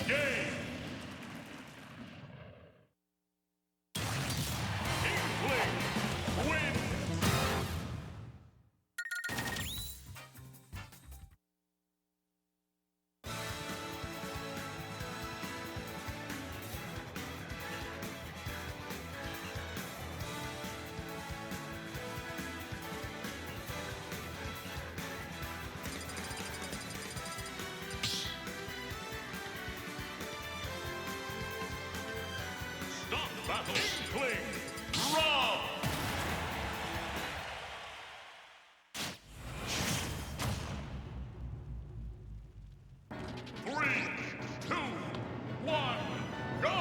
Game! Inkling wins! Stop battle. Fling. Rob. Three, two, one, go!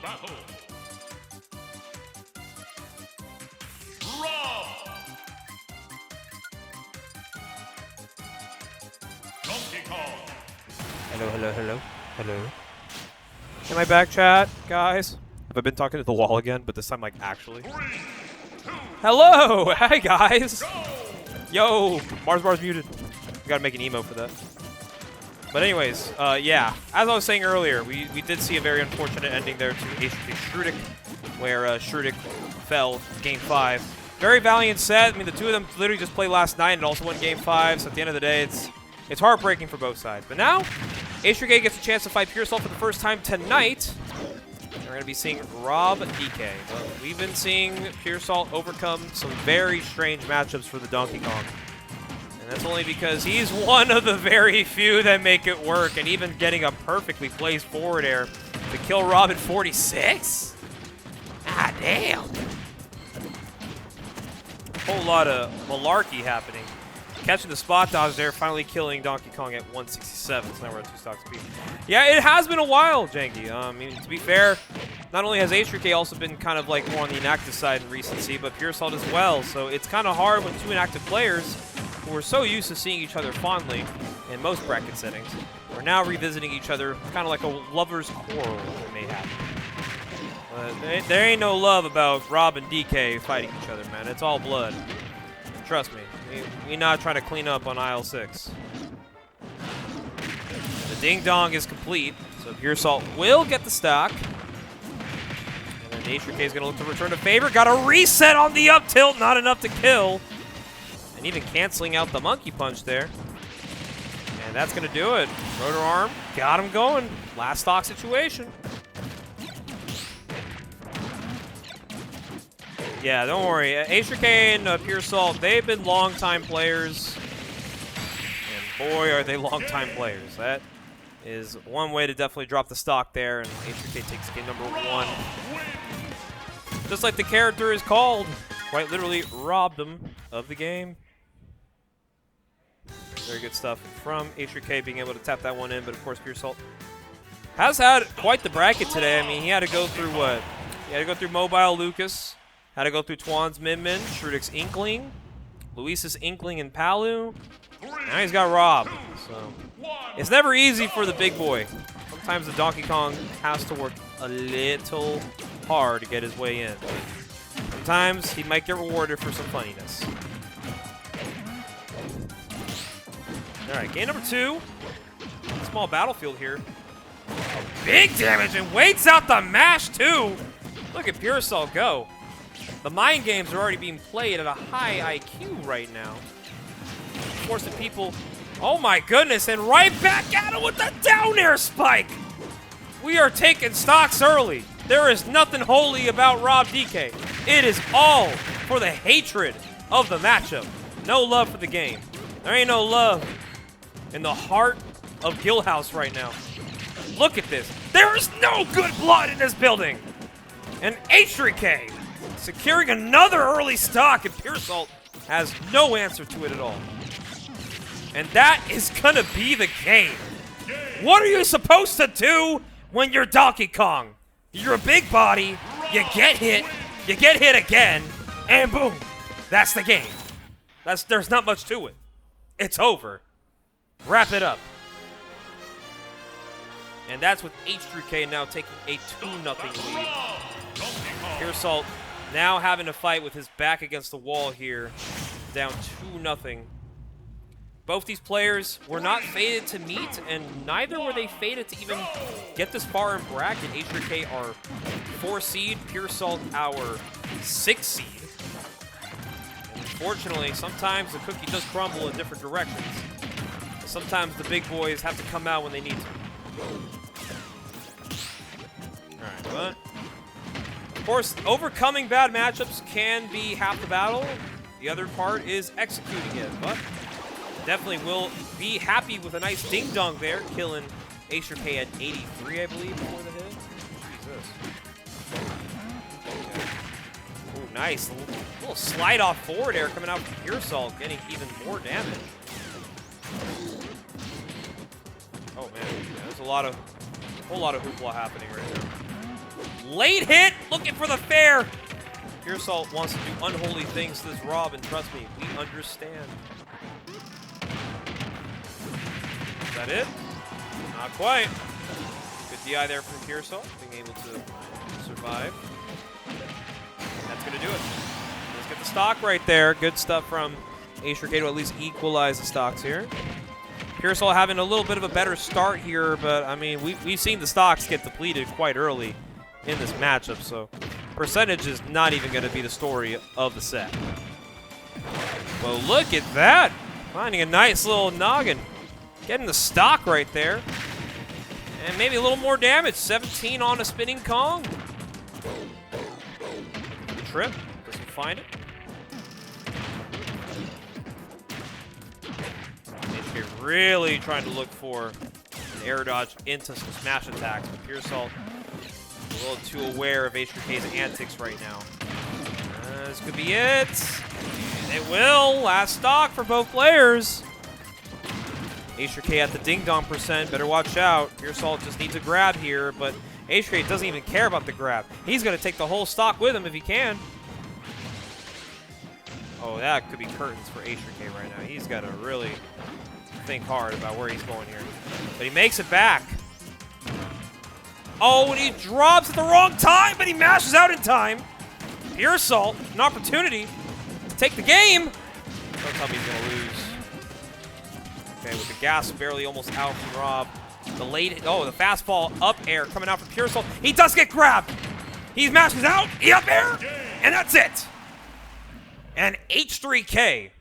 battle. Rob. Donkey Kong. Hello, hello, hello, hello. Am I back, chat, guys? Have I been talking to the wall again? But this time, like, actually. 3, 2, Hello! Hey, guys! go. Yo! Bar's muted. We gotta make an emo for that. But anyways, yeah. As I was saying earlier, we did see a very unfortunate ending there to H.3.K. hrutik, where hrutik fell Game 5. Very valiant set. I mean, the two of them literally just played last night and also won Game 5, so at the end of the day, it's heartbreaking for both sides. But now, H.3.K. gets a chance to fight Puresalt for the first time tonight. And we're going to be seeing Rob DK. Well, we've been seeing Puresalt overcome some very strange matchups for the Donkey Kong. And that's only because he's one of the very few that make it work. And even getting a perfectly placed forward air to kill Rob at 46? Ah, damn. Whole lot of malarkey happening. Catching the spot dodge there, finally killing Donkey Kong at 167. So now we're at 2 stocks apiece. Yeah, it has been a while, Janky. I mean, to be fair, not only has H.3.K. also been kind of like more on the inactive side in recency, but Puresalt as well. So it's kind of hard when two inactive players who are so used to seeing each other fondly in most bracket settings are now revisiting each other, kind of like a lover's quarrel that may happen. There ain't no love about Rob and DK fighting each other, man. It's all blood. And trust me. We're not trying to clean up on aisle 6. The ding-dong is complete, so Puresalt will get the stock. And then H.3.K. is going to look to return to favor. Got a reset on the up tilt, not enough to kill. And even canceling out the monkey punch there. And that's going to do it. Rotor arm, got him going. Last stock situation. Yeah, don't worry. H.3.K. and Puresalt, they've been long-time players. And boy, are they long-time players. That is one way to definitely drop the stock there. And H.3.K. takes game number 1. Just like the character is called. Quite literally robbed them of the game. Very good stuff from H.3.K. being able to tap that one in. But, of course, Puresalt has had quite the bracket today. I mean, he had to go through what? He had to go through Mobile Lucas. Had to go through Twan's Min-Min, hrutik's Inkling, Luis's Inkling and Palu. Now he's got Rob. So it's never easy for the big boy. Sometimes the Donkey Kong has to work a little hard to get his way in. Sometimes he might get rewarded for some funniness. Alright, game number 2. Small battlefield here. Big damage and waits out the mash too. Look at Puresalt go. The mind games are already being played at a high IQ right now. Forcing people, oh my goodness, and right back at him with the down air spike. We are taking stocks early. There is nothing holy about Rob DK. It is all for the hatred of the matchup. No love for the game. There ain't no love in the heart of Guildhouse right now. Look at this. There is no good blood in this building. And H.3.K. securing another early stock, and Puresalt has no answer to it at all. And that is gonna be the game. What are you supposed to do when you're Donkey Kong? You're a big body, you get hit again, and boom, that's the game. There's not much to it. It's over. Wrap it up. And that's with H.3.K. now taking a 2-0 lead. Puresalt now having to fight with his back against the wall here, down 2-0. Both these players were not fated to meet, and neither were they fated to even get this far in bracket. H.3.K. our 4 seed, Puresalt our 6 seed. And unfortunately, sometimes the cookie does crumble in different directions. Sometimes the big boys have to come out when they need to. Alright, but of course, overcoming bad matchups can be half the battle. The other part is executing it, but definitely will be happy with a nice ding-dong there, killing H.3.K. at 83, I believe, before the hit. Jesus. Okay. Ooh, nice. A little slide-off forward air coming out from Puresalt, getting even more damage. Oh, man. Yeah, there's a whole lot of hoopla happening right now. Late hit, looking for the fair. Puresalt wants to do unholy things to this Rob, and trust me, we understand. Is that it? Not quite. Good DI there from Puresalt, being able to survive. That's going to do it. Let's get the stock right there. Good stuff from H.3.K to at least equalize the stocks here. Puresalt having a little bit of a better start here, but I mean, we've seen the stocks get depleted quite early in this matchup, so percentage is not even going to be the story of the set. Well, look at that. Finding a nice little noggin. Getting the stock right there. And maybe a little more damage. 17 on a spinning Kong. Trip. Doesn't find it. H.3.K really trying to look for an air dodge into some smash attacks, but Puresalt a little too aware of H.3.K's antics right now. This could be it. It will. Last stock for both players. H.3.K at the ding-dong percent. Better watch out. Puresalt just needs a grab here, but H.3.K doesn't even care about the grab. He's going to take the whole stock with him if he can. Oh, that could be curtains for H.3.K right now. He's got to really think hard about where he's going here. But he makes it back. Oh, and he drops at the wrong time, but he mashes out in time. Puresalt, an opportunity to take the game. Don't tell me he's going to lose. Okay, with the gas barely almost out from Rob. The late, oh, the fastball up air coming out from Puresalt. He does get grabbed. He mashes out, he up air, and that's it. And H.3.K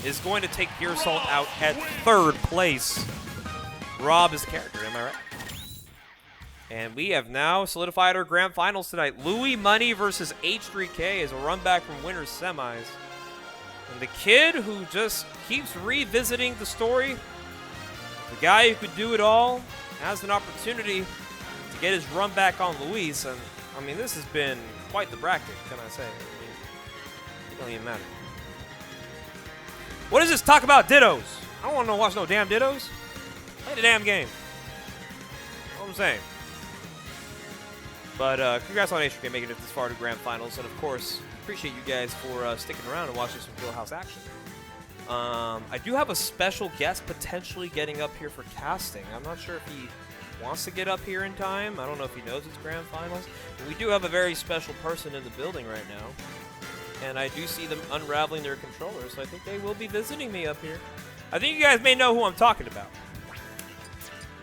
is going to take Puresalt out at 3rd place. Rob is the character, am I right? And we have now solidified our grand finals tonight. Louis Money versus H.3.K as a run back from winners semis. And the kid who just keeps revisiting the story, the guy who could do it all, has an opportunity to get his run back on Luis. And I mean, this has been quite the bracket, can I say? I mean, it don't even matter. What is this talk about dittos? I don't want to watch no damn dittos. Play the damn game. That's what I'm saying. But congrats on H.3.K making it this far to grand finals, and of course, appreciate you guys for sticking around and watching some Guildhouse action. I do have a special guest potentially getting up here for casting. I'm not sure if he wants to get up here in time. I don't know if he knows it's grand finals. But we do have a very special person in the building right now, and I do see them unraveling their controllers, so I think they will be visiting me up here. I think you guys may know who I'm talking about.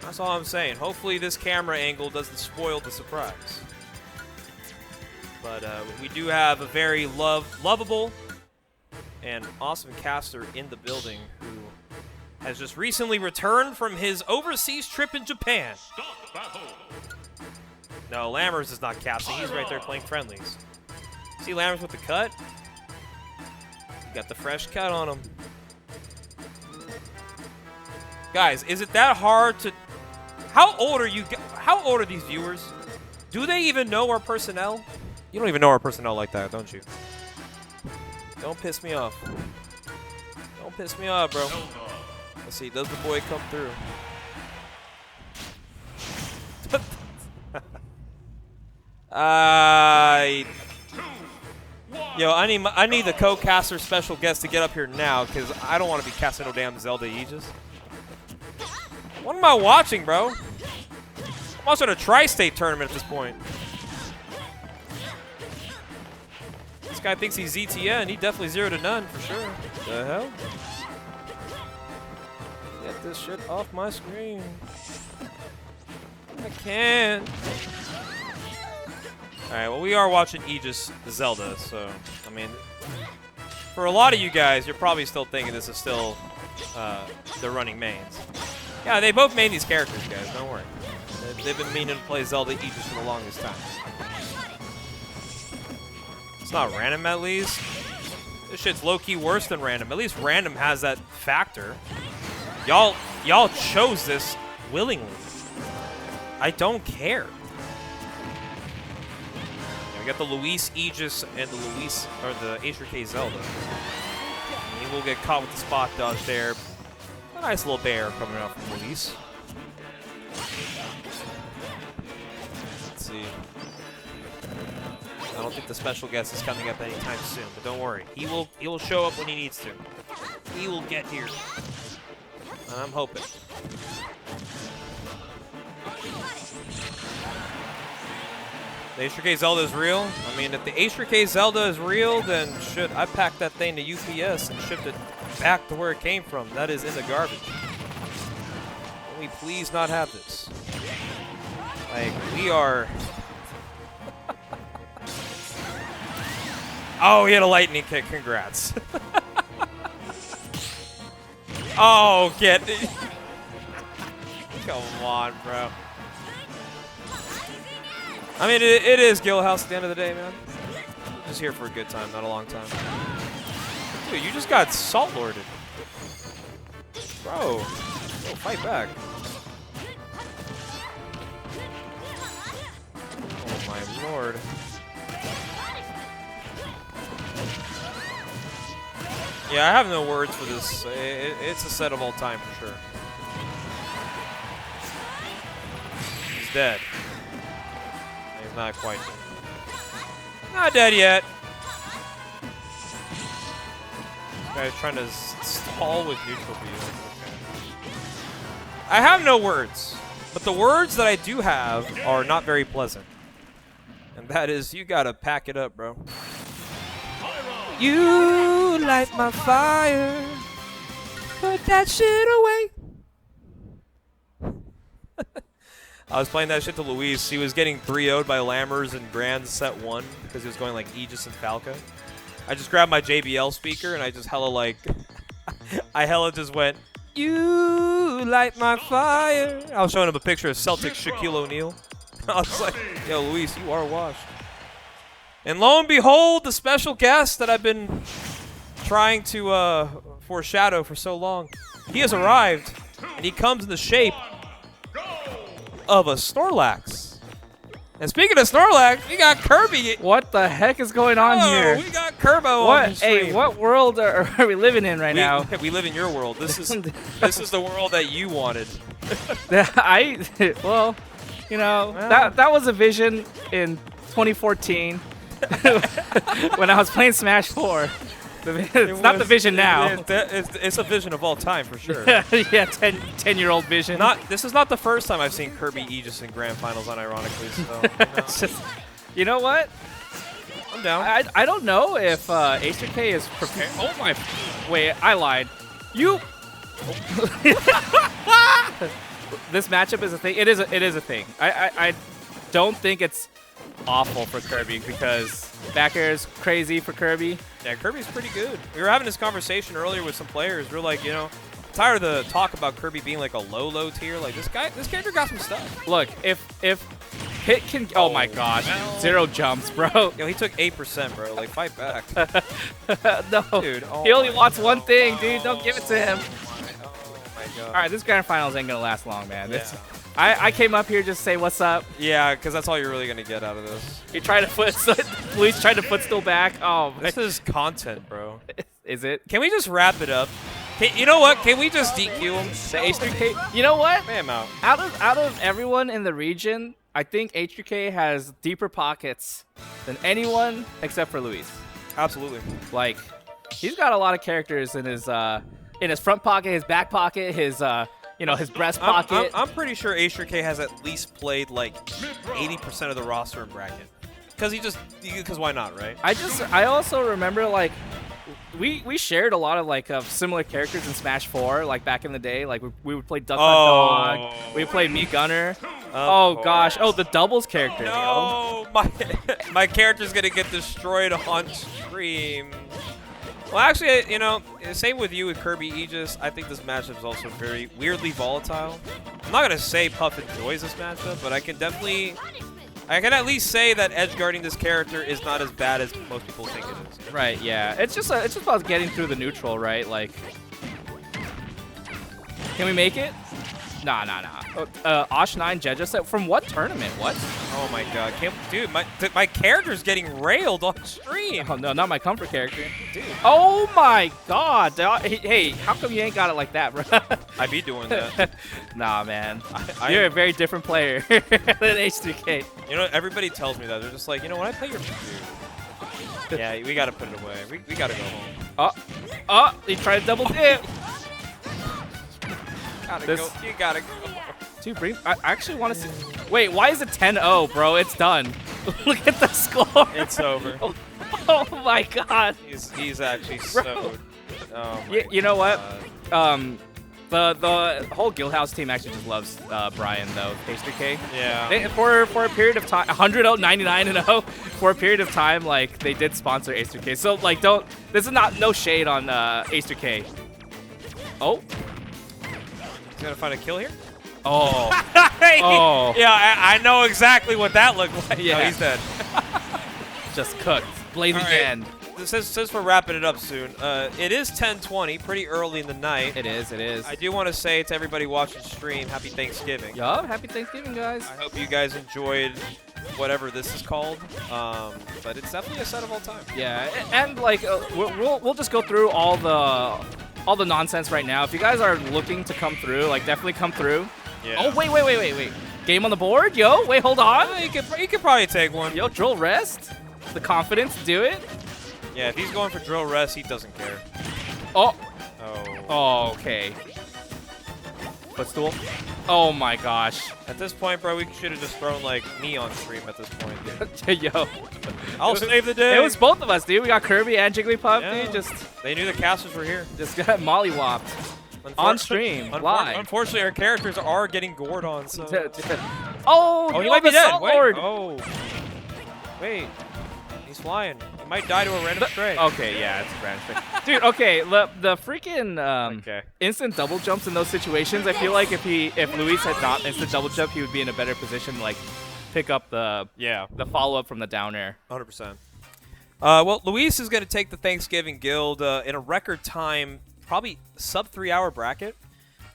That's all I'm saying. Hopefully this camera angle doesn't spoil the surprise. But we do have a very lovable and awesome caster in the building who has just recently returned from his overseas trip in Japan. No, Lammers is not casting. He's right there playing friendlies. See Lammers with the cut? He got the fresh cut on him. Guys, is it that hard to... How old are these viewers? Do they even know our personnel? You don't even know our personnel like that, don't you? Don't piss me off. Don't piss me off, bro. Let's see, does the boy come through? Yo, I need the co-caster special guest to get up here now, because I don't want to be casting no damn Zelda Aegis. What am I watching, bro? I'm watching a tri-state tournament at this point. This guy thinks he's ZTN. He definitely 0 to none for sure. The hell? Get this shit off my screen. I can't. Alright, well, we are watching Aegis Zelda, so, I mean, for a lot of you guys, you're probably still thinking this is still the running mains. Yeah, they both made these characters, guys. Don't worry. They've been meaning to play Zelda Aegis for the longest time. It's not random, at least. This shit's low-key worse than random. At least random has that factor. Y'all chose this willingly. I don't care. We got the Luis Aegis and the the H.3.K Zelda. And he will get caught with the spot dodge there. A nice little bear coming out from Luis. Let's see. I don't think the special guest is coming up anytime soon, but don't worry. He will show up when he needs to. He will get here. And I'm hoping. The H.3.K. Zelda is real? I mean, if the H.3.K. Zelda is real, then should I pack that thing to UPS and shipped it back to where it came from? That is in the garbage. Can we please not have this? Like, we are... Oh, he had a lightning kick. Congrats. Oh, get it. Come on, bro. I mean, it is Guildhouse at the end of the day, man. Just here for a good time, not a long time. Dude, you just got salt lorded. Bro, fight back. Oh my lord. Yeah, I have no words for this. It's a set of all time for sure. He's dead. He's not quite dead. Not dead yet. This guy's trying to stall with neutral B. Okay. I have no words, but the words that I do have are not very pleasant. And that is, you gotta pack it up, bro. You light my fire, put that shit away. I was playing that shit to Luis. He was getting 3-0'd by Lammers in Grand Set 1 because he was going like Aegis and Falco. I just grabbed my JBL speaker and I just hella like, I hella just went, you light my fire. I was showing him a picture of Celtic Shaquille O'Neal. I was like, yo, Luis, you are washed. And lo and behold, the special guest that I've been trying to foreshadow for so long, he has arrived, and he comes in the shape of a Snorlax. And speaking of Snorlax, we got Kirby. What the heck is going on here? We got Kerbo on the stream. Hey, what world are we living in right now? We live in your world. This is the world that you wanted. Well, you know, that was a vision in 2014 when I was playing Smash 4. It's not the vision now. It's a vision of all time for sure. Yeah, 10-year-old vision. This is not the first time I've seen Kirby Aegis in Grand Finals, unironically. So, It's just, you know what? I'm down. I don't know if H.3.K. is prepared. Oh my! Wait, I lied. You. This matchup is a thing. It is a thing. I don't think it's awful for Kirby because back air is crazy for Kirby. Yeah, Kirby's pretty good. We were having this conversation earlier with some players. We're like, you know, tired of the talk about Kirby being like a low tier. Like this character got some stuff. Look, if Hit can, oh my gosh, 0 jumps, bro. Yo, he took 8%, bro. Like, fight back. No, dude. Oh he only wants one thing, dude. Don't give it to him. Oh my god. All right, this grand finals ain't gonna last long, man. Yeah. I came up here just to say what's up. Yeah, because that's all you're really gonna get out of this. You tried to Luis tried to footstool back. Oh, This is content, bro. is it? Can we just wrap it up? You know what? Can we just DQ him? The H.3.K. You know what? Lay him out. Out of everyone in the region, I think H.3.K. has deeper pockets than anyone except for Luis. Absolutely. Like, he's got a lot of characters in his front pocket, his back pocket, his his breast pocket. I'm pretty sure H.3.K. has at least played like 80% of the roster in bracket. Because why not, right? I also remember like we shared a lot of like similar characters in Smash 4 like back in the day. Like we would play Duck Hunt Dog. We would play Me Gunner. Oh gosh. Oh, the doubles character. No, my character's gonna get destroyed on stream. Well, actually, you know, same with you with Kirby Aegis. I think this matchup is also very weirdly volatile. I'm not gonna say Puff enjoys this matchup, but I can at least say that edge guarding this character is not as bad as most people think it is. Right. Yeah. It's just about getting through the neutral, right? Like, can we make it? Nah. Osh9 Jeja set from what tournament? What? Oh my god, dude, my character's getting railed on stream. Oh no, not my comfort character. Dude. Oh my god. Hey, how come you ain't got it like that, bro? I be doing that. Nah, man. You're a very different player than H.3.K. You know, everybody tells me that. They're just like, you know, when I play your dude. Yeah, we gotta put it away. We gotta go home. He tried to double dip. You gotta go. Dude, I actually want to see. Wait, why is it 10-0, bro? It's done. Look at the score. It's over. Oh my god. He's actually so. Oh You know what? The whole Guildhouse team actually just loves Brian though. H.3.K. Yeah. For a period of time, 100-0, 99-0. For a period of time, like they did sponsor H.3.K. So like, don't. This is no shade on H.3.K. Oh. He's gonna find a kill here. Oh. Oh. Yeah, I know exactly what that looked like. Yeah. No, he's dead. Just cooked. Blazing All right. end. Since we're wrapping it up soon, it is 10:20, pretty early in the night. It is. I do want to say to everybody watching stream, happy Thanksgiving. Yup, happy Thanksgiving, guys. I hope you guys enjoyed whatever this is called, but it's definitely a set of all time. Yeah, and like we'll just go through all the nonsense right now. If you guys are looking to come through, like definitely come through. Yeah. Oh wait. Game on the board, yo. Wait, hold on. You could probably take one. Yo, drill rest. The confidence to do it. Yeah, if he's going for drill rest, he doesn't care. Oh. Oh. Oh, okay. Footstool. Oh my gosh. At this point, bro, we should have just thrown like me on stream at this point. Yo. I'll save the day. It was both of us, dude. We got Kirby and Jigglypuff, Yeah. dude. They knew the casters were here. Just got mollywopped on stream, live. Unfortunately, our characters are getting gored on. So. Oh, He might be the dead. Salt Wait. Lord. Oh. Wait. He's flying. He might die to a random stray. Okay, yeah, it's a random stray. Dude, okay, the freaking Okay. instant double jumps in those situations, I feel like if Luis had not instant double jump, he would be in a better position to like pick up the follow-up from the down air. 100%. Well, Luis is going to take the Thanksgiving Guild in a record time, probably sub 3-hour bracket.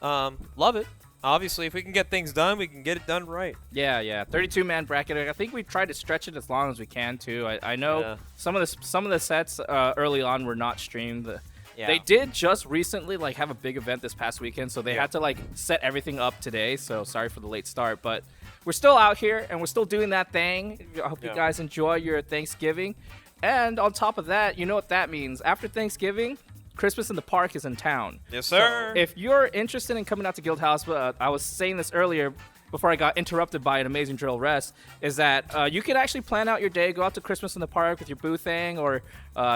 Love it. Obviously, if we can get things done, we can get it done right. Yeah. 32-man bracket. I think we've tried to stretch it as long as we can too. I know some of the sets early on were not streamed. They did just recently like have a big event this past weekend, so they had to like set everything up today. So sorry for the late start, but we're still out here and we're still doing that thing. I hope you guys enjoy your Thanksgiving. And on top of that, you know what that means. After Thanksgiving, Christmas in the Park is in town. Yes, sir. So if you're interested in coming out to Guildhouse, I was saying this earlier before I got interrupted by an amazing drill rest, is that you can actually plan out your day, go out to Christmas in the Park with your boo thing or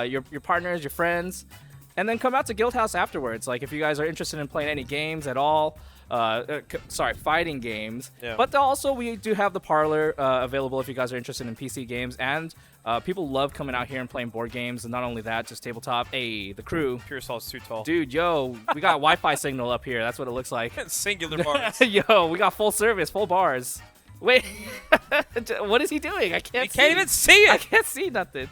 your partners, your friends, and then come out to Guildhouse afterwards. Like if you guys are interested in playing any games at all, fighting games. Yeah. But also we do have the parlor available if you guys are interested in PC games, and people love coming out here and playing board games, and not only that, just tabletop. Hey, the crew. Puresalt's too tall. Dude, yo, we got Wi-Fi signal up here. That's what it looks like. Singular bars. Yo, we got full service, full bars. Wait, what is he doing? I can't. You can't even see it. I can't see nothing.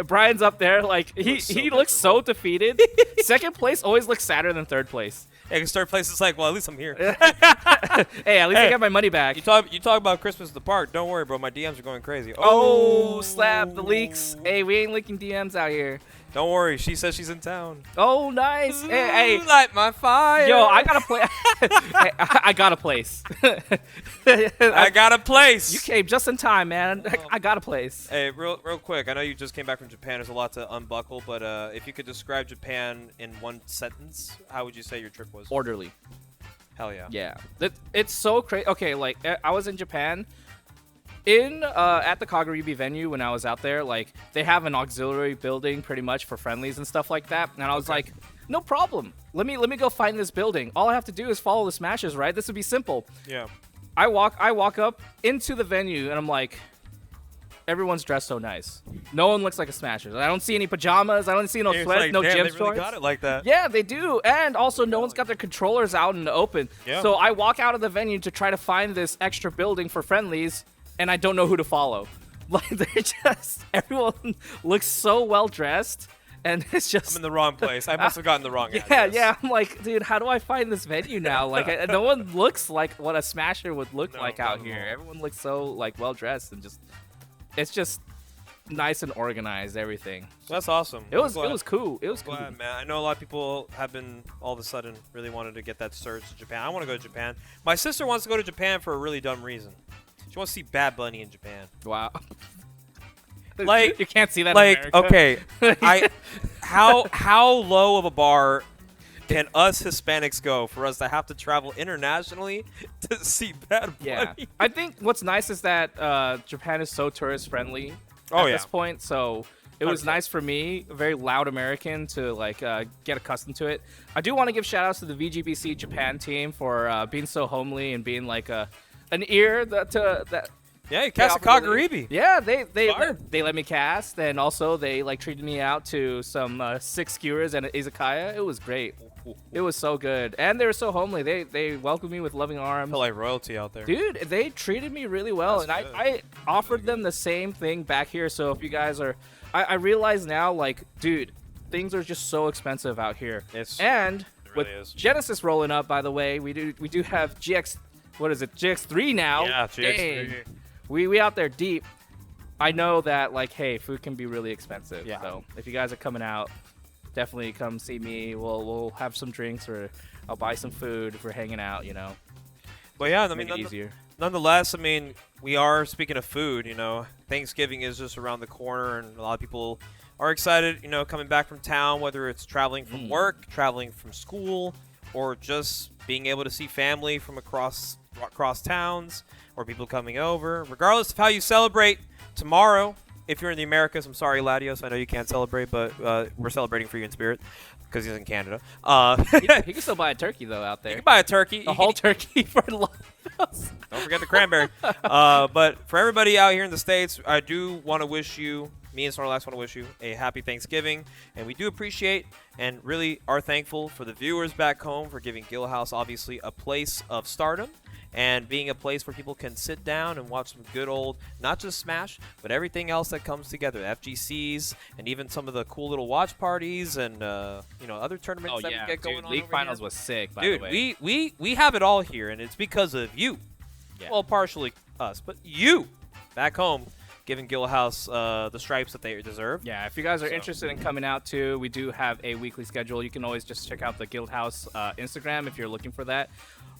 Brian's up there, like he looks so defeated. Second place always looks sadder than third place. Yeah, because third place is like, well, at least I'm here. Hey, at least I got my money back. You talk about Christmas at the park. Don't worry, bro. My DMs are going crazy. Oh, slap the leaks. Hey, we ain't leaking DMs out here. Don't worry. She says she's in town. Oh, nice. Hey, light my fire. yo, I got a place. Hey, I got a place. I got a place. You came just in time, man. I got a place. Hey, real quick. I know you just came back from Japan. There's a lot to unbuckle, but if you could describe Japan in one sentence, how would you say your trip was? Orderly. Hell yeah. Yeah. It's so crazy. Okay, like I was in Japan. At the Kaguribi venue when I was out there, like they have an auxiliary building pretty much for friendlies and stuff like that. And I was like, no problem. Let me go find this building. All I have to do is follow the smashes, right? This would be simple. Yeah. I walk up into the venue and I'm like, everyone's dressed so nice. No one looks like a Smashers. I don't see any pajamas. I don't see no It's sweats, like, no damn, gym they really shorts. got it like that. Yeah, they do. And also, no one's got their controllers out in the open. Yeah. So I walk out of the venue to try to find this extra building for friendlies, and I don't know who to follow. Like, everyone looks so well dressed. and it's just I'm in the wrong place. I must have gotten the wrong yeah, address. yeah. I'm like, dude, how do I find this venue now? Like, no one looks like what a Smasher would look No, like not out at here. all. Everyone looks so like well dressed and it's just nice and organized. Everything. That's awesome. It was I'm glad. cool. It was cool. Glad, man. I know a lot of people have been all of a sudden really wanted to get that surge to Japan. I want to go to Japan. My sister wants to go to Japan for a really dumb reason. She wants to see Bad Bunny in Japan. Wow. Like, you can't see that. like, in America. okay, how low of a bar can us Hispanics go for us to have to travel internationally to see Bad Bunny? Yeah, I think what's nice is that Japan is so tourist friendly Oh, at yeah. this point. So it was 100%. nice for me, a very loud American, to like get accustomed to it. I do want to give shout outs to the VGBC Japan team for being so homely and being like an ear that. Yeah, you cast a offered me- Kagaribi. Yeah, Fire. they let me cast, and also they like treated me out to some 6 skewers and an izakaya. It was great. It was so good, and they were so homely. They welcomed me with loving arms. Feel like royalty out there. Dude, they treated me really well, That's and good. I offered them the same thing back here. So if you guys are, I realize now, like, dude, things are just so expensive out here. And with really is. Genesis rolling up, by the way, we do have GX. What is it? GX3 now. Yeah, Dang. GX3. We out there deep. I know that, like, hey, food can be really expensive. Yeah. So if you guys are coming out, definitely come see me. We'll have some drinks, or I'll buy some food if we're hanging out. You know, But yeah, I make mean, it easier. nonetheless, I mean, we are speaking of food. You know, Thanksgiving is just around the corner, and a lot of people are excited. You know, coming back from town, whether it's traveling from work, traveling from school, or just being able to see family from across towns, or people coming over. Regardless of how you celebrate tomorrow, if you're in the Americas, I'm sorry, Latios, I know you can't celebrate, but we're celebrating for you in spirit because he's in Canada. He can still buy a turkey though out You there. can buy a turkey. A whole turkey for lunch. Don't forget the cranberry. But for everybody out here in the States, I do want to wish you, me and Snorlax want to wish you a happy Thanksgiving. And we do appreciate and really are thankful for the viewers back home for giving Guildhouse obviously a place of stardom and being a place where people can sit down and watch some good old, not just Smash, but everything else that comes together. FGCs and even some of the cool little watch parties and other tournaments Oh that yeah, we get going dude, on League over Finals here. was sick. By Dude, the way. we have it all here, and it's because of you. Yeah. Well, partially us, but you back home giving Guildhouse the stripes that they deserve. Yeah, if you guys are So- interested in coming out too, we do have a weekly schedule. You can always just check out the Guildhouse Instagram if you're looking for that.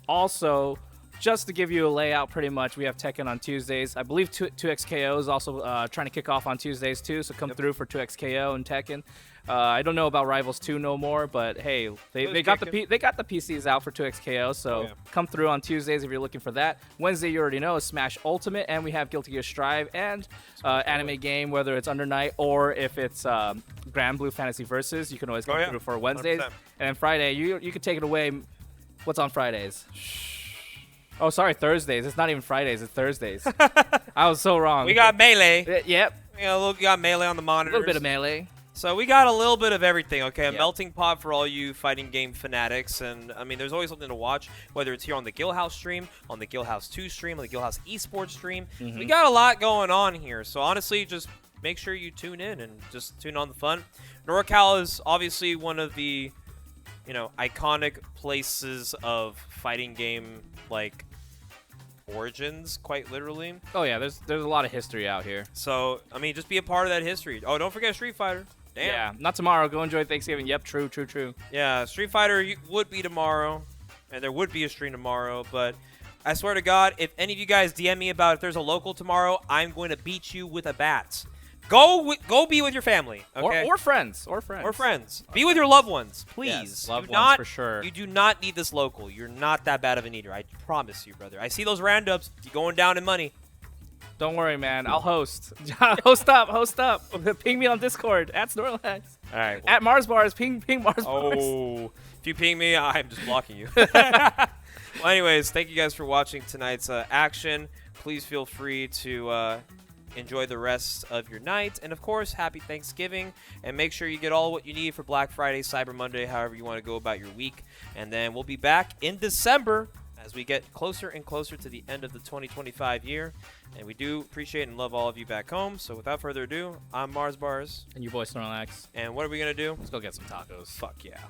Also, just to give you a layout, pretty much, we have Tekken on Tuesdays. I believe 2XKO is also trying to kick off on Tuesdays too, so come through for 2XKO and Tekken. I don't know about Rivals 2 no more, but hey, they got the PCs out for 2XKO, so yeah. come through on Tuesdays if you're looking for that. Wednesday, you already know, is Smash Ultimate, and we have Guilty Gear Strive and anime game, whether it's Under Night or if it's Grand Blue Fantasy Versus. You can always come yeah. through for Wednesdays. 100%. And then Friday, you can take it away. What's on Fridays? Oh, sorry, Thursdays. It's not even Fridays. It's Thursdays. I was so wrong. We got Melee. Yep. We got Melee on the A monitors. little bit of Melee. So we got a little bit of everything, okay? A Yeah. melting pot for all you fighting game fanatics. And, I mean, there's always something to watch, whether it's here on the Guildhouse stream, on the Guildhouse 2 stream, on the Guildhouse esports stream. Mm-hmm. We got a lot going on here. So, honestly, just make sure you tune in and just tune on the fun. NorCal is obviously one of the, iconic places of fighting game, origins, quite literally. Oh yeah, there's a lot of history out here. So, I mean, just be a part of that history. Oh, don't forget Street Fighter. Damn. Yeah, not tomorrow. Go enjoy Thanksgiving. Yep, true. Yeah, Street Fighter would be tomorrow, and there would be a stream tomorrow, but I swear to God, if any of you guys DM me about if there's a local tomorrow, I'm going to beat you with a bat. Go be with your family, okay? Or friends. Or friends. Be with your loved ones, please. Yes, loved Do ones not- for sure. You do not need this local. You're not that bad of an eater. I promise you, brother. I see those randoms. You're going down in money. Don't worry, man. I'll host. host up. Ping me on Discord. At Snorlax. All right. At Mars Bars. Ping Mars Bars. Oh, if you ping me, I'm just blocking you. Well, anyways, thank you guys for watching tonight's action. Please feel free to enjoy the rest of your night. And, of course, happy Thanksgiving. And make sure you get all what you need for Black Friday, Cyber Monday, however you want to go about your week. And then we'll be back in December as we get closer and closer to the end of the 2025 year. And we do appreciate and love all of you back home. So without further ado, I'm Mars Bars. And your boy Snorlax. And what are we going to do? Let's go get some tacos. Fuck yeah.